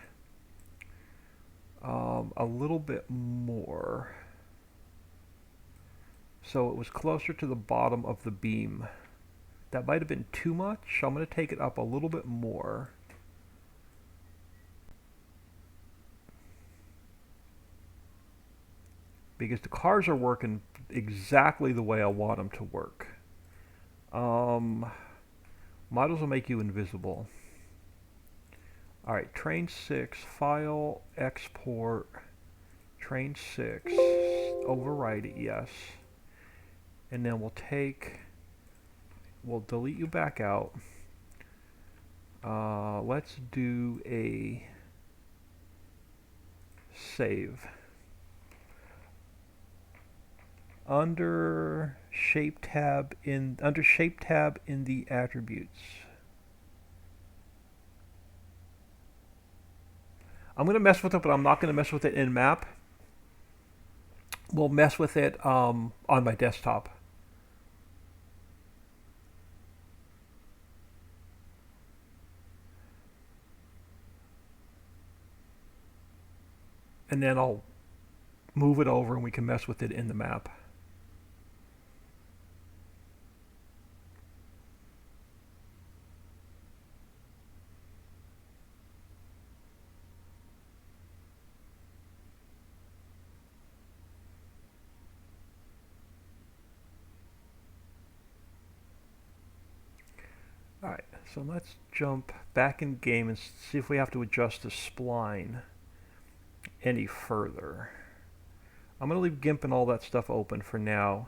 S1: a little bit more. So it was closer to the bottom of the beam. That might have been too much. I'm going to take it up a little bit more. Because the cars are working exactly the way I want them to work. Might as well make you invisible. Alright, Train 6, File, Export, Train 6, override it, yes. And then we'll delete you back out. Let's do a save. Under shape tab in the attributes. I'm going to mess with it, but I'm not going to mess with it in map. We'll mess with it on my desktop. And then I'll move it over and we can mess with it in the map. Alright, so let's jump back in game and see if we have to adjust the spline any further. I'm going to leave GIMP and all that stuff open for now.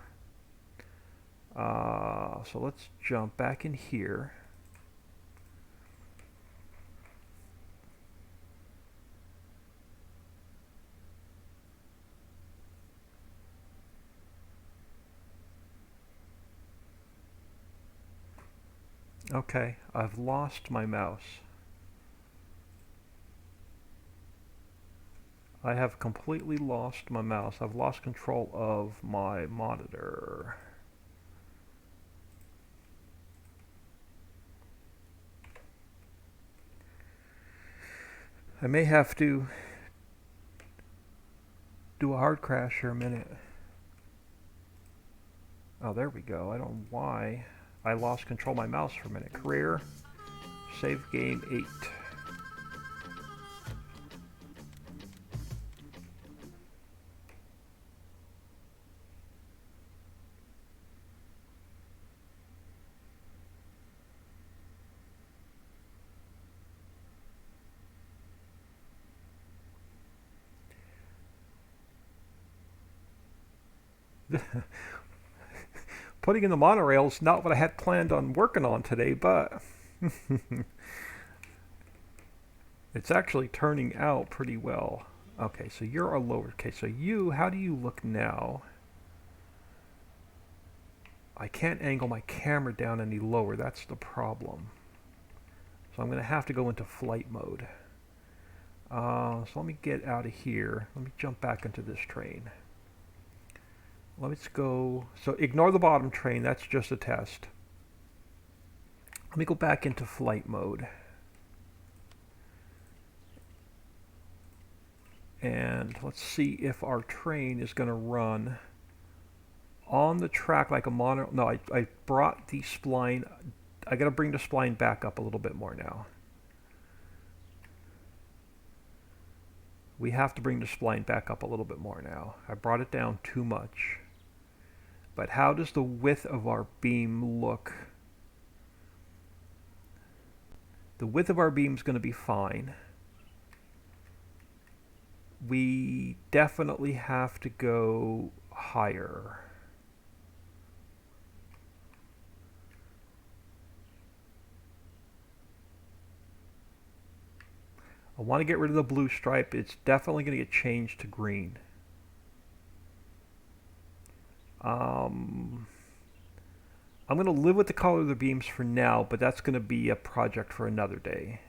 S1: So let's jump back in here. Okay, I've lost my mouse. I have completely lost my mouse. I've lost control of my monitor. I may have to do a hard crash here a minute. Oh, there we go. I don't know why I lost control of my mouse for a minute. Career, save game 8. Putting in the monorail is not what I had planned on working on today, but it's actually turning out pretty well. Okay, so you're a lower. Okay, so you, how do you look now? I can't angle my camera down any lower. That's the problem. So I'm going to have to go into flight mode. So let me get out of here. Let me jump back into this train. Let's go. So ignore the bottom train. That's just a test. Let me go back into flight mode. And let's see if our train is going to run on the track like a mono. No, I brought the spline. I got to bring the spline back up a little bit more now. We have to bring the spline back up a little bit more now. I brought it down too much. But how does the width of our beam look? The width of our beam is going to be fine. We definitely have to go higher. I want to get rid of the blue stripe. It's definitely going to get changed to green. I'm going to live with the color of the beams for now, but that's going to be a project for another day.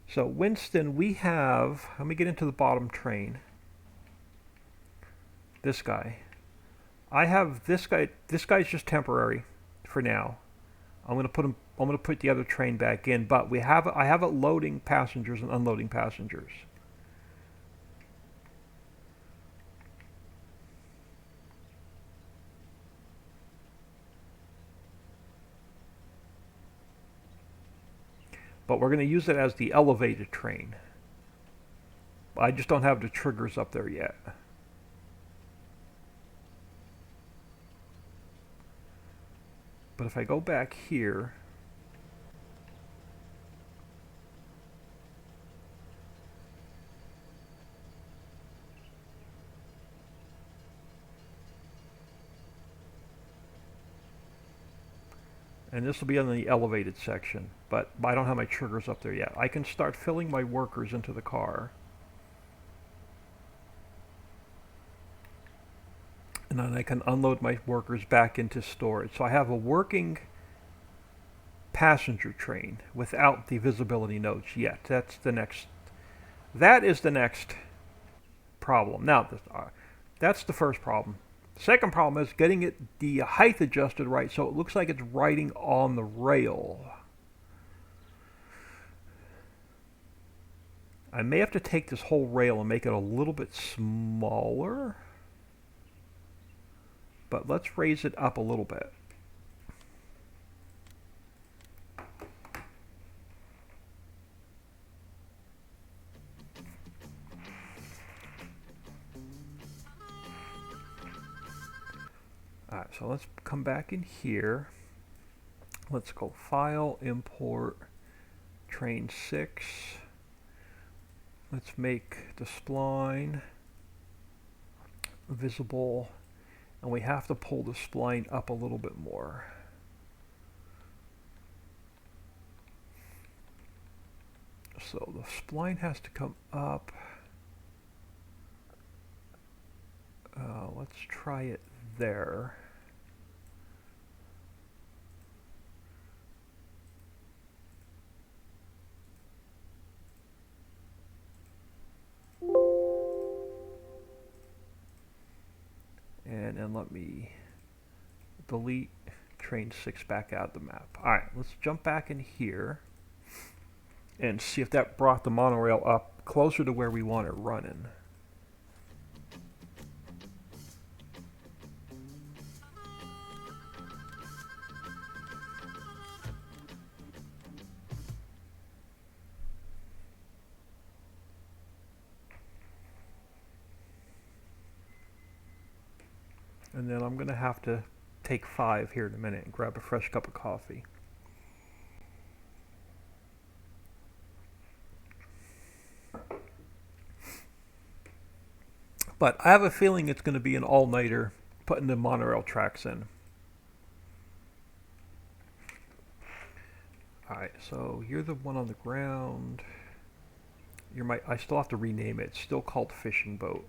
S1: So Winston, we have, let me get into the bottom train. This guy. I have this guy. This guy's just temporary for now. I'm going to put the other train back in, but I have it loading passengers and unloading passengers. But we're going to use it as the elevated train. I just don't have the triggers up there yet. But if I go back here, and this will be on the elevated section, but I don't have my triggers up there yet. I can start filling my workers into the car. And then I can unload my workers back into storage. So I have a working passenger train without the visibility nodes yet. That is the next problem. Now, that's the first problem. The second problem is getting the height adjusted right so it looks like it's riding on the rail. I may have to take this whole rail and make it a little bit smaller, but let's raise it up a little bit. Alright, so let's come back in here. Let's go File, Import, Train 6. Let's make the spline visible, and we have to pull the spline up a little bit more. So the spline has to come up. Let's try it there. And then let me delete train 6 back out of the map. Alright, let's jump back in here and see if that brought the monorail up closer to where we want it running. And then I'm going to have to take 5 here in a minute and grab a fresh cup of coffee. But I have a feeling it's going to be an all-nighter putting the monorail tracks in. Alright, so you're the one on the ground. I still have to rename it. It's still called Fishing Boat.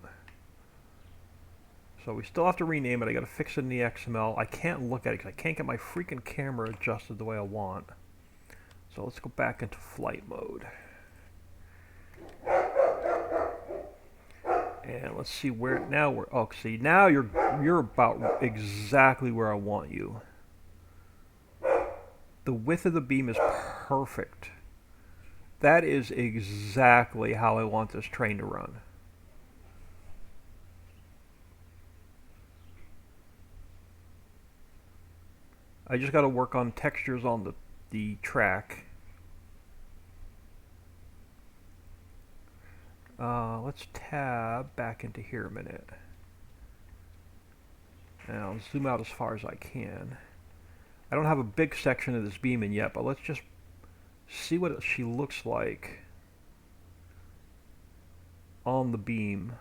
S1: So we still have to rename it. I got to fix it in the XML. I can't look at it because I can't get my freaking camera adjusted the way I want. So let's go back into flight mode. And let's see where now we're. Oh, see now you're about exactly where I want you. The width of the beam is perfect. That is exactly how I want this train to run. I just got to work on textures on the track. Let's tab back into here a minute. And I'll zoom out as far as I can. I don't have a big section of this beam in yet, but let's just see what she looks like on the beam.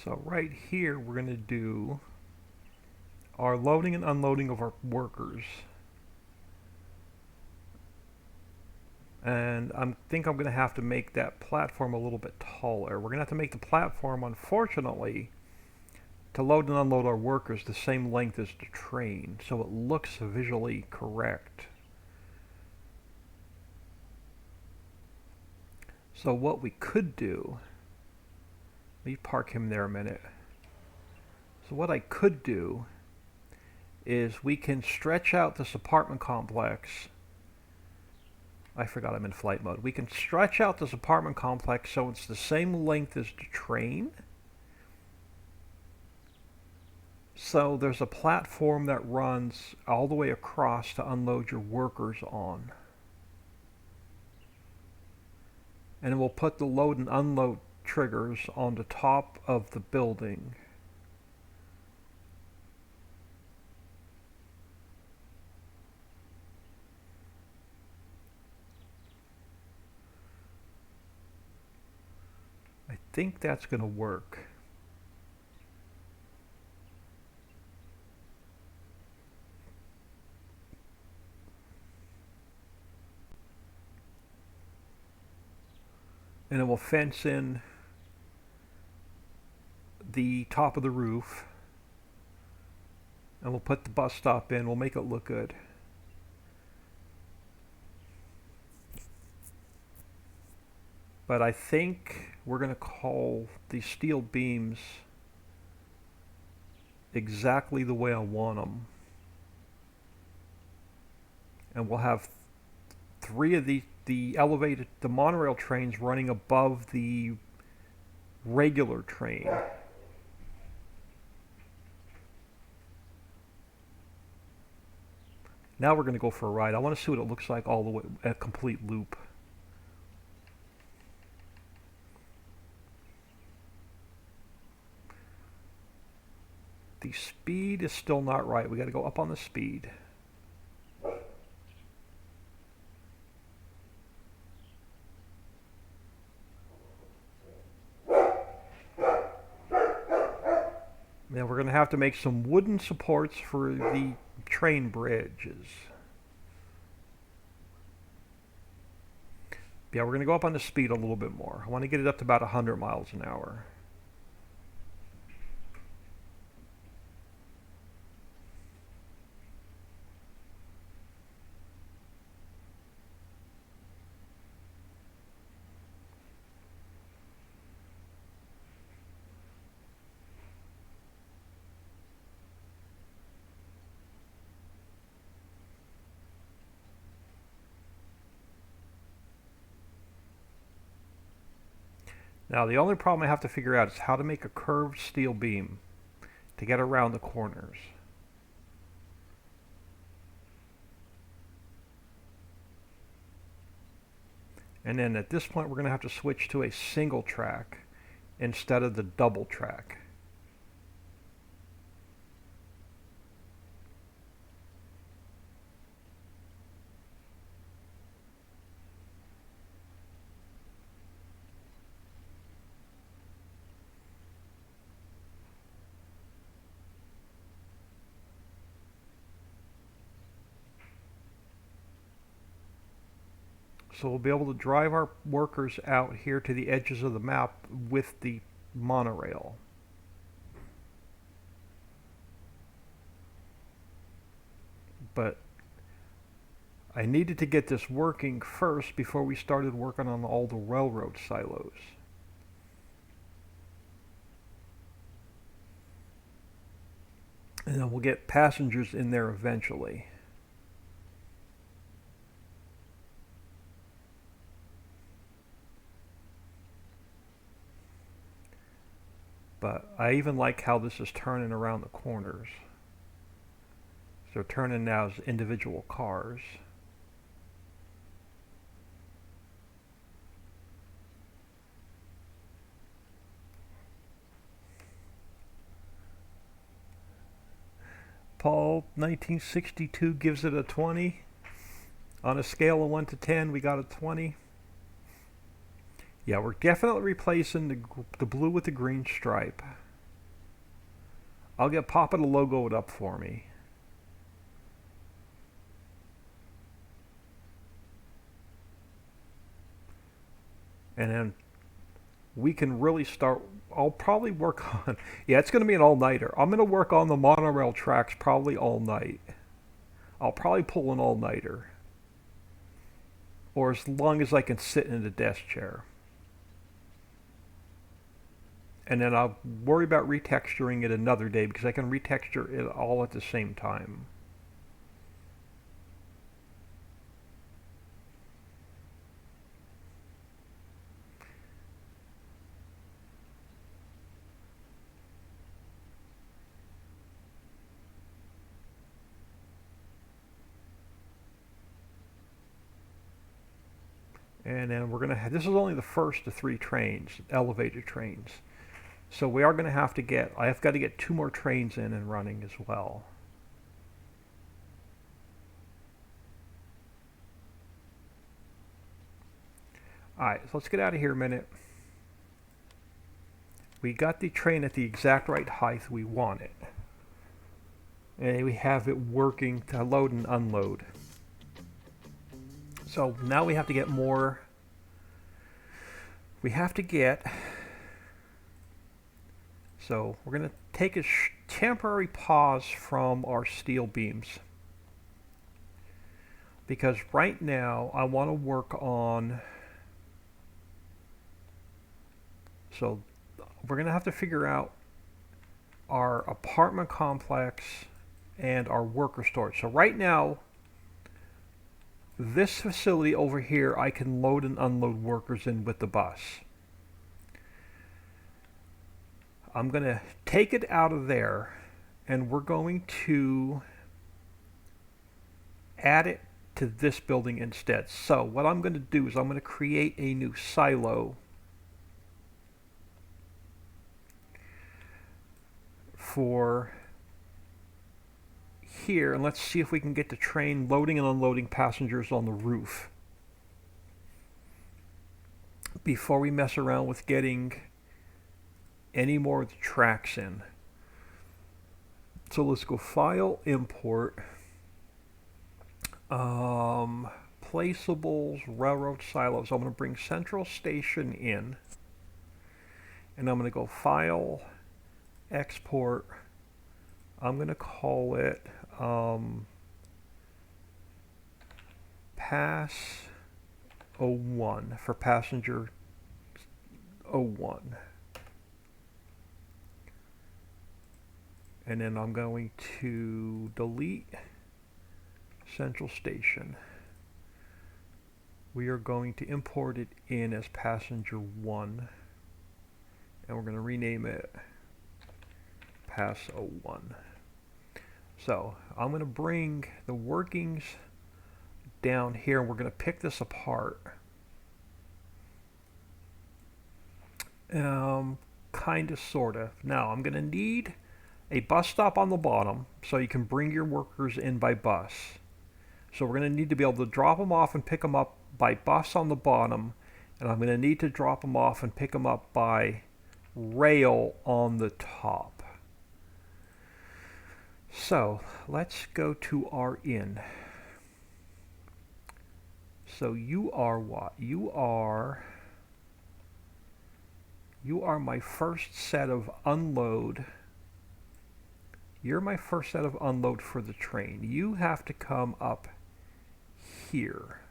S1: So right here we're going to do our loading and unloading of our workers. And I think I'm going to have to make that platform a little bit taller. We're going to have to make the platform, unfortunately, to load and unload our workers the same length as the train, so it looks visually correct. So what we could do, let me park him there a minute. So what I could do is we can stretch out this apartment complex. I forgot I'm in flight mode. We can stretch out this apartment complex so it's the same length as the train. So there's a platform that runs all the way across to unload your workers on. And we'll put the load and unload triggers on the top of the building. I think that's going to work. And then we'll fence in the top of the roof. And we'll put the bus stop in. We'll make it look good. But I think we're going to call the steel beams exactly the way I want them. And we'll have three of the monorail trains running above the regular train. Now we're going to go for a ride. I want to see what it looks like all the way, a complete loop. The speed is still not right. We got to go up on the speed. Now we're going to have to make some wooden supports for the train bridges. Yeah, we're going to go up on the speed a little bit more. I want to get it up to about 100 miles an hour. Now the only problem I have to figure out is how to make a curved steel beam to get around the corners. And then at this point we're going to have to switch to a single track instead of the double track. So we'll be able to drive our workers out here to the edges of the map with the monorail. But I needed to get this working first before we started working on all the railroad silos. And then we'll get passengers in there eventually. But I even like how this is turning around the corners. So turning now as individual cars. Paul, 1962 gives it a 20. On a scale of 1 to 10, we got a 20. Yeah, we're definitely replacing the blue with the green stripe. I'll get Papa to logo it up for me. And then we can really start. I'll probably work on. Yeah, it's going to be an all-nighter. I'm going to work on the monorail tracks probably all night. I'll probably pull an all-nighter. Or as long as I can sit in the desk chair. And then I'll worry about retexturing it another day because I can retexture it all at the same time. And then we're going to have, this is only the first of 3 trains, elevated trains. So we are going to have to get, I have got to get 2 more trains in and running as well. Alright, so let's get out of here a minute. We got the train at the exact right height we want it. And we have it working to load and unload. So now we have to get more. We have to get. So we're going to take a temporary pause from our steel beams. Because right now I want to work on. So we're going to have to figure out our apartment complex and our worker storage. So right now, this facility over here, I can load and unload workers in with the bus. I'm going to take it out of there, and we're going to add it to this building instead. So what I'm going to do is I'm going to create a new silo for here, and let's see if we can get the train loading and unloading passengers on the roof before we mess around with getting any more of the tracks in. So let's go File, Import, Placeables, Railroad Silos. I'm going to bring Central Station in, and I'm going to go File, Export. I'm going to call it Pass 01 for passenger 01. And then I'm going to delete Central Station. We are going to import it in as passenger 1. And we're going to rename it Pass 01. So I'm going to bring the workings down here, and we're going to pick this apart. Kind of, sort of. Now I'm going to need a bus stop on the bottom so you can bring your workers in by bus. So we're going to need to be able to drop them off and pick them up by bus on the bottom, and I'm going to need to drop them off and pick them up by rail on the top. So let's go to our inn. So you are what? You are my first set of unload. You're my first set of unload for the train. You have to come up here.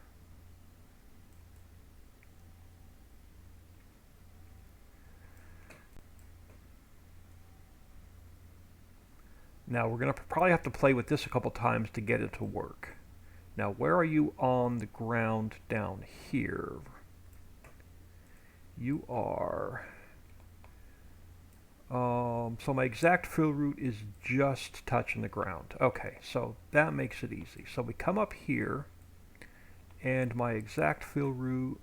S1: Now we're going to probably have to play with this a couple times to get it to work. Now where are you on the ground down here? You are... so my exact fill route is just touching the ground. Okay, so that makes it easy. So we come up here, and my exact fill route...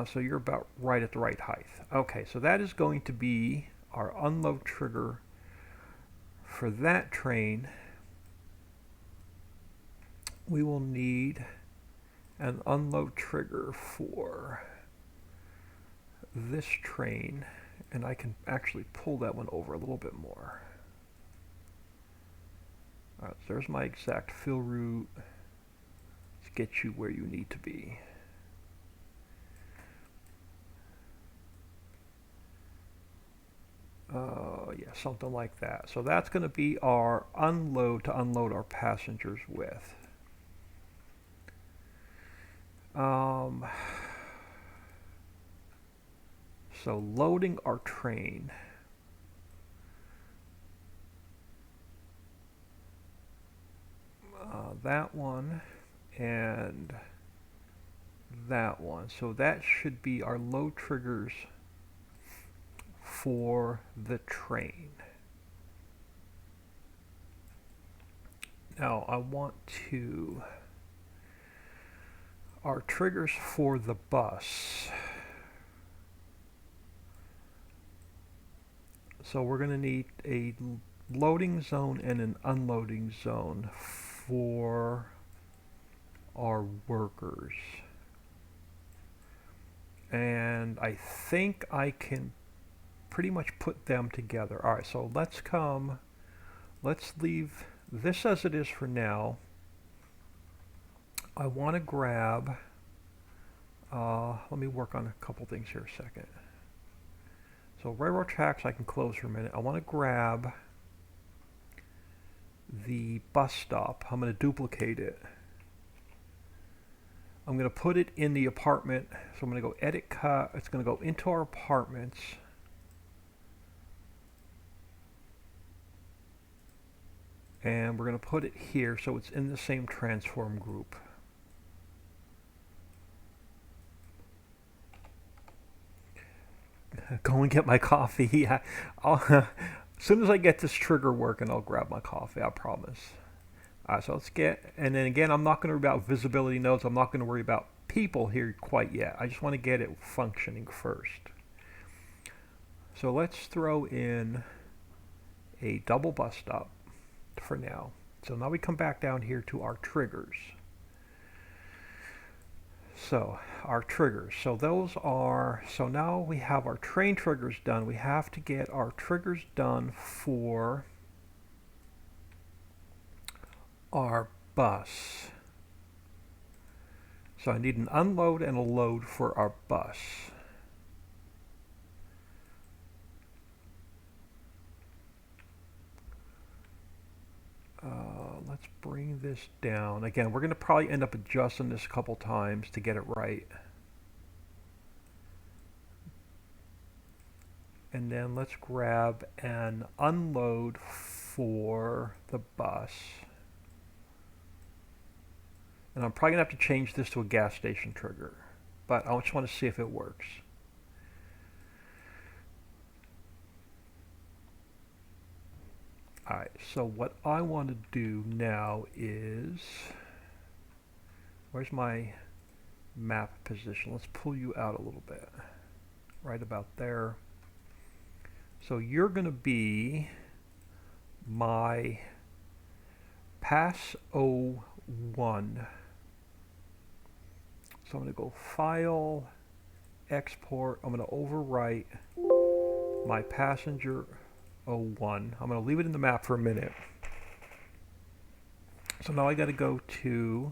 S1: so you're about right at the right height. Okay, so that is going to be our unload trigger for that train. We will need an unload trigger for this train, and I can actually pull that one over a little bit more. Alright, so there's my exact fill route to get you where you need to be. Yeah, something like that. So that's going to be our unload to unload our passengers with. So loading our train. That one and that one. So that should be our load triggers for the train. Now I want to our triggers for the bus. So we're going to need a loading zone and an unloading zone for our workers. And I think I can pretty much put them together. All right, so let's leave this as it is for now. I want to grab, let me work on a couple things here a second. So railroad tracks I can close for a minute. I want to grab the bus stop. I'm going to duplicate it. I'm going to put it in the apartment. So I'm going to go edit cut. It's going to go into our apartments. And we're going to put it here so it's in the same transform group. Go and get my coffee. Yeah, as soon as I get this trigger working, I'll grab my coffee, I promise. Alright, so let's get, and then again, I'm not going to worry about visibility nodes. I'm not going to worry about people here quite yet. I just want to get it functioning first. So let's throw in a double bus stop for now. So now we come back down here to our triggers. So our triggers, so those are, so now we have our train triggers done. We have to get our triggers done for our bus. So I need an unload and a load for our bus. Let's bring this down. Again, we're going to probably end up adjusting this a couple times to get it right. And then let's grab an unload for the bus. And I'm probably going to have to change this to a gas station trigger, but I just want to see if it works. Alright, so what I want to do now is, where's my map position? Let's pull you out a little bit. Right about there. So you're going to be my pass 01. So I'm going to go File, Export. I'm going to overwrite my passenger 01. I'm going to leave it in the map for a minute. So now I got to go to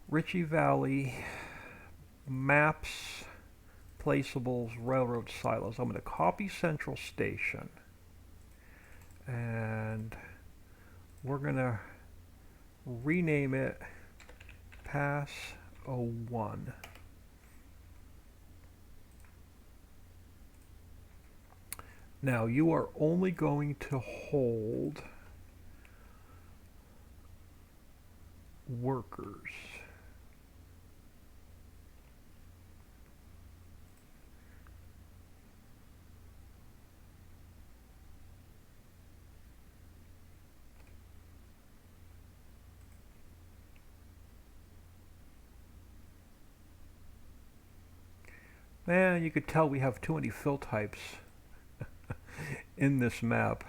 S1: Ritchie Valley, Maps, Placeables, Railroad Silos. I'm going to copy Central Station. And we're going to rename it Pass 01. Now you are only going to hold workers. Man, you could tell we have too many fill types in this map.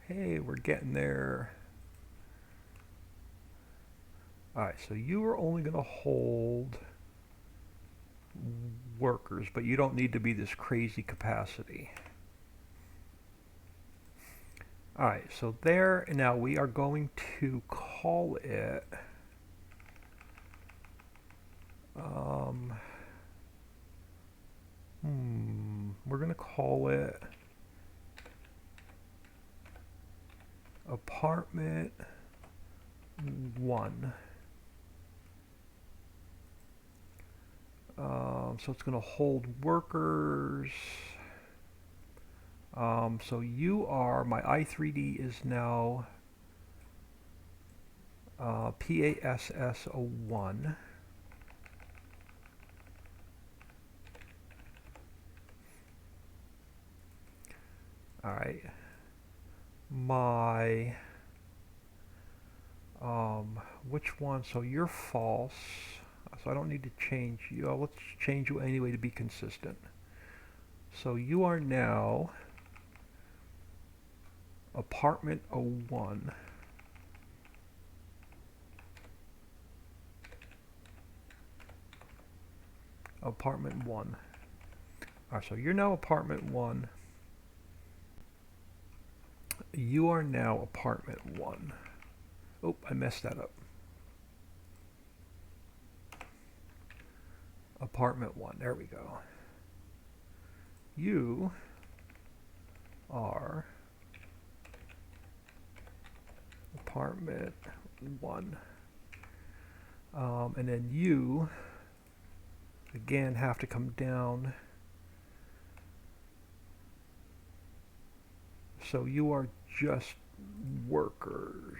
S1: Hey, we're getting there. Alright, so you are only going to hold workers, but you don't need to be this crazy capacity. Alright, so there, now we are going to call it we're going to call it Apartment 1. So it's going to hold workers. So you are, my I3D is now PASS01. right. My, which one? So you're false. So I don't need to change you. Let's change you anyway to be consistent. So you are now apartment 01. Apartment 1. Alright, so you're now apartment 1. You are now apartment 1. Oh, I messed that up. Apartment 1. There we go. You are apartment 1. And then you, again, have to come down. So you are just workers.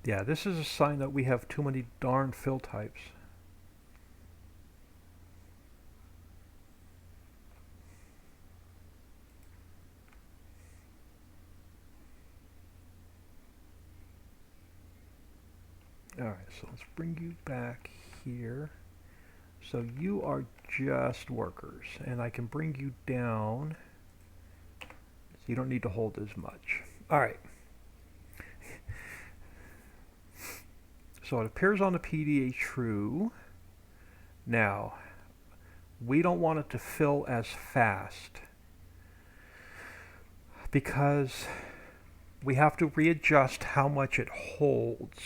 S1: Yeah, this is a sign that we have too many darn fill types. Alright, so let's bring you back here. So you are just workers, and I can bring you down so you don't need to hold as much. Alright. So it appears on the PDA true. Now, we don't want it to fill as fast because we have to readjust how much it holds.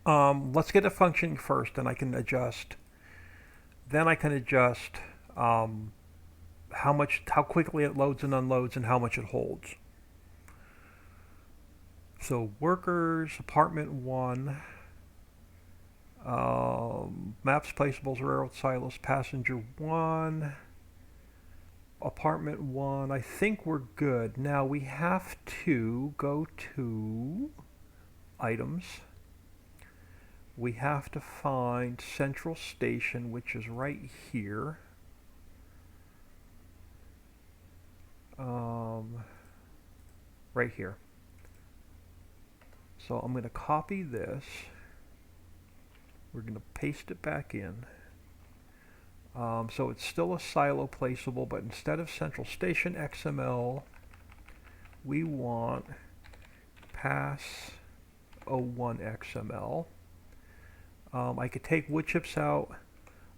S1: Let's get a function first, and I can adjust. Then I can adjust how quickly it loads and unloads, and how much it holds. So workers, apartment 1, maps, placeables, railroad silos, passenger 1, apartment 1. I think we're good. Now we have to go to items. We have to find Central Station, which is right here. Right here. So I'm going to copy this. We're going to paste it back in. So it's still a silo placeable, but instead of Central Station XML, we want pass 01 XML. I could take wood chips out.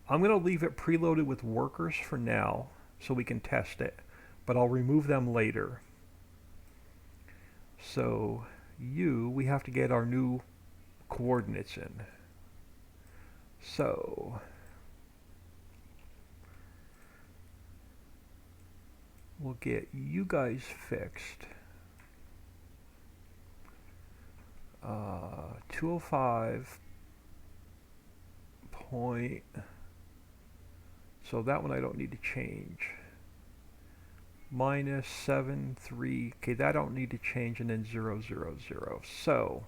S1: I'm going to leave it preloaded with workers for now so we can test it, but I'll remove them later. So we have to get our new coordinates in. So we'll get you guys fixed. 205 point. So that one I don't need to change. Minus 73. Okay, that I don't need to change, and then 000. So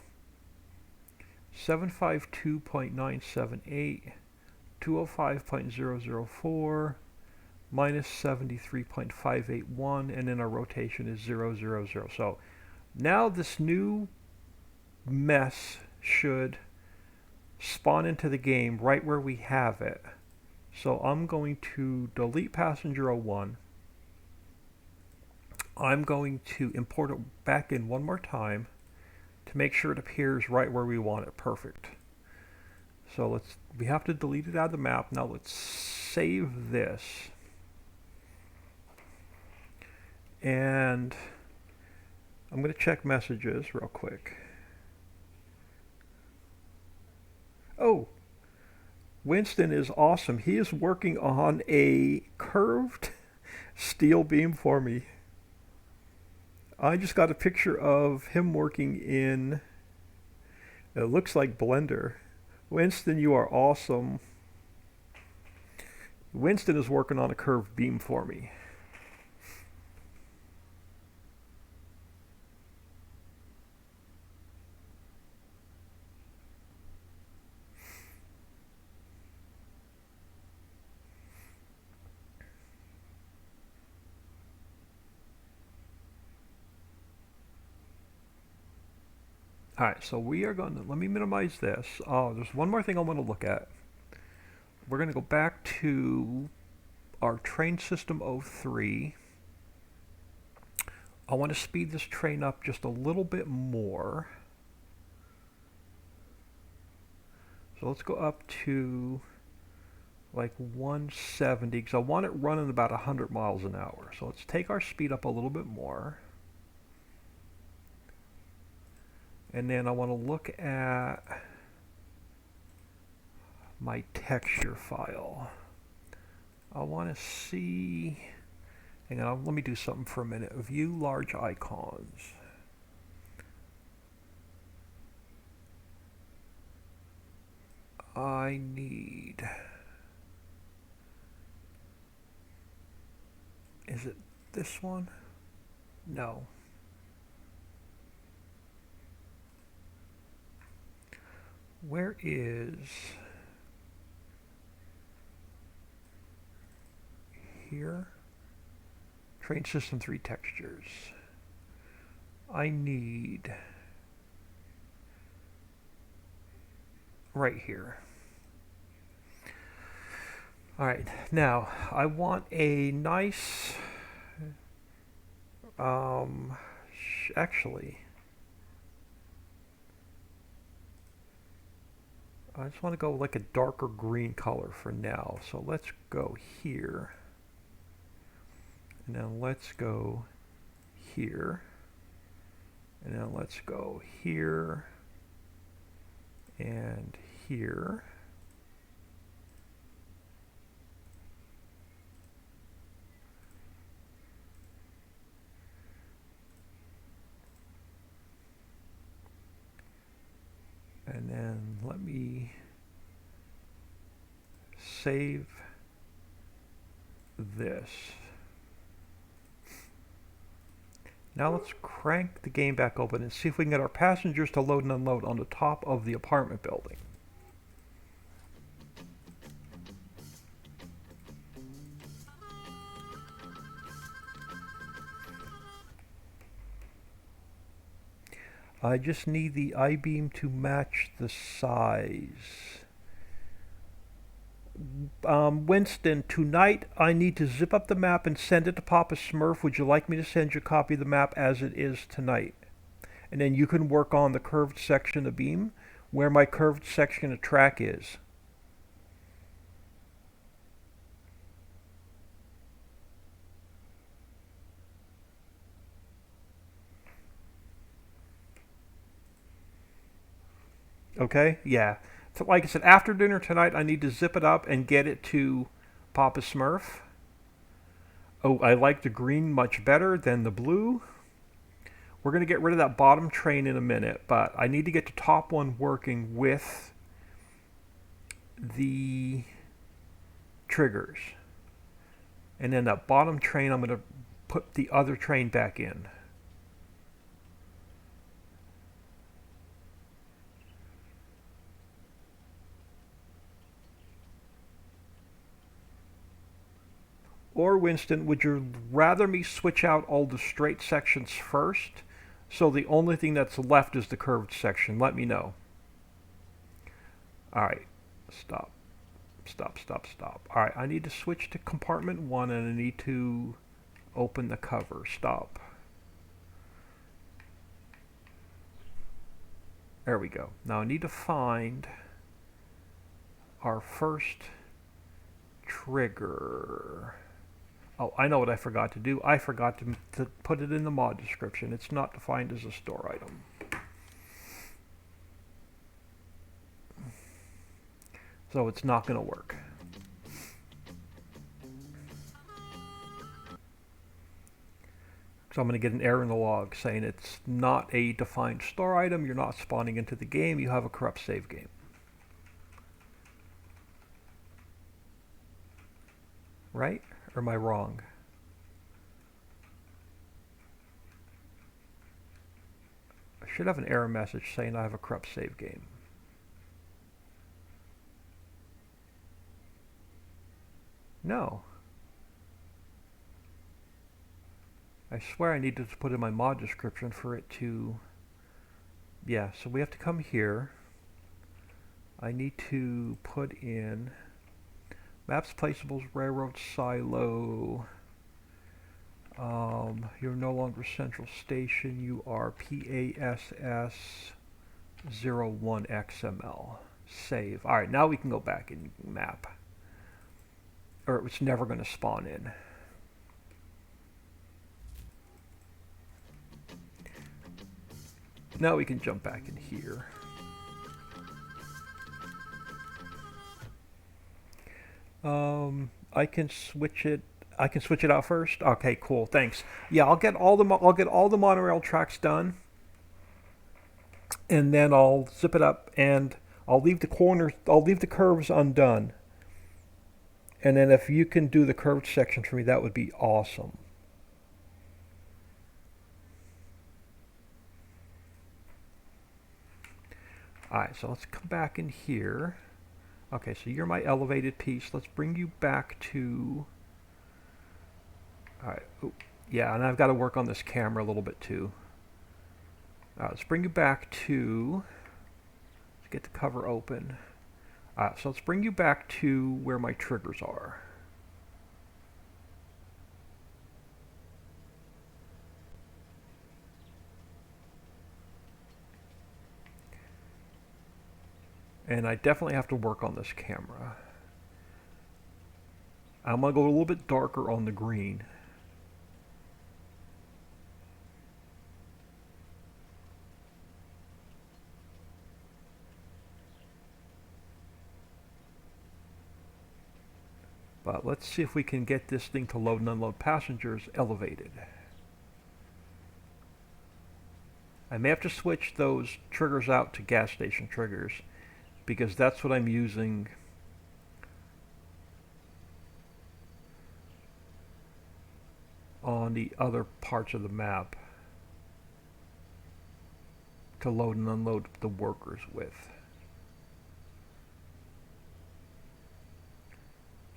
S1: 752.978, 205.004, minus 73.581, and then our rotation is 000. So now this new mess should spawn into the game right where we have it. So I'm going to delete passenger 01. I'm going to import it back in one more time to make sure it appears right where we want it. Perfect. So we have to delete it out of the map. Now let's save this. And I'm going to check messages real quick. Oh, Winston is awesome. He is working on a curved steel beam for me. I just got a picture of him working in, it looks like Blender. Winston, you are awesome. Winston is working on a curved beam for me. Alright, so we are going to, let me minimize this. Oh, there's one more thing I want to look at. We're going to go back to our train system 03. I want to speed this train up just a little bit more. So let's go up to like 170 because I want it running about 100 miles an hour. So let's take our speed up a little bit more. And then I want to look at my texture file. I want to see, hang on, let me do something for a minute. View large icons. I need, is it this one? No. Where is here? Train system 3 textures. I need right here. Alright, now I want a nice actually I just want to go like a darker green color for now. So let's go here. And then let's go here. And then let's go here. And here. And then let me save this. Now let's crank the game back open and see if we can get our passengers to load and unload on the top of the apartment building. I just need the I-beam to match the size. Winston, tonight I need to zip up the map and send it to Papa Smurf. Would you like me to send you a copy of the map as it is tonight? And then you can work on the curved section of beam where my curved section of track is. Okay? Yeah. So like I said, after dinner tonight, I need to zip it up and get it to Papa Smurf. Oh, I like the green much better than the blue. We're going to get rid of that bottom train in a minute, but I need to get the top one working with the triggers. And then that bottom train, I'm going to put the other train back in. Or Winston, would you rather me switch out all the straight sections first, so the only thing that's left is the curved section? Let me know. Alright, stop. Alright, I need to switch to compartment 1 and I need to open the cover. Stop. There we go. Now I need to find our first trigger. Oh, I know what I forgot to do. I forgot to put it in the mod description. It's not defined as a store item. So it's not going to work. So I'm going to get an error in the log saying it's not a defined store item. You're not spawning into the game. You have a corrupt save game. right? Or am I wrong? I should have an error message saying I have a corrupt save game. No. I swear I needed to put in my mod description for it to... Yeah, so we have to come here. I need to put in maps, placeables, railroad silo. You're no longer Central Station. You are PASS01XML. Save. All right, now we can go back and map. Or it's never going to spawn in. Now we can jump back in here. I can switch it. I can switch it out first. Okay, cool. Thanks. Yeah, I'll get all the monorail tracks done, and then I'll zip it up, and I'll leave the corners. I'll leave the curves undone. And then if you can do the curved section for me, that would be awesome. Alright, so let's come back in here. Okay, so you're my elevated piece. Let's bring you back to... Alright, yeah, and I've got to work on this camera a little bit too. Let's bring you back to... Let's get the cover open. So let's bring you back to where my triggers are. And I definitely have to work on this camera. I'm going to go a little bit darker on the green. But let's see if we can get this thing to load and unload passengers elevated. I may have to switch those triggers out to gas station triggers, because that's what I'm using on the other parts of the map to load and unload the workers with.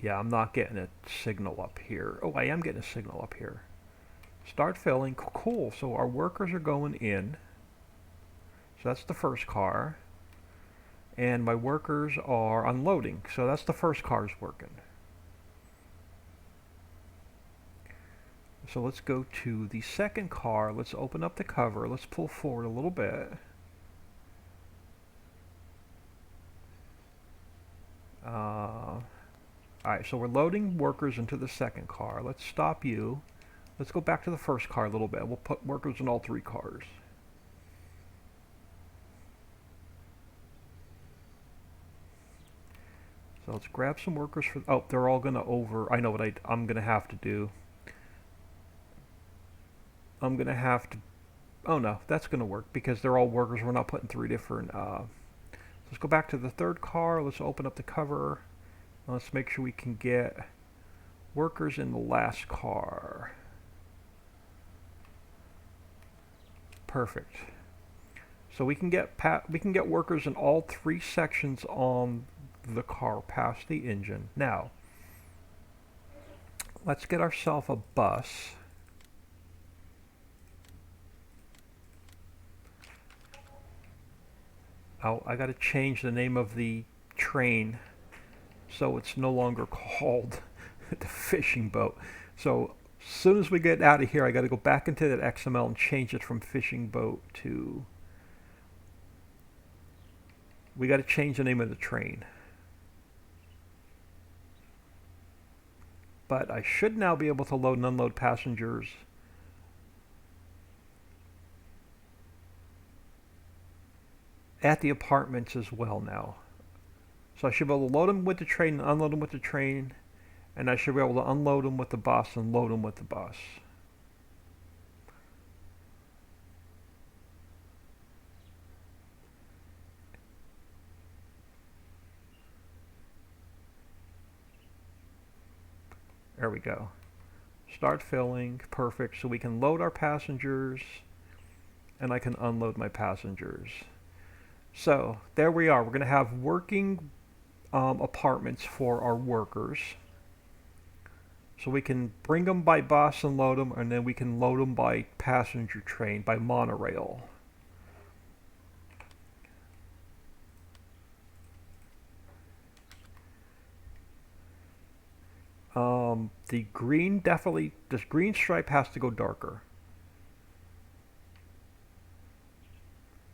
S1: Yeah, I'm not getting a signal up here. Oh, I am getting a signal up here. Start filling. Cool. So our workers are going in. So that's the first car. And my workers are unloading. So that's the first car's working. So let's go to the second car. Let's open up the cover. Let's pull forward a little bit. Alright, so we're loading workers into the second car. Let's stop you. Let's go back to the first car a little bit. We'll put workers in all three cars. So let's grab some workers for... Oh, they're all going to over... I know what I'm going to have to do. I'm going to have to... Oh no, that's going to work because they're all workers. We're not putting three different... Let's go back to the third car. Let's open up the cover. Let's make sure we can get workers in the last car. Perfect. So we can get workers in all three sections on the car past the engine. Now, let's get ourselves a bus. Oh, I got to change the name of the train so it's no longer called the fishing boat. So as soon as we get out of here, I got to go back into that XML and change it from fishing boat to... We got to change the name of the train. But I should now be able to load and unload passengers at the apartments as well now. So I should be able to load them with the train and unload them with the train, and I should be able to unload them with the bus and load them with the bus. There we go. Start filling. Perfect. So we can load our passengers, and I can unload my passengers. So there we are. We're going to have working apartments for our workers. So we can bring them by bus and load them, and then we can load them by passenger train, by monorail. The green definitely, this green stripe has to go darker.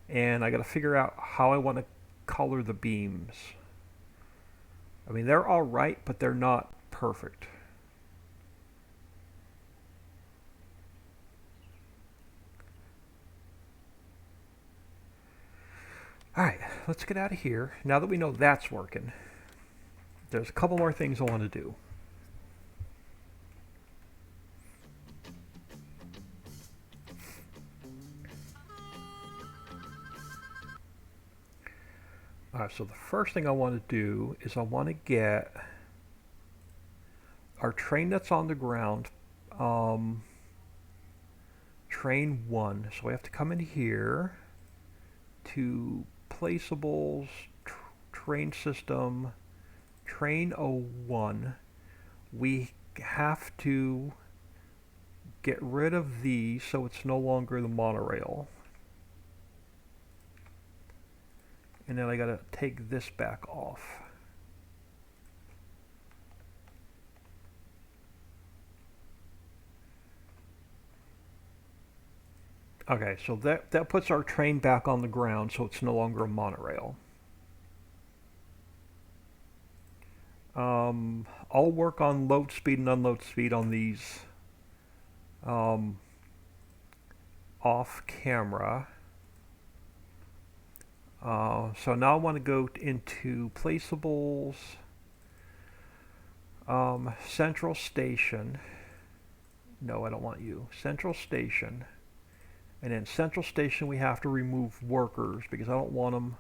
S1: And I got to figure out how I want to color the beams. I mean, they're all right, but they're not perfect. All right, let's get out of here. Now that we know that's working, there's a couple more things I want to do. All right, so the first thing I want to do is I want to get our train that's on the ground, train 1. So we have to come in here to placeables, train system, train 01. We have to get rid of these so it's no longer the monorail. And then I gotta take this back off. Okay, so that puts our train back on the ground, so it's no longer a monorail. I'll work on load speed and unload speed on these off camera. So now I want to go into placeables, central station. No, I don't want you. Central station. And in central station we have to remove workers because I don't want them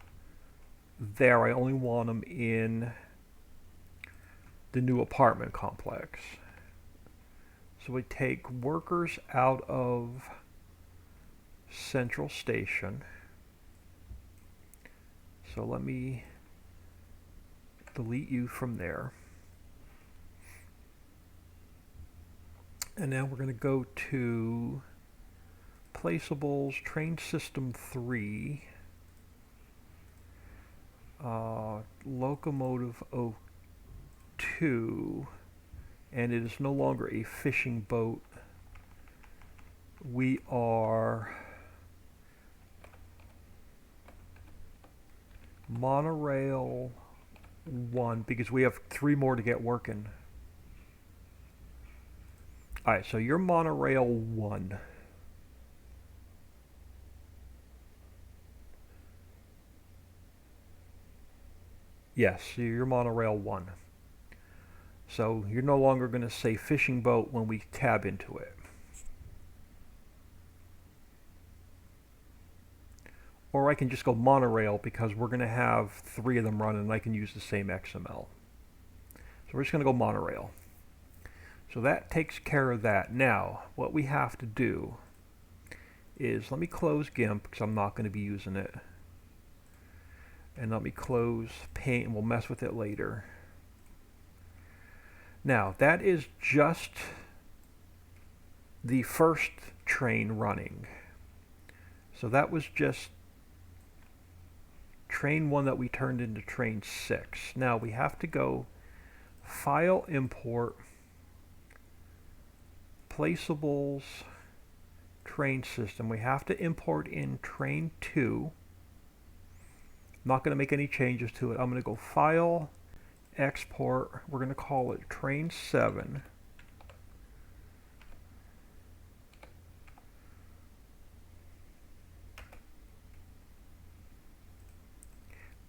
S1: there. I only want them in the new apartment complex. So we take workers out of central station. So let me delete you from there. And now we're going to go to placeables, train system 3, locomotive 02, and it is no longer a fishing boat. We are monorail 1 because we have 3 more to get working. Alright, so you're monorail 1. Yes, you're monorail 1. So you're no longer going to say fishing boat when we tab into it. Or I can just go monorail because we're going to have 3 of them running and I can use the same XML. So we're just going to go monorail. So that takes care of that. Now, what we have to do is, let me close GIMP because I'm not going to be using it. And let me close Paint and we'll mess with it later. Now, that is just the first train running. So that was just train 1 that we turned into train 6. Now we have to go File, Import, Placeables, Train System. We have to import in train 2. I'm not going to make any changes to it. I'm going to go File, Export. We're going to call it train 7.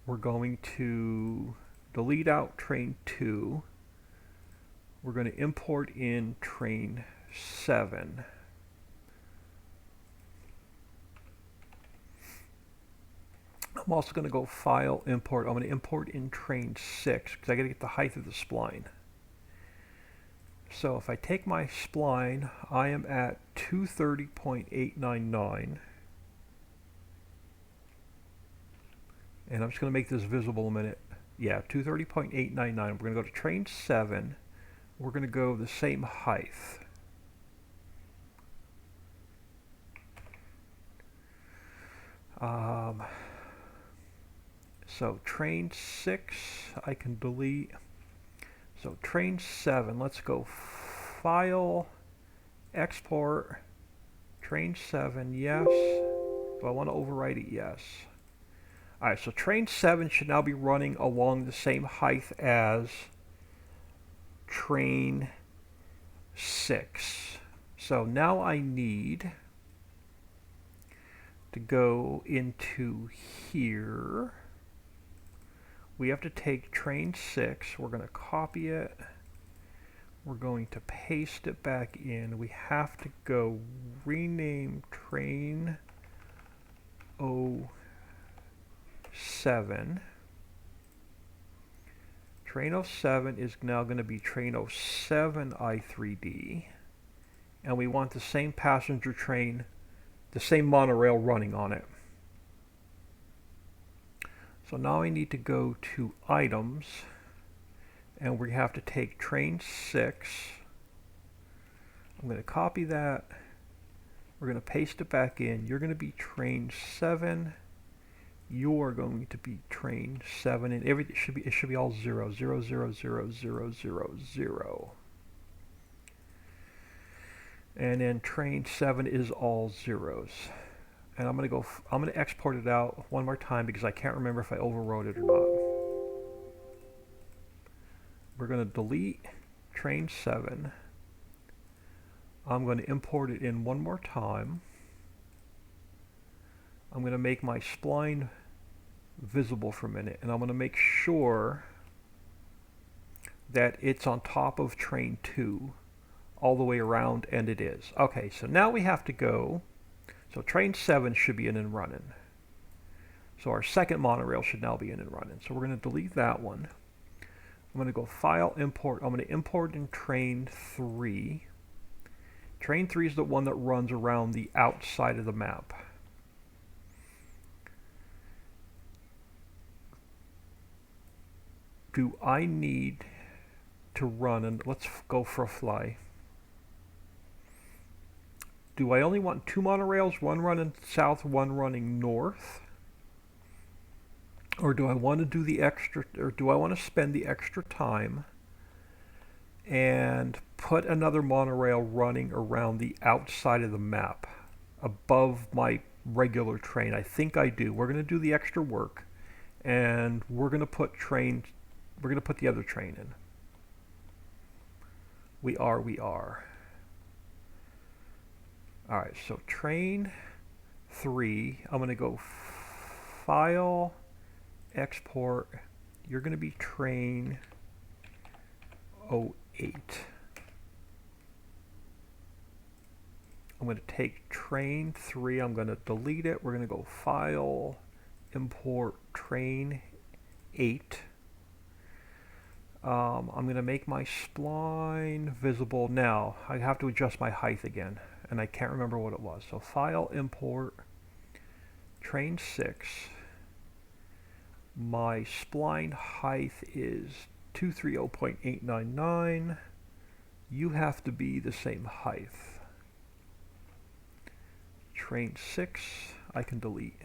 S1: We're going to delete out train 2. We're going to import in train 7. I'm also going to go File, Import. I'm going to import in train 6 because I got to get the height of the spline. So if I take my spline, I am at 230.899. And I'm just going to make this visible a minute. Yeah, 230.899. We're going to go to train 7. We're going to go the same height. So train 6, I can delete. So train 7, let's go File, Export, train 7, yes. Do I want to overwrite it? Yes. Alright, so train 7 should now be running along the same height as train 6. So now I need to go into here. We have to take train 6, we're going to copy it, we're going to paste it back in. We have to go rename train 07. Train 07 is now going to be train 07 I3D, and we want the same passenger train, the same monorail running on it. So now I need to go to items, and we have to take train 6. I'm going to copy that. We're going to paste it back in. You're going to be train 7. You're going to be train 7, and it should be all 0, 0, 0, 0, 0, 0, 0. And then train 7 is all zeros. And I'm going to export it out one more time because I can't remember if I overwrote it or not. We're going to delete train 7. I'm going to import it in one more time. I'm going to make my spline visible for a minute, and I'm going to make sure that it's on top of train 2 all the way around, and it is. Okay, so now we have to go. So train 7 should be in and running. So our second monorail should now be in and running. So we're going to delete that one. I'm going to go File, Import. I'm going to import in train 3. Train 3 is the one that runs around the outside of the map. Do I need to run, and let's go for a fly. Do I only want 2 monorails, one running south, one running north? Or do I want to do the extra, or do I want to spend the extra time and put another monorail running around the outside of the map above my regular train? I think I do. We're going to do the extra work, and we're going to put the other train in. We are. Alright, so train 3, I'm going to go File, Export. You're going to be train 08. I'm going to take train 3, I'm going to delete it. We're going to go File, Import, train 8. I'm going to make my spline visible. Now, I have to adjust my height again, and I can't remember what it was. So File, Import, train 6. My spline height is 230.899. You have to be the same height. Train 6, I can delete.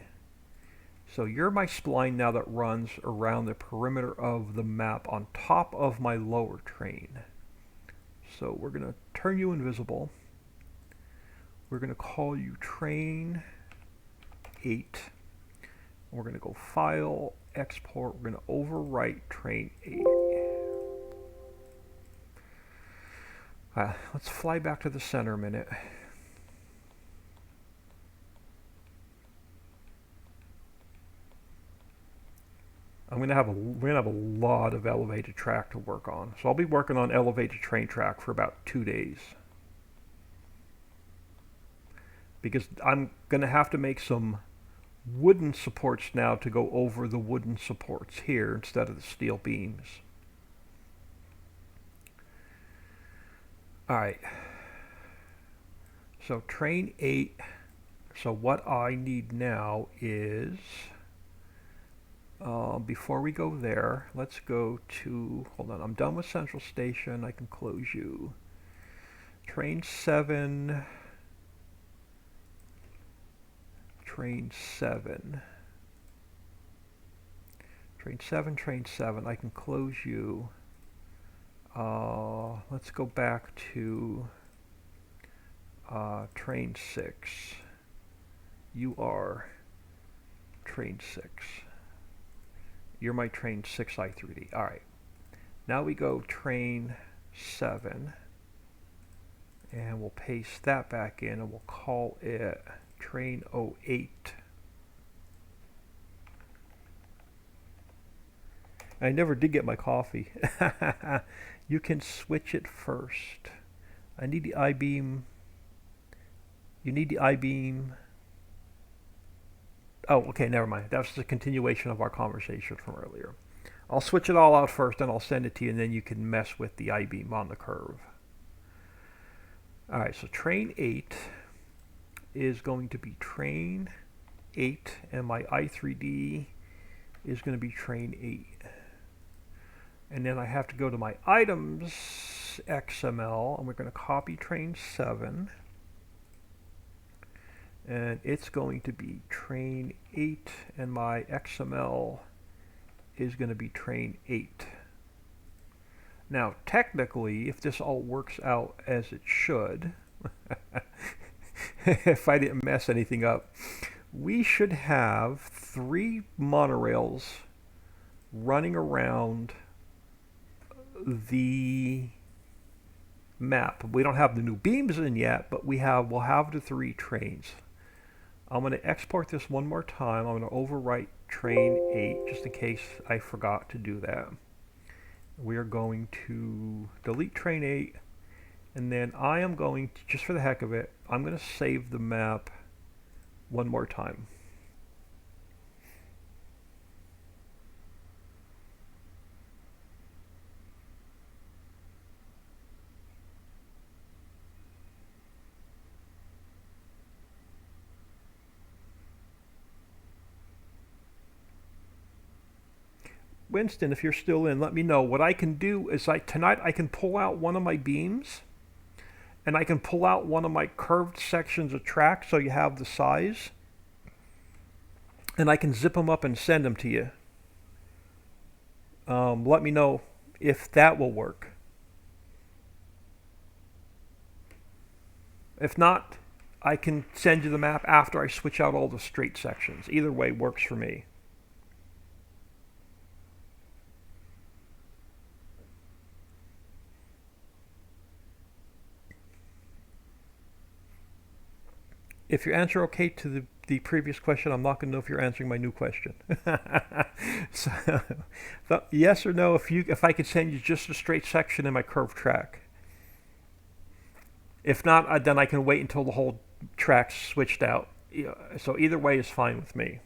S1: So you're my spline now that runs around the perimeter of the map on top of my lower train. So we're going to turn you invisible. We're going to call you train 8. We're going to go File, Export. We're going to overwrite train 8. Let's fly back to the center a minute. We're gonna have a lot of elevated track to work on. So I'll be working on elevated train track for about 2 days. Because I'm gonna have to make some wooden supports now to go over the wooden supports here instead of the steel beams. All right. So train 8. So what I need now is, before we go there, let's go to, hold on, I'm done with Central Station. I can close you. Train 7. Train 7. Train 7, train 7. I can close you. Let's go back to train 6. You are train 6. You're my train 6 I3D. All right. Now we go train 7. And we'll paste that back in and we'll call it train 08. I never did get my coffee. You can switch it first. I need the I-beam. You need the I-beam. Oh, okay, never mind. That's the continuation of our conversation from earlier. I'll switch it all out first and I'll send it to you and then you can mess with the I-beam on the curve. Alright, so train 8 is going to be train 8 and my I3D is going to be train 8. And then I have to go to my items XML and we're going to copy train 7. And it's going to be train 8 and my XML is going to be train 8. Now technically, if this all works out as it should, if I didn't mess anything up, we should have 3 monorails running around the map. We don't have the new beams in yet, but we'll have the 3 trains. I'm going to export this one more time. I'm going to overwrite train 8 just in case I forgot to do that. We are going to delete train 8 and then I am going to, just for the heck of it, I'm going to save the map one more time. Winston, if you're still in, let me know. What I can do is tonight I can pull out one of my beams and I can pull out one of my curved sections of track so you have the size and I can zip them up and send them to you. Let me know if that will work. If not, I can send you the map after I switch out all the straight sections. Either way works for me. If you answer okay to the previous question, I'm not going to know if you're answering my new question. So, yes or no, if I could send you just a straight section in my curved track. If not, then I can wait until the whole track's switched out. So either way is fine with me.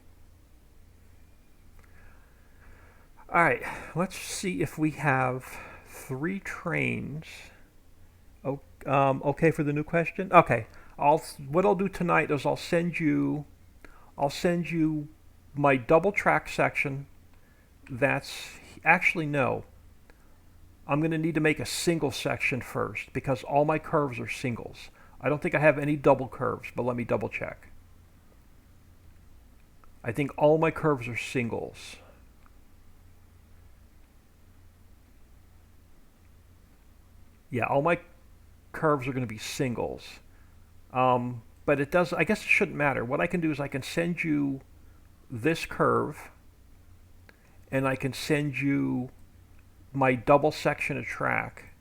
S1: All right, let's see if we have 3 trains. Oh, okay for the new question? Okay. What I'll do tonight is I'll send you my double track section. That's actually no. I'm going to need to make a single section first because all my curves are singles. I don't think I have any double curves, but let me double check. I think all my curves are singles. Yeah, all my curves are going to be singles. But it does, I guess it shouldn't matter. What I can do is I can send you this curve and I can send you my double section of track.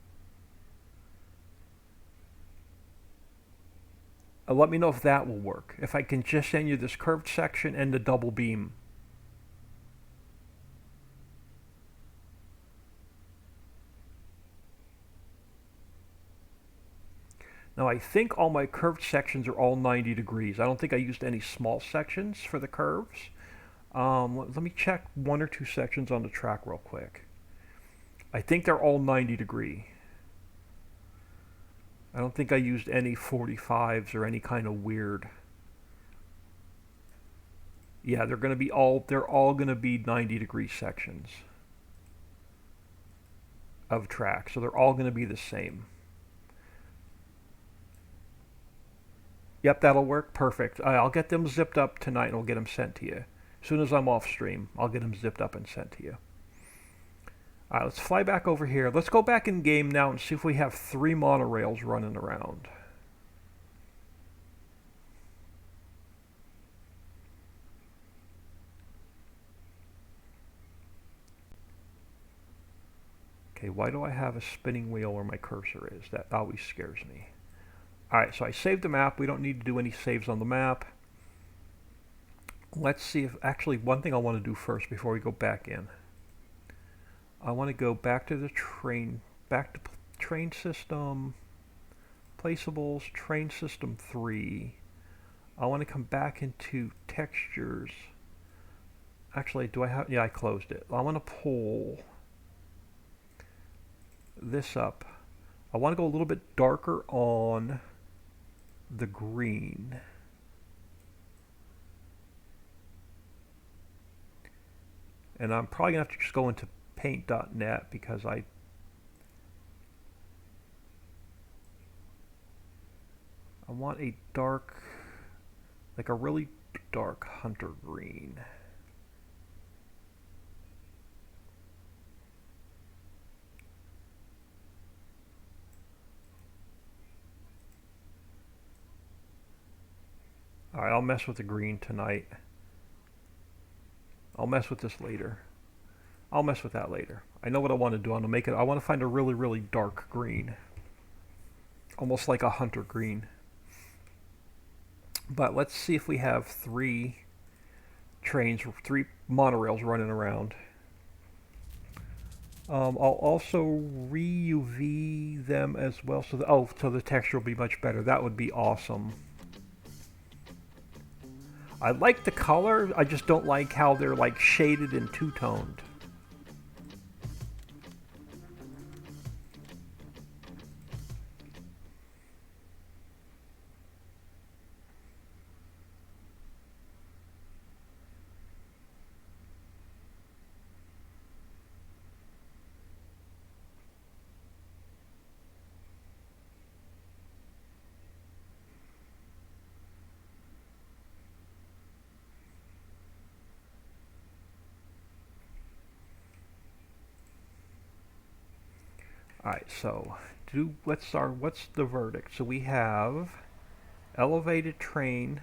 S1: Let me know if that will work. If I can just send you this curved section and the double beam. Now I think all my curved sections are all 90 degrees. I don't think I used any small sections for the curves. Let me check 1 or 2 sections on the track real quick. I think they're all 90 degree. I don't think I used any 45s or any kind of weird. Yeah, they're all going to be 90-degree sections of track. So they're all going to be the same. Yep, that'll work. Perfect. I'll get them zipped up tonight and I'll get them sent to you. As soon as I'm off stream, I'll get them zipped up and sent to you. All right, let's fly back over here. Let's go back in game now and see if we have 3 monorails running around. Okay, why do I have a spinning wheel where my cursor is? That always scares me. Alright, so I saved the map. We don't need to do any saves on the map. Let's see if, actually, one thing I want to do first before we go back in. I want to go back to the back to train system, placeables, train system 3. I want to come back into textures. Actually, do I have, yeah, I closed it. I want to pull this up. I want to go a little bit darker on the green. And I'm probably going to have to just go into paint.net because I want a dark, like a really dark hunter green. Alright, I'll mess with the green tonight. I'll mess with this later. I'll mess with that later. I know what I want to do. I want to make it. I want to find a really, really dark green. Almost like a hunter green. But let's see if we have 3 trains, 3 monorails running around. I'll also re-UV them as well. So the texture will be much better. That would be awesome. I like the color, I just don't like how they're like shaded and two-toned. Alright, so let's start. What's the verdict? So we have elevated train.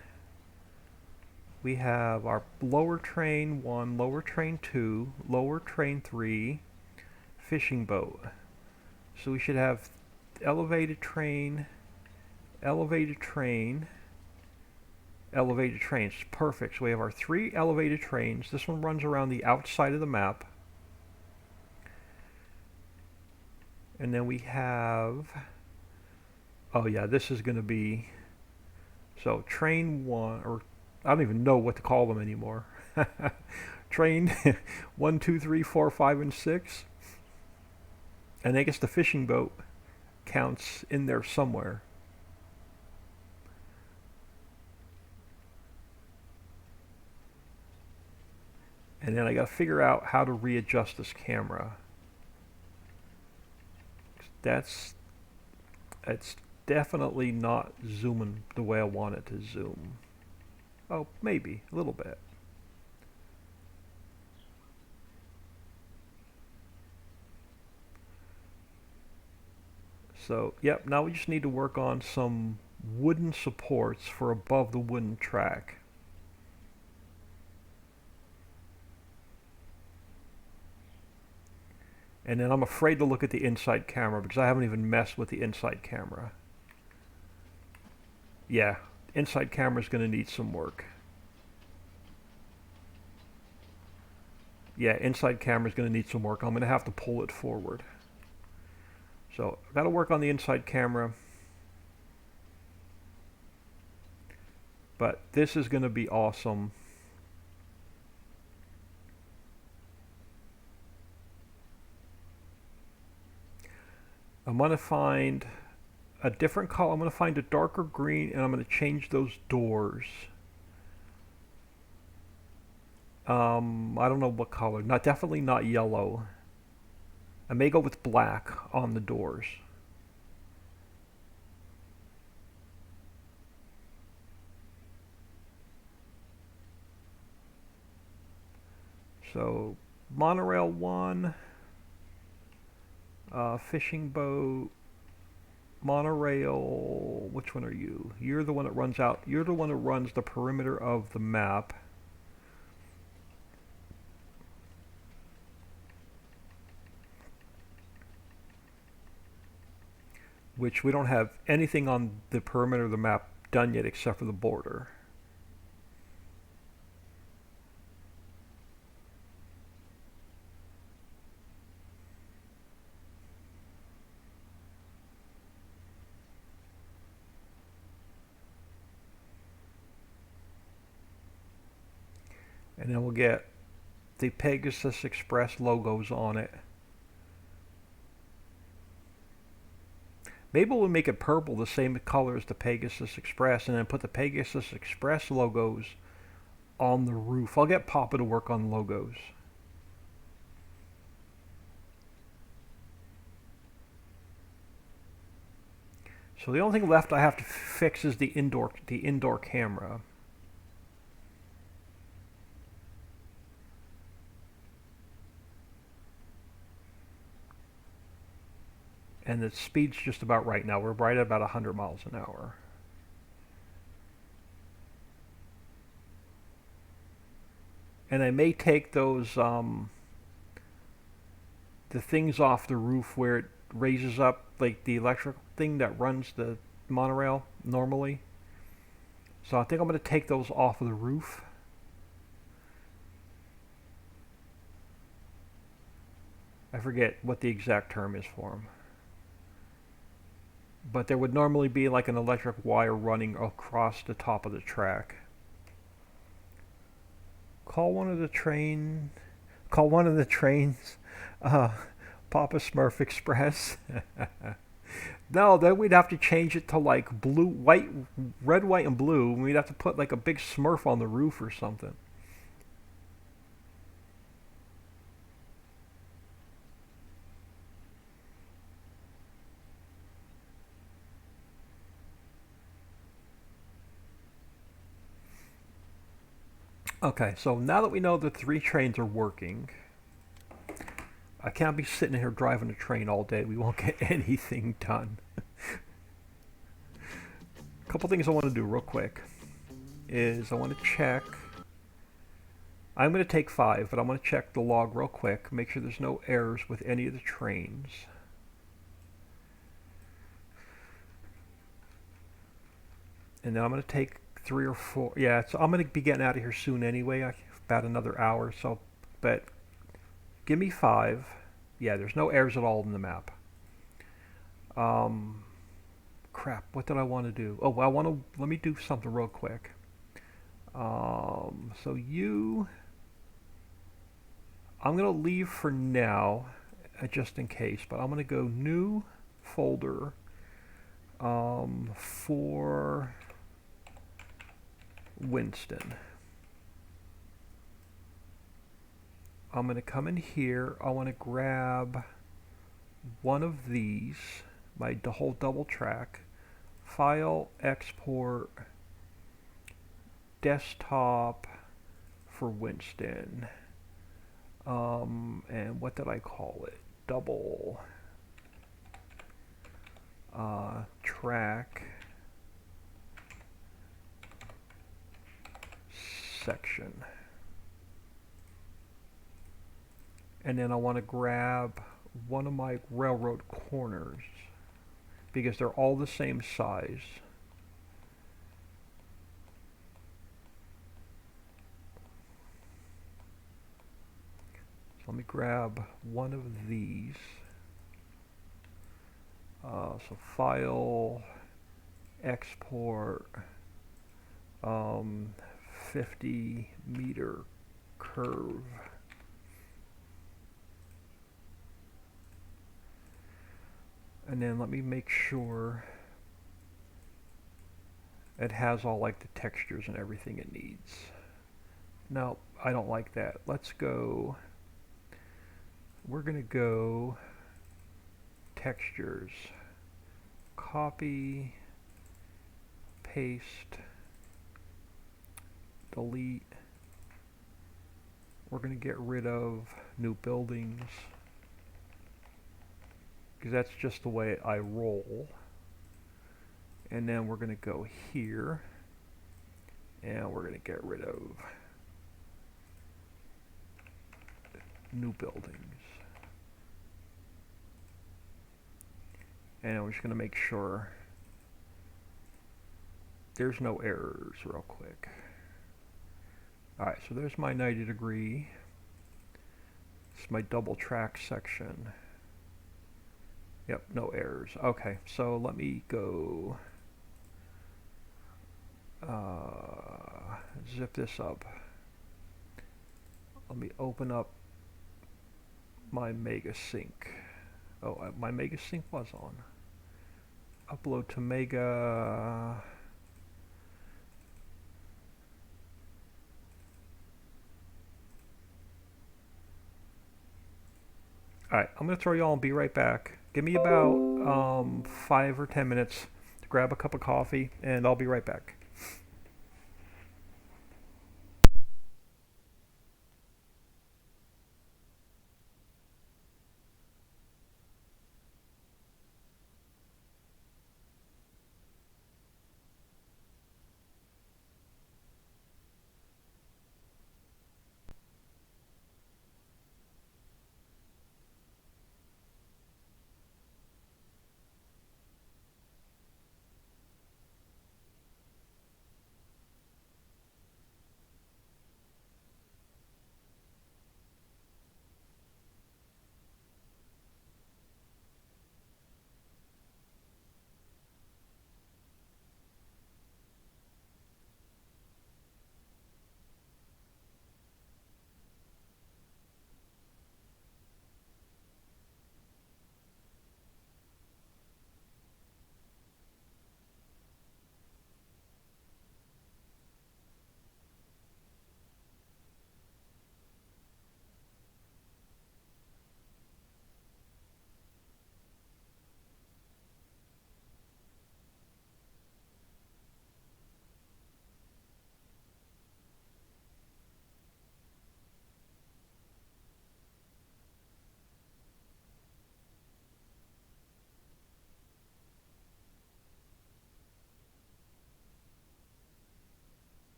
S1: We have our lower train 1, lower train 2, lower train 3, fishing boat. So we should have elevated train, elevated train, elevated trains. Perfect. So we have our 3 elevated trains. This one runs around the outside of the map. And then we have, oh yeah, this is going to be, so train 1, or I don't even know what to call them anymore. Train 1, 2, 3, 4, 5, and 6. And I guess the fishing boat counts in there somewhere. And then I got to figure out how to readjust this camera. It's definitely not zooming the way I want it to zoom. Oh, maybe a little bit. So, yep, now we just need to work on some wooden supports for above the wooden track. And then I'm afraid to look at the inside camera because I haven't even messed with the inside camera. Yeah, inside camera is going to need some work. Yeah, inside camera is going to need some work. I'm going to have to pull it forward. So I've got to work on the inside camera. But this is going to be awesome. I'm going to find a different color. I'm going to find a darker green, and I'm going to change those doors. I don't know what color. Not definitely not yellow. I may go with black on the doors. So monorail one, fishing boat, monorail. Which one are you? You're the one that runs out. You're the one that runs the perimeter of the map. Which we don't have anything on the perimeter of the map done yet except for the border. And then we'll get the Pegasus Express logos on it. Maybe we'll make it purple, the same color as the Pegasus Express, and then put the Pegasus Express logos on the roof. I'll get Papa to work on logos. So the only thing left I have to fix is the indoor camera. And the speed's just about right now. We're right at about 100 miles an hour. And I may take those the things off the roof where it raises up, like the electric thing that runs the monorail normally. So I think I'm going to take those off of the roof. I forget what the exact term is for them. But there would normally be like an electric wire running across the top of the track. Call one of the trains, uh, Papa Smurf Express. No, then we'd have to change it to like blue, white, red, white, and blue. We'd have to put like a big Smurf on the roof or something. Okay, so now that we know the three trains are working, I can't be sitting here driving a train all day. We won't get anything done. A couple things I want to do real quick is I want to check. I'm going to take 5, but I'm going to check the log real quick, make sure there's no errors with any of the trains. And then I'm going to take 3 or 4. Yeah, so I'm going to be getting out of here soon anyway, about another hour or so. But give me 5. Yeah, there's no errors at all in the map. Crap, what did I want to do? Oh, let me do something real quick. So I'm going to leave for now, just in case, but I'm going to go new folder for Winston. I'm going to come in here. I want to grab one of these, the whole double track, file, export, desktop for Winston. And what did I call it? Double track section. And then I want to grab one of my railroad corners because they're all the same size. So let me grab one of these. So file, export, 50-meter curve. And then let me make sure It has all like the textures and everything it needs. No, I don't like that. Let's go, we're gonna go textures, copy, paste, delete. We're gonna get rid of new buildings because that's just the way I roll. And then we're gonna go here and we're gonna get rid of new buildings. And we're just going to make sure there's no errors real quick. Alright, so there's my 90 degree. It's my double track section. Yep, no errors. Okay, so let me go zip this up. Let me open up my Mega Sync. Oh, my Mega Sync was on. Upload to Mega. Alright, I'm going to throw y'all and be right back. Give me about 5 or 10 minutes to grab a cup of coffee, and I'll be right back.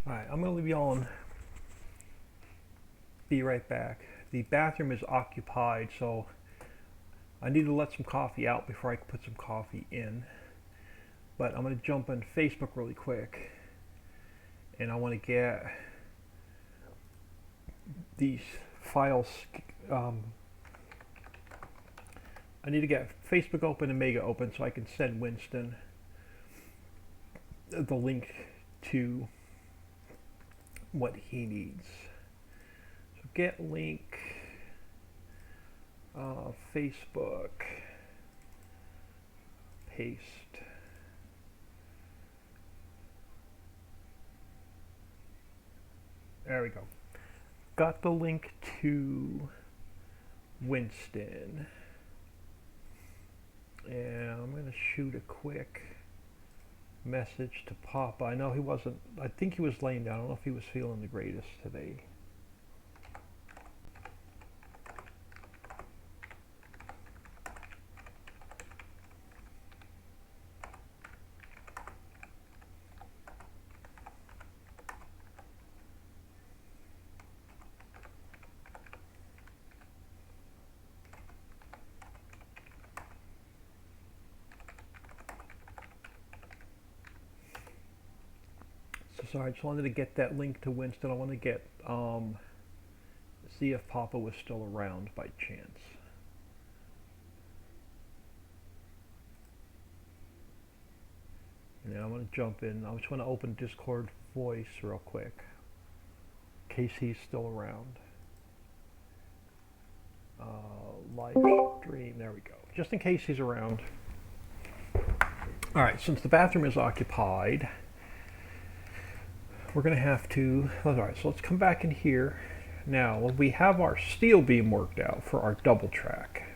S1: Alright, I'm going to leave y'all and be right back. The bathroom is occupied, so I need to let some coffee out before I can put some coffee in. But I'm going to jump on Facebook really quick, and I want to get these files. I need to get Facebook open and Mega open so I can send Winston the link to what he needs. So get link, Facebook, paste. There we go. Got the link to Winston. And I'm going to shoot a quick message to Papa. I know he wasn't, I think he was laying down. I don't know if he was feeling the greatest today. So sorry, I just wanted to get that link to Winston. I want to get, see if Papa was still around by chance. And then I'm going to jump in. I just want to open Discord voice real quick, in case he's still around. Live stream, there we go. Just in case he's around. Alright, since the bathroom is occupied, we're going to have to, alright, so let's come back in here. Now, we have our steel beam worked out for our double track.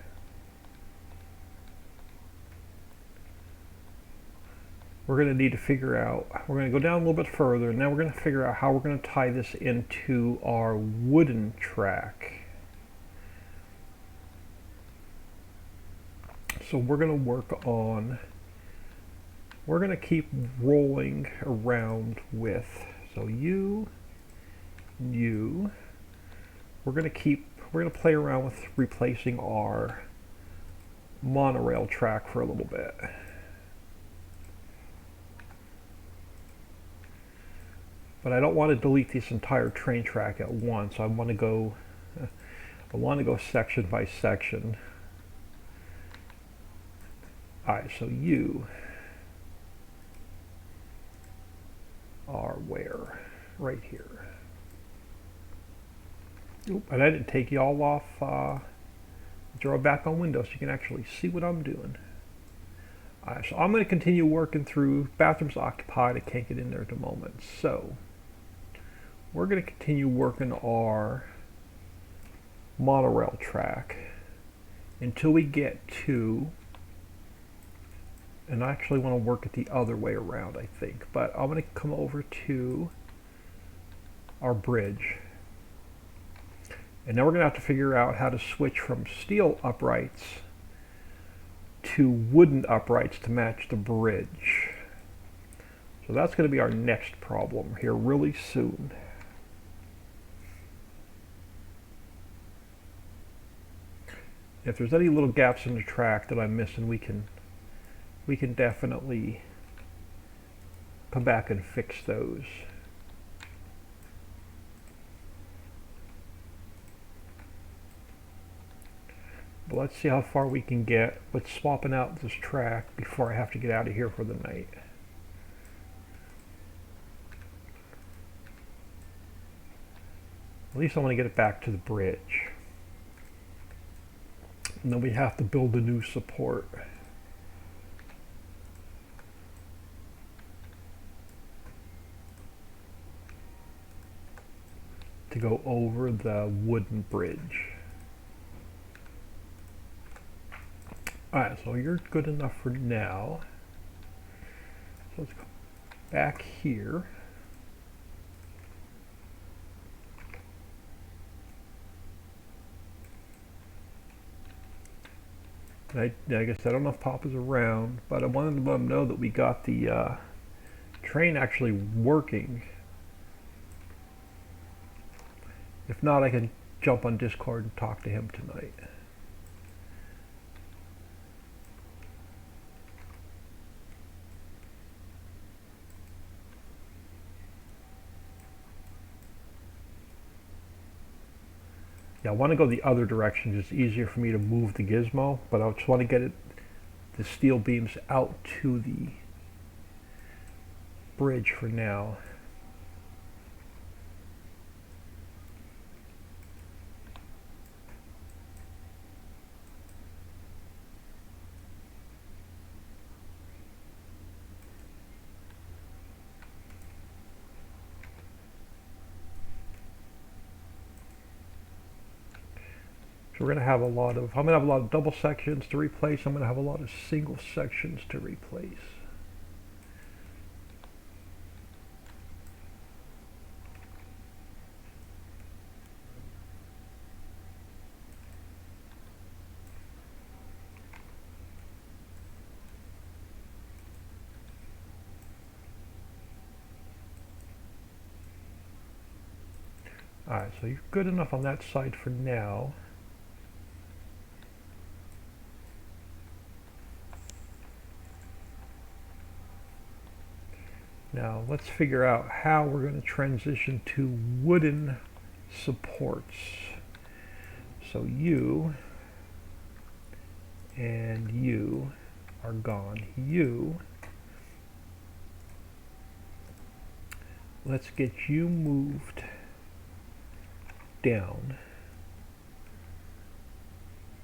S1: We're going to need to figure out, we're going to go down a little bit further, and now we're going to figure out how we're going to tie this into our wooden track. So we're going to work on, we're going to keep rolling around with, so you, we're going to play around with replacing our monorail track for a little bit. But I don't want to delete this entire train track at once. I want to go section by section. Alright, so you are where? Right here. Oop, and I didn't take you all off. Draw back on Windows so you can actually see what I'm doing. Alright, so I'm going to continue working through. Bathroom's occupied. I can't get in there at the moment. So we're going to continue working our monorail track until we get to, and I actually want to work it the other way around, I think, but I'm going to come over to our bridge, and now we're going to have to figure out how to switch from steel uprights to wooden uprights to match the bridge. So that's going to be our next problem here really soon. If there's any little gaps in the track that I'm missing, we can definitely come back and fix those. But let's see how far we can get with swapping out this track before I have to get out of here for the night. At least I want to get it back to the bridge. And then we have to build a new support. To go over the wooden bridge. Alright, so you're good enough for now. So let's go back here. Like I said, I don't know if Papa's around, but I wanted to let him know that we got the train actually working. If not, I can jump on Discord and talk to him tonight. Yeah, I want to go the other direction. It's easier for me to move the gizmo, but I just want to get it, the steel beams out to the bridge for now. So we're going to have a lot of, I'm going to have a lot of double sections to replace. I'm going to have a lot of single sections to replace. Alright, so you're good enough on that side for now. Now let's figure out how we're going to transition to wooden supports. So you and you are gone. Let's get you moved down.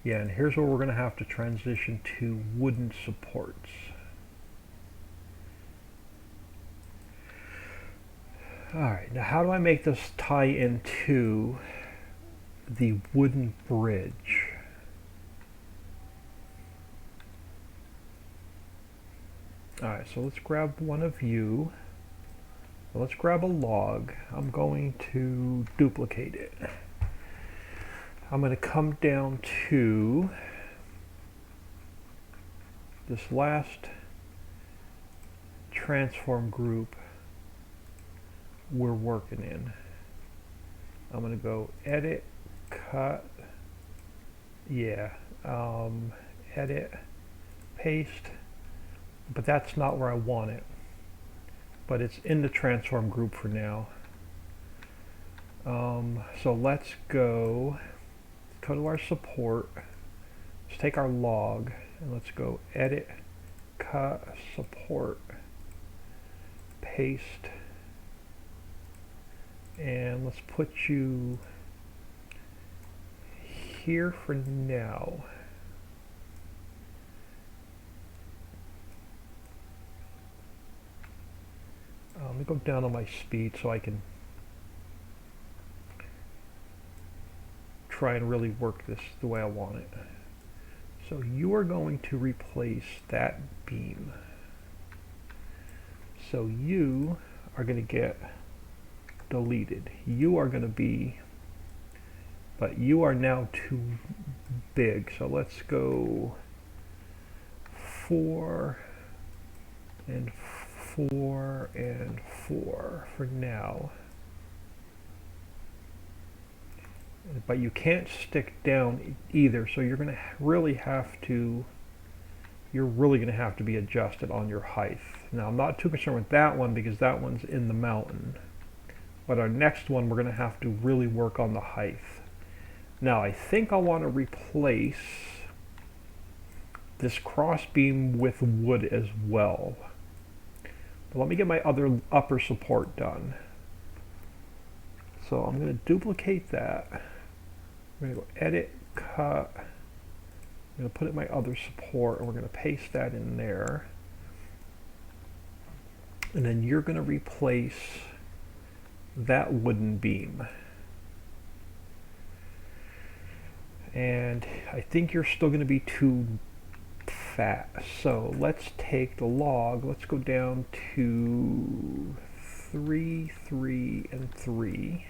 S1: Yeah, and here's where we're going to have to transition to wooden supports. Alright, now how do I make this tie into the wooden bridge? Alright, so let's grab one of you. Let's grab a log. I'm going to duplicate it. I'm going to come down to this last transform group we're working in. I'm going to go edit, cut, edit, paste, but that's not where I want it. But it's in the transform group for now. So let's go to our support. Let's take our log and let's go edit, cut, support, paste, and let's put you here for now. Let me go down on my speed so I can try and really work this the way I want it. So you are going to replace that beam. So you are going to get deleted. You are going to be, but you are now too big. So let's go 4 and 4 and 4 for now. But you can't stick down either, so you're going to really have to be adjusted on your height. Now I'm not too concerned with that one because that one's in the mountain. But our next one we're going to have to really work on the height. Now I think I want to replace this crossbeam with wood as well. But let me get my other upper support done. So I'm going to duplicate that. I'm going to go edit, cut. I'm going to put it in my other support and we're going to paste that in there. And then you're going to replace that wooden beam. And I think you're still going to be too fat. So let's take the log, let's go down to 3, 3, and 3.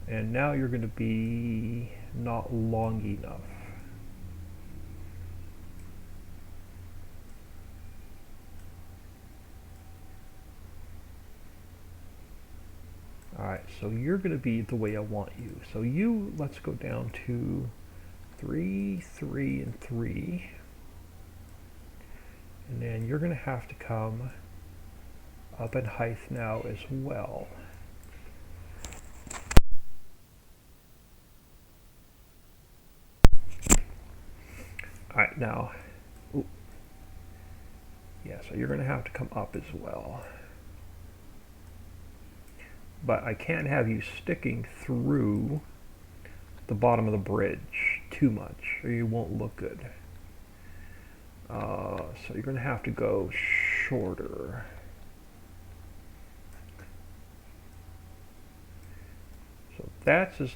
S1: And now you're going to be not long enough. Alright, so you're going to be the way I want you. So you, let's go down to 3, 3, and 3. And then you're going to have to come up in height now as well. Alright, now, yeah, so you're going to have to come up as well. But I can't have you sticking through the bottom of the bridge too much, or you won't look good. So you're going to have to go shorter. that's as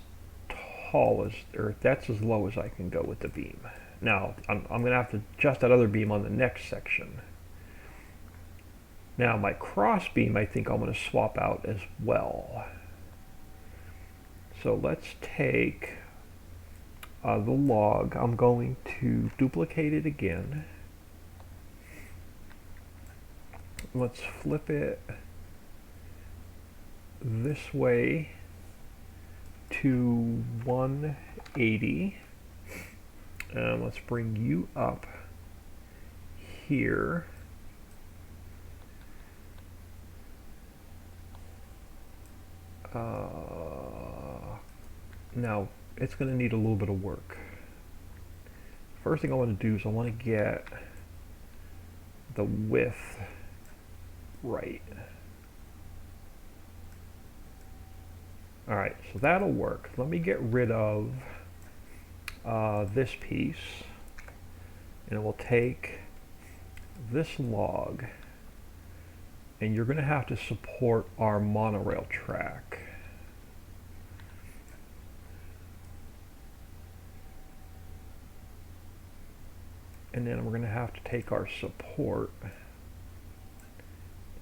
S1: tall as, or that's as low as I can go with the beam. Now, I'm going to have to adjust that other beam on the next section. Now, my cross beam, I think I'm going to swap out as well. So let's take the log. I'm going to duplicate it again. Let's flip it this way to 180. Let's bring you up here. Now, it's going to need a little bit of work. First thing I want to do is I want to get the width right. Alright, so that'll work. Let me get rid of this piece, and we'll take this log, and you're going to have to support our monorail track. And then we're going to have to take our support,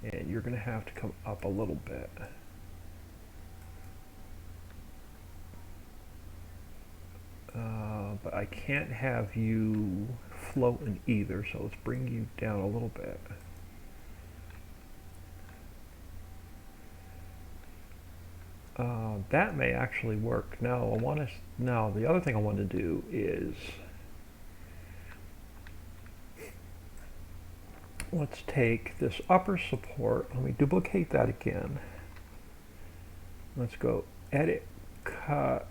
S1: and you're going to have to come up a little bit. But I can't have you floating either, so let's bring you down a little bit. That may actually work. Now, the other thing I want to do is let's take this upper support. Let me duplicate that again. Let's go edit, cut,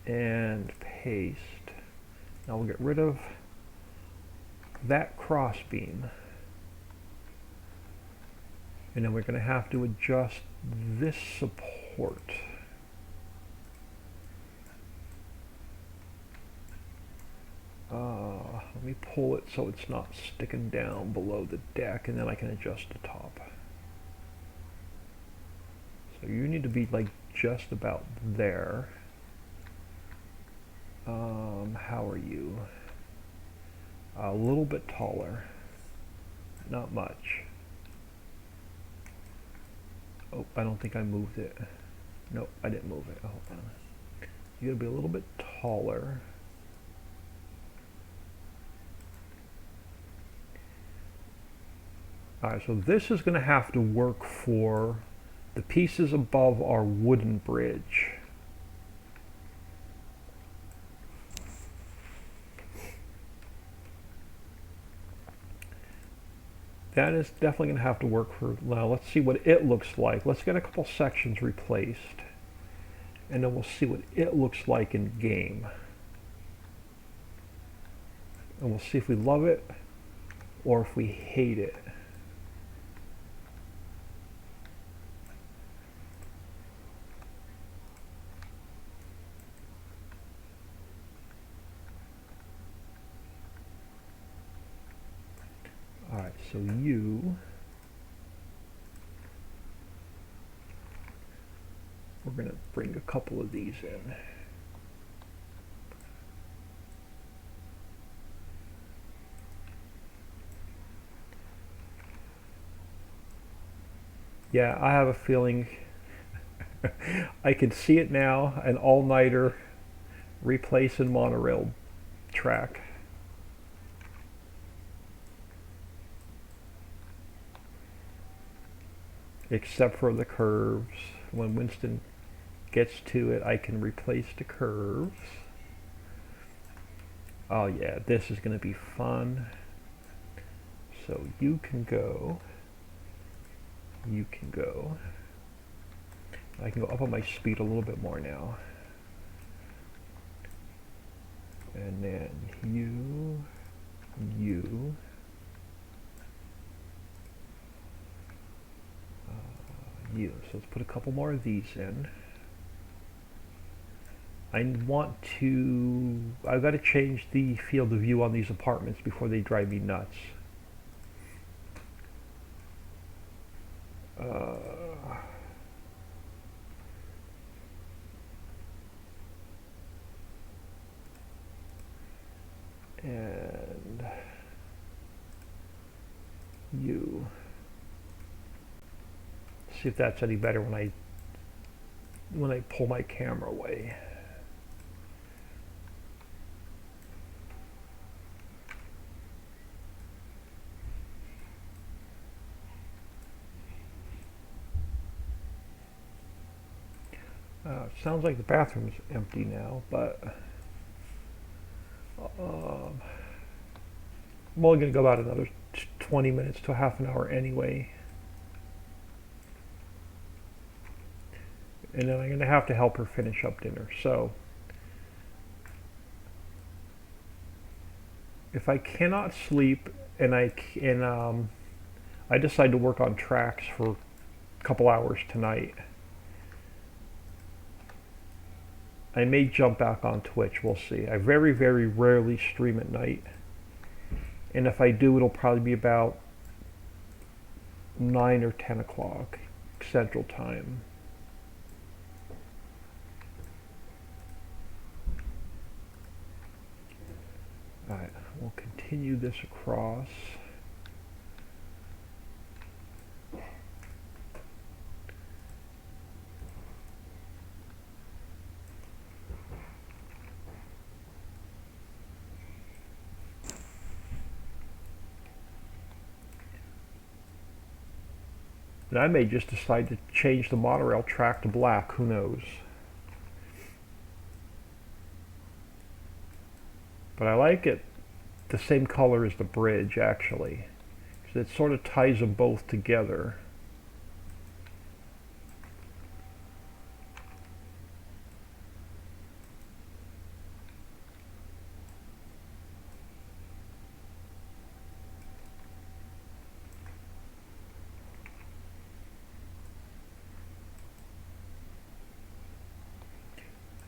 S1: and paste. Now we'll get rid of that cross beam. And then we're going to have to adjust this support. Let me pull it so it's not sticking down below the deck, and then I can adjust the top. So you need to be like just about there. How are you? A little bit taller. Not much. Oh, I don't think I moved it. Nope, I didn't move it. Hold on. You gotta be a little bit taller. Alright, so this is gonna have to work for the pieces above our wooden bridge. That is definitely going to have to work for, now let's see what it looks like. Let's get a couple sections replaced, and then we'll see what it looks like in game. And we'll see if we love it or if we hate it. Alright, so we're going to bring a couple of these in. Yeah, I have a feeling I can see it now, an all-nighter replacing monorail track. Except for the curves. When Winston gets to it, I can replace the curves. Oh yeah, this is going to be fun. So you can go. You can go. I can go up on my speed a little bit more now. And then you. So let's put a couple more of these in. I've got to change the field of view on these apartments before they drive me nuts. See if that's any better when I pull my camera away. Sounds like the bathroom's empty now, but I'm only going to go about another 20 minutes to half an hour anyway. And then I'm going to have to help her finish up dinner. So if I cannot sleep and I decide to work on tracks for a couple hours tonight, I may jump back on Twitch. We'll see. I very, very rarely stream at night. And if I do, it'll probably be about 9 or 10 o'clock Central Time. Alright, we'll continue this across. And I may just decide to change the monorail track to black, who knows. But I like it the same color as the bridge, actually, because it sort of ties them both together.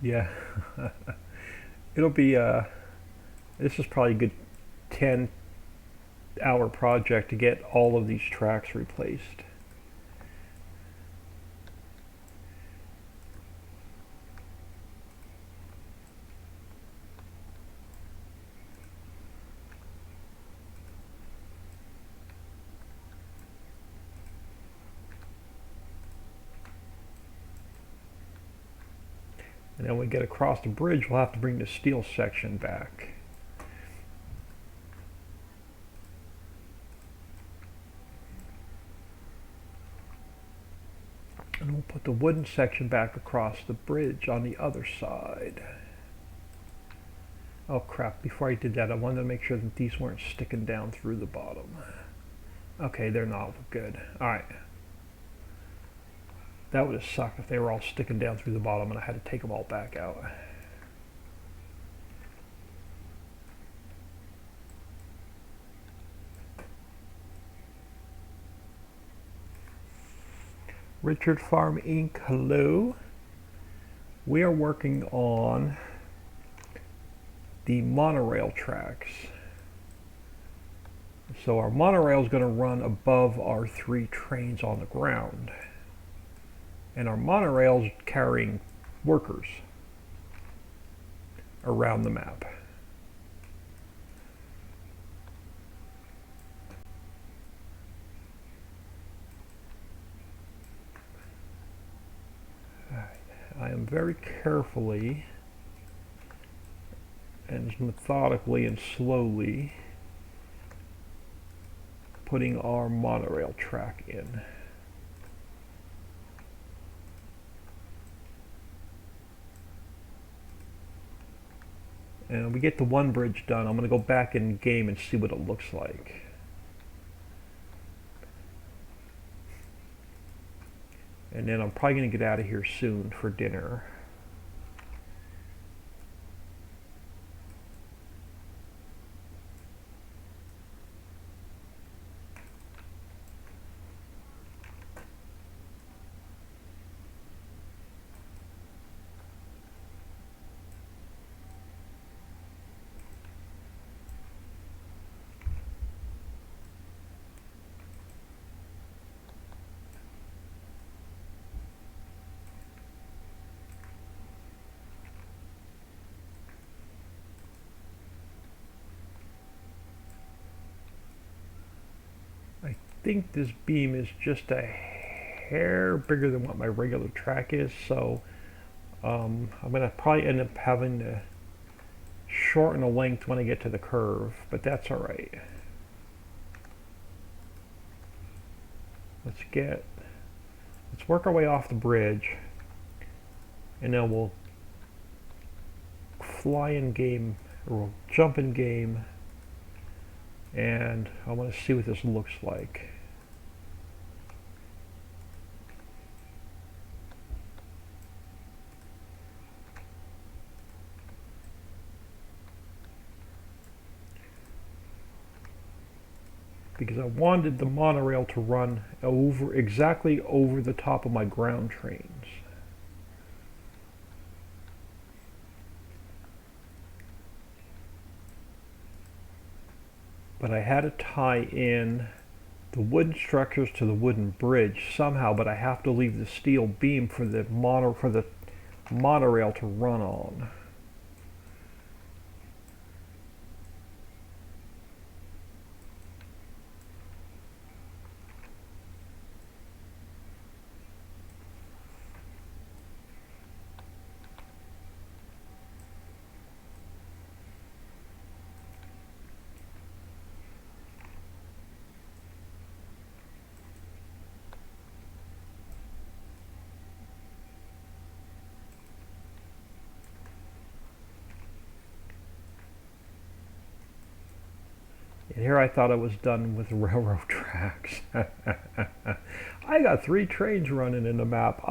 S1: Yeah, it'll be, this is probably a good 10-hour project to get all of these tracks replaced. And then when we get across the bridge, we'll have to bring the steel section back. And we'll put the wooden section back across the bridge on the other side. Oh crap, before I did that, I wanted to make sure that these weren't sticking down through the bottom. Okay, they're not good. Alright. That would have sucked if they were all sticking down through the bottom and I had to take them all back out. Richard Farm Inc. Hello. We are working on the monorail tracks. So our monorail is going to run above our 3 trains on the ground. And our monorail is carrying workers around the map. I am very carefully and methodically and slowly putting our monorail track in. And when we get the one bridge done, I'm going to go back in game and see what it looks like. And then I'm probably going to get out of here soon for dinner. I think this beam is just a hair bigger than what my regular track is, so I'm going to probably end up having to shorten the length when I get to the curve, but that's alright. Let's work our way off the bridge, and then we'll fly in game, or we'll jump in game, and I want to see what this looks like. Because I wanted the monorail to run exactly over the top of my ground trains. But I had to tie in the wooden structures to the wooden bridge somehow, but I have to leave the steel beam for the monorail to run on. And here I thought I was done with railroad tracks. I got 3 trains running in the map.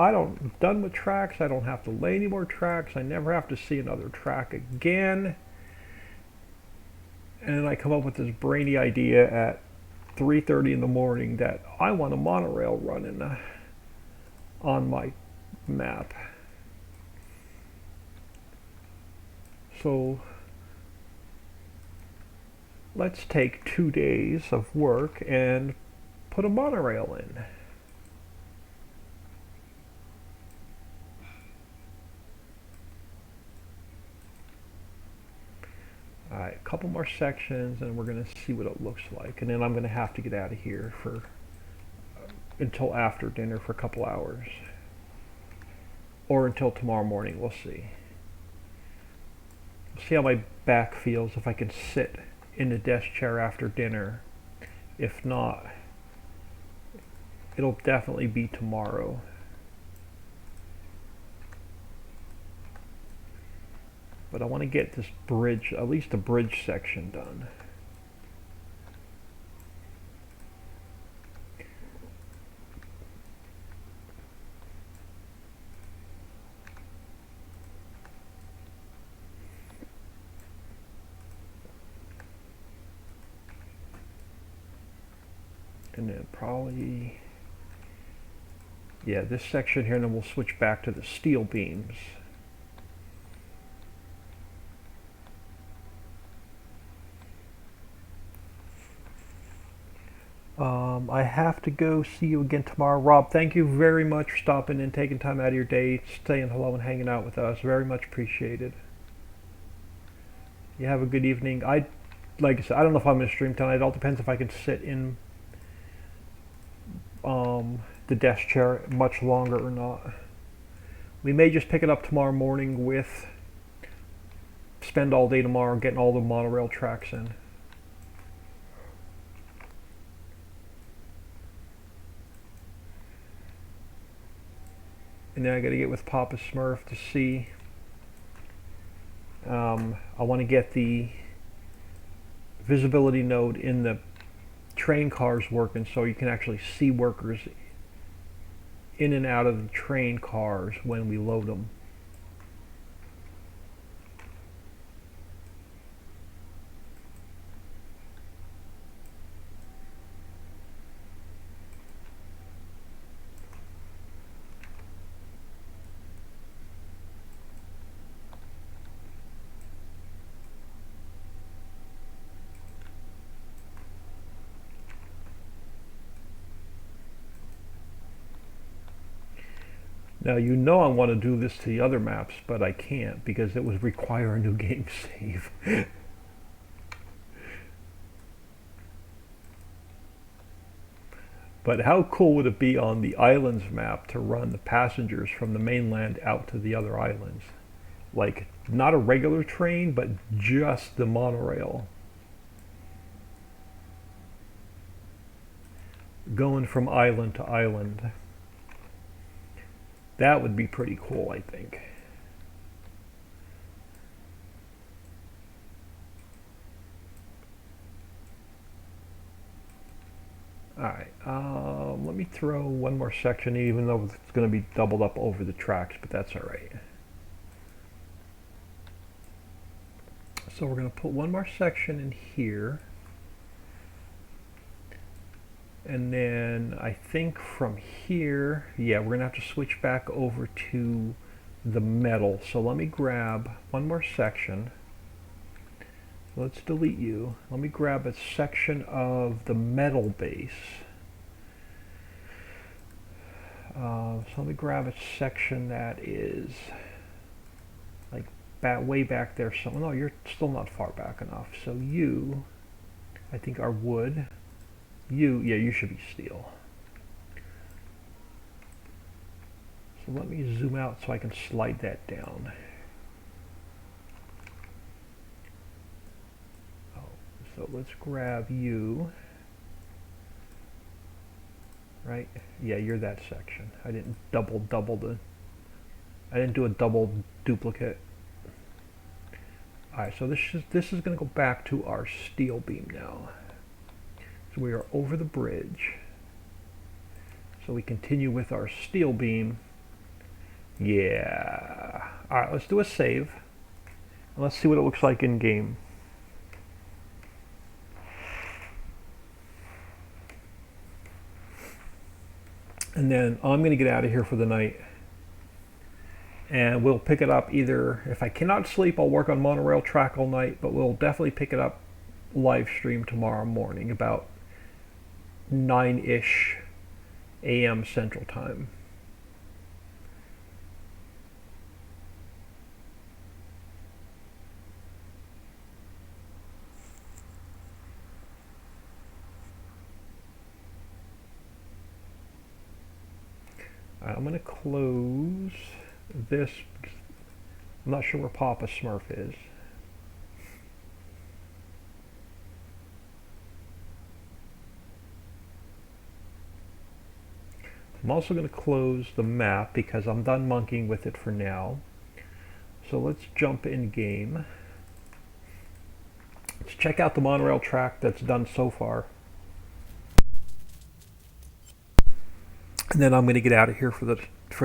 S1: Done with tracks. I don't have to lay any more tracks. I never have to see another track again. And then I come up with this brainy idea at 3:30 in the morning that I want a monorail running on my map. So let's take 2 days of work and put a monorail in. Alright, a couple more sections and we're going to see what it looks like. And then I'm going to have to get out of here for until after dinner for a couple hours. Or until tomorrow morning, we'll see. We'll see how my back feels if I can sit in the desk chair after dinner. If not, it'll definitely be tomorrow. But I want to get this bridge, at least the bridge section, done. And then probably, yeah, this section here, and then we'll switch back to the steel beams. I have to go. See you again tomorrow. Rob, thank you very much for stopping and taking time out of your day, saying hello and hanging out with us. Very much appreciated. You have a good evening. Like I said, I don't know if I'm going to stream tonight. It all depends if I can sit in the desk chair much longer or not. We may just pick it up tomorrow morning with spend all day tomorrow getting all the monorail tracks in. And then I got to get with Papa Smurf to see. I want to get the visibility node in the train cars working so you can actually see workers in and out of the train cars when we load them. Now you know I want to do this to the other maps, but I can't because it would require a new game save. But how cool would it be on the islands map to run the passengers from the mainland out to the other islands? Like, not a regular train, but just the monorail. Going from island to island. That would be pretty cool, I think. Alright, let me throw one more section, even though it's going to be doubled up over the tracks, but that's alright. So we're going to put one more section in here. And then I think from here, yeah, we're going to have to switch back over to the metal. So let me grab one more section. Let's delete you. Let me grab a section of the metal base. So let me grab a section that is like way back there. So no, you're still not far back enough. So you, I think, are wood. You, yeah, you should be steel. So let me zoom out so I can slide that down. Oh, so let's grab you. Right? Yeah, you're that section. I didn't I didn't do a double duplicate. Alright, so this is going to go back to our steel beam now. So we are over the bridge. So we continue with our steel beam. Yeah. Alright, let's do a save. And let's see what it looks like in game. And then I'm going to get out of here for the night. And we'll pick it up either, if I cannot sleep, I'll work on monorail track all night, but we'll definitely pick it up live stream tomorrow morning about 9-ish a.m. Central Time. I'm going to close this because I'm not sure where Papa Smurf is. I'm also going to close the map because I'm done monkeying with it for now. So let's jump in game. Let's check out the monorail track that's done so far. And then I'm going to get out of here for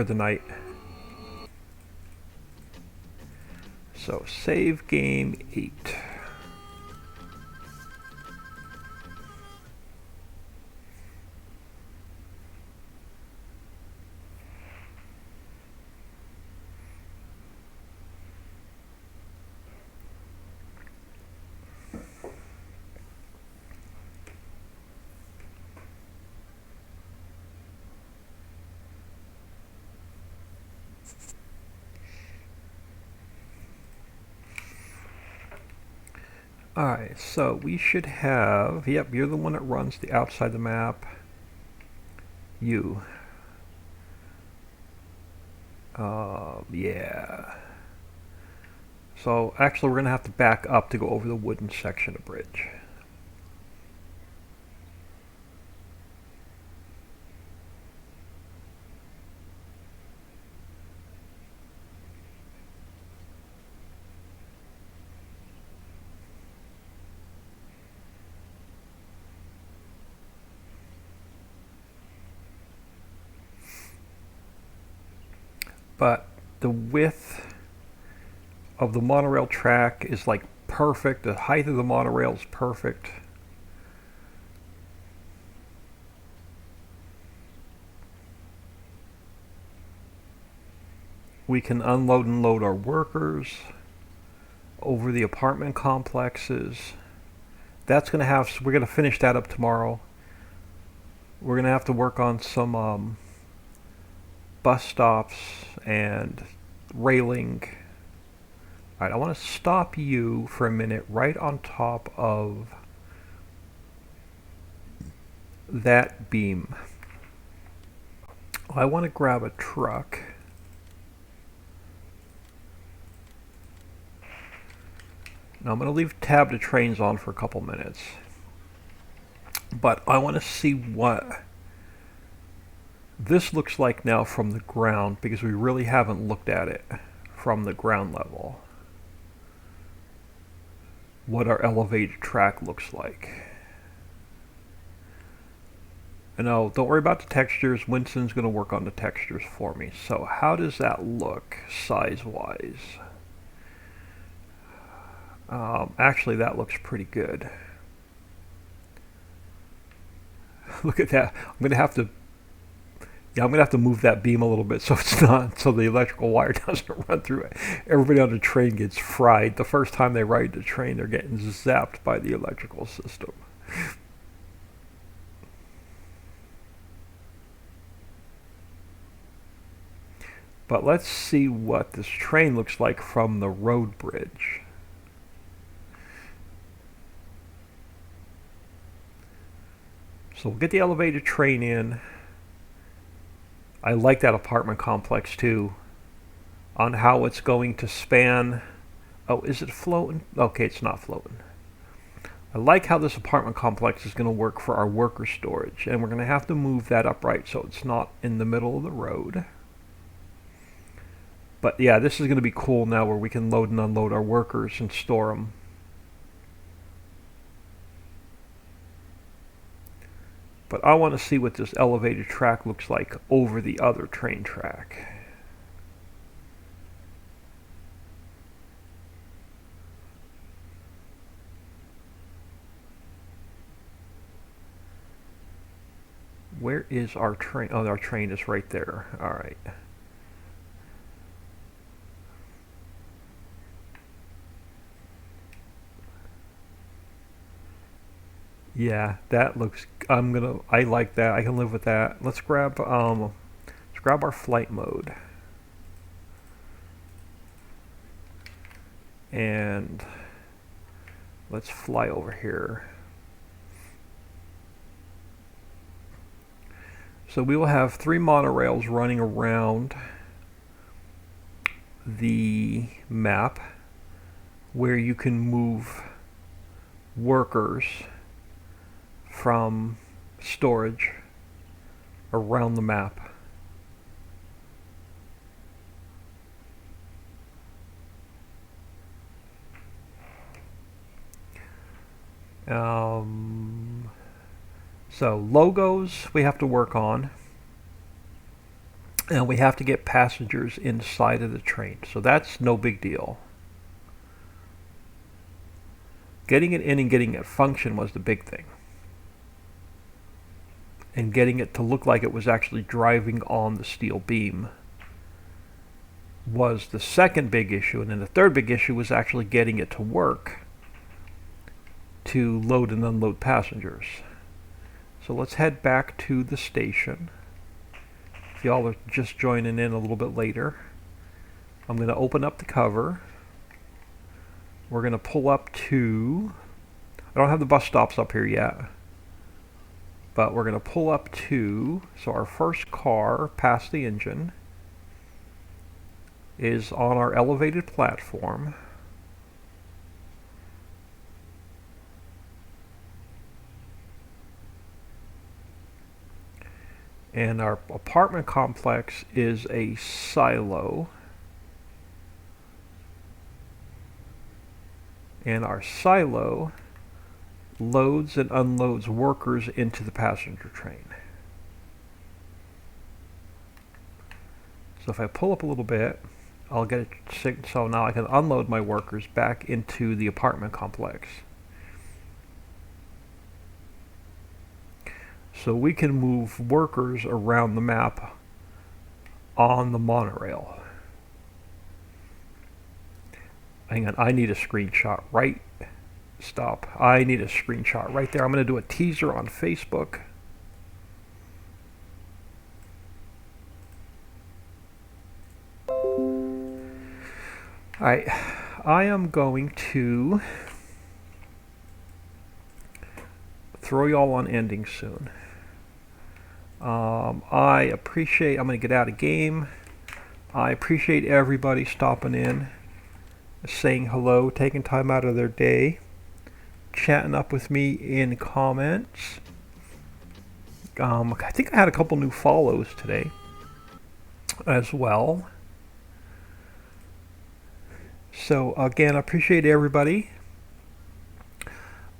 S1: the night. So save game 8. Alright, so we should have, yep, you're the one that runs the outside of the map. You. Yeah. So actually we're going to have to back up to go over the wooden section of bridge. But the width of the monorail track is like perfect. The height of the monorail is perfect. We can unload and load our workers over the apartment complexes. That's going to have, we're going to finish that up tomorrow. We're going to have to work on some bus stops and railing. Alright, I want to stop you for a minute right on top of that beam. I want to grab a truck. Now I'm going to leave tab to trains on for a couple minutes. But I want to see what this looks like now from the ground, because we really haven't looked at it from the ground level. What our elevated track looks like. And no, don't worry about the textures. Winston's going to work on the textures for me. So how does that look size-wise? Actually, that looks pretty good. Look at that. I'm going to have to move that beam a little bit so it's not, so the electrical wire doesn't run through it. Everybody on the train gets fried. The first time they ride the train, they're getting zapped by the electrical system. But let's see what this train looks like from the road bridge. So we'll get the elevated train in. I like that apartment complex too, on how it's going to span. Oh, is it floating? Okay, it's not floating. I like how this apartment complex is going to work for our worker storage, and we're going to have to move that upright so it's not in the middle of the road. But yeah, this is going to be cool now, where we can load and unload our workers and store them. But I want to see what this elevated track looks like over the other train track. Where is our train? Oh, our train is right there. All right. Yeah, that looks. I like that. I can live with that. Let's grab our flight mode, and let's fly over here. So we will have 3 monorails running around the map, where you can move workers from storage around the map. So logos we have to work on, and we have to get passengers inside of the train, so that's no big deal. Getting it in and getting it function was the big thing, and getting it to look like it was actually driving on the steel beam was the second big issue. And then the third big issue was actually getting it to work to load and unload passengers. So let's head back to the station. If y'all are just joining in a little bit later, I'm going to open up the cover. We're going to pull up to, I don't have the bus stops up here yet, but we're going to pull up to, so our first car past the engine is on our elevated platform. And our apartment complex is a silo. And our silo loads and unloads workers into the passenger train. So if I pull up a little bit, I'll get it, so now I can unload my workers back into the apartment complex. So we can move workers around the map on the monorail. Hang on, I need a screenshot right. Stop. I need a screenshot right there. I'm going to do a teaser on Facebook. Alright, I am going to throw y'all on ending soon. I appreciate, I'm going to get out of game. I appreciate everybody stopping in, saying hello, taking time out of their day, chatting up with me in comments. I think I had a couple new follows today as well. So again, I appreciate everybody.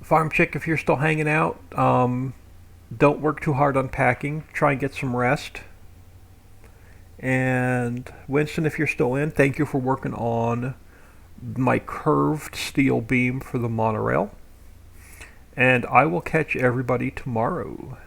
S1: Farm Chick, if you're still hanging out, don't work too hard on packing. Try and get some rest. And Winston, if you're still in, thank you for working on my curved steel beam for the monorail. And I will catch everybody tomorrow.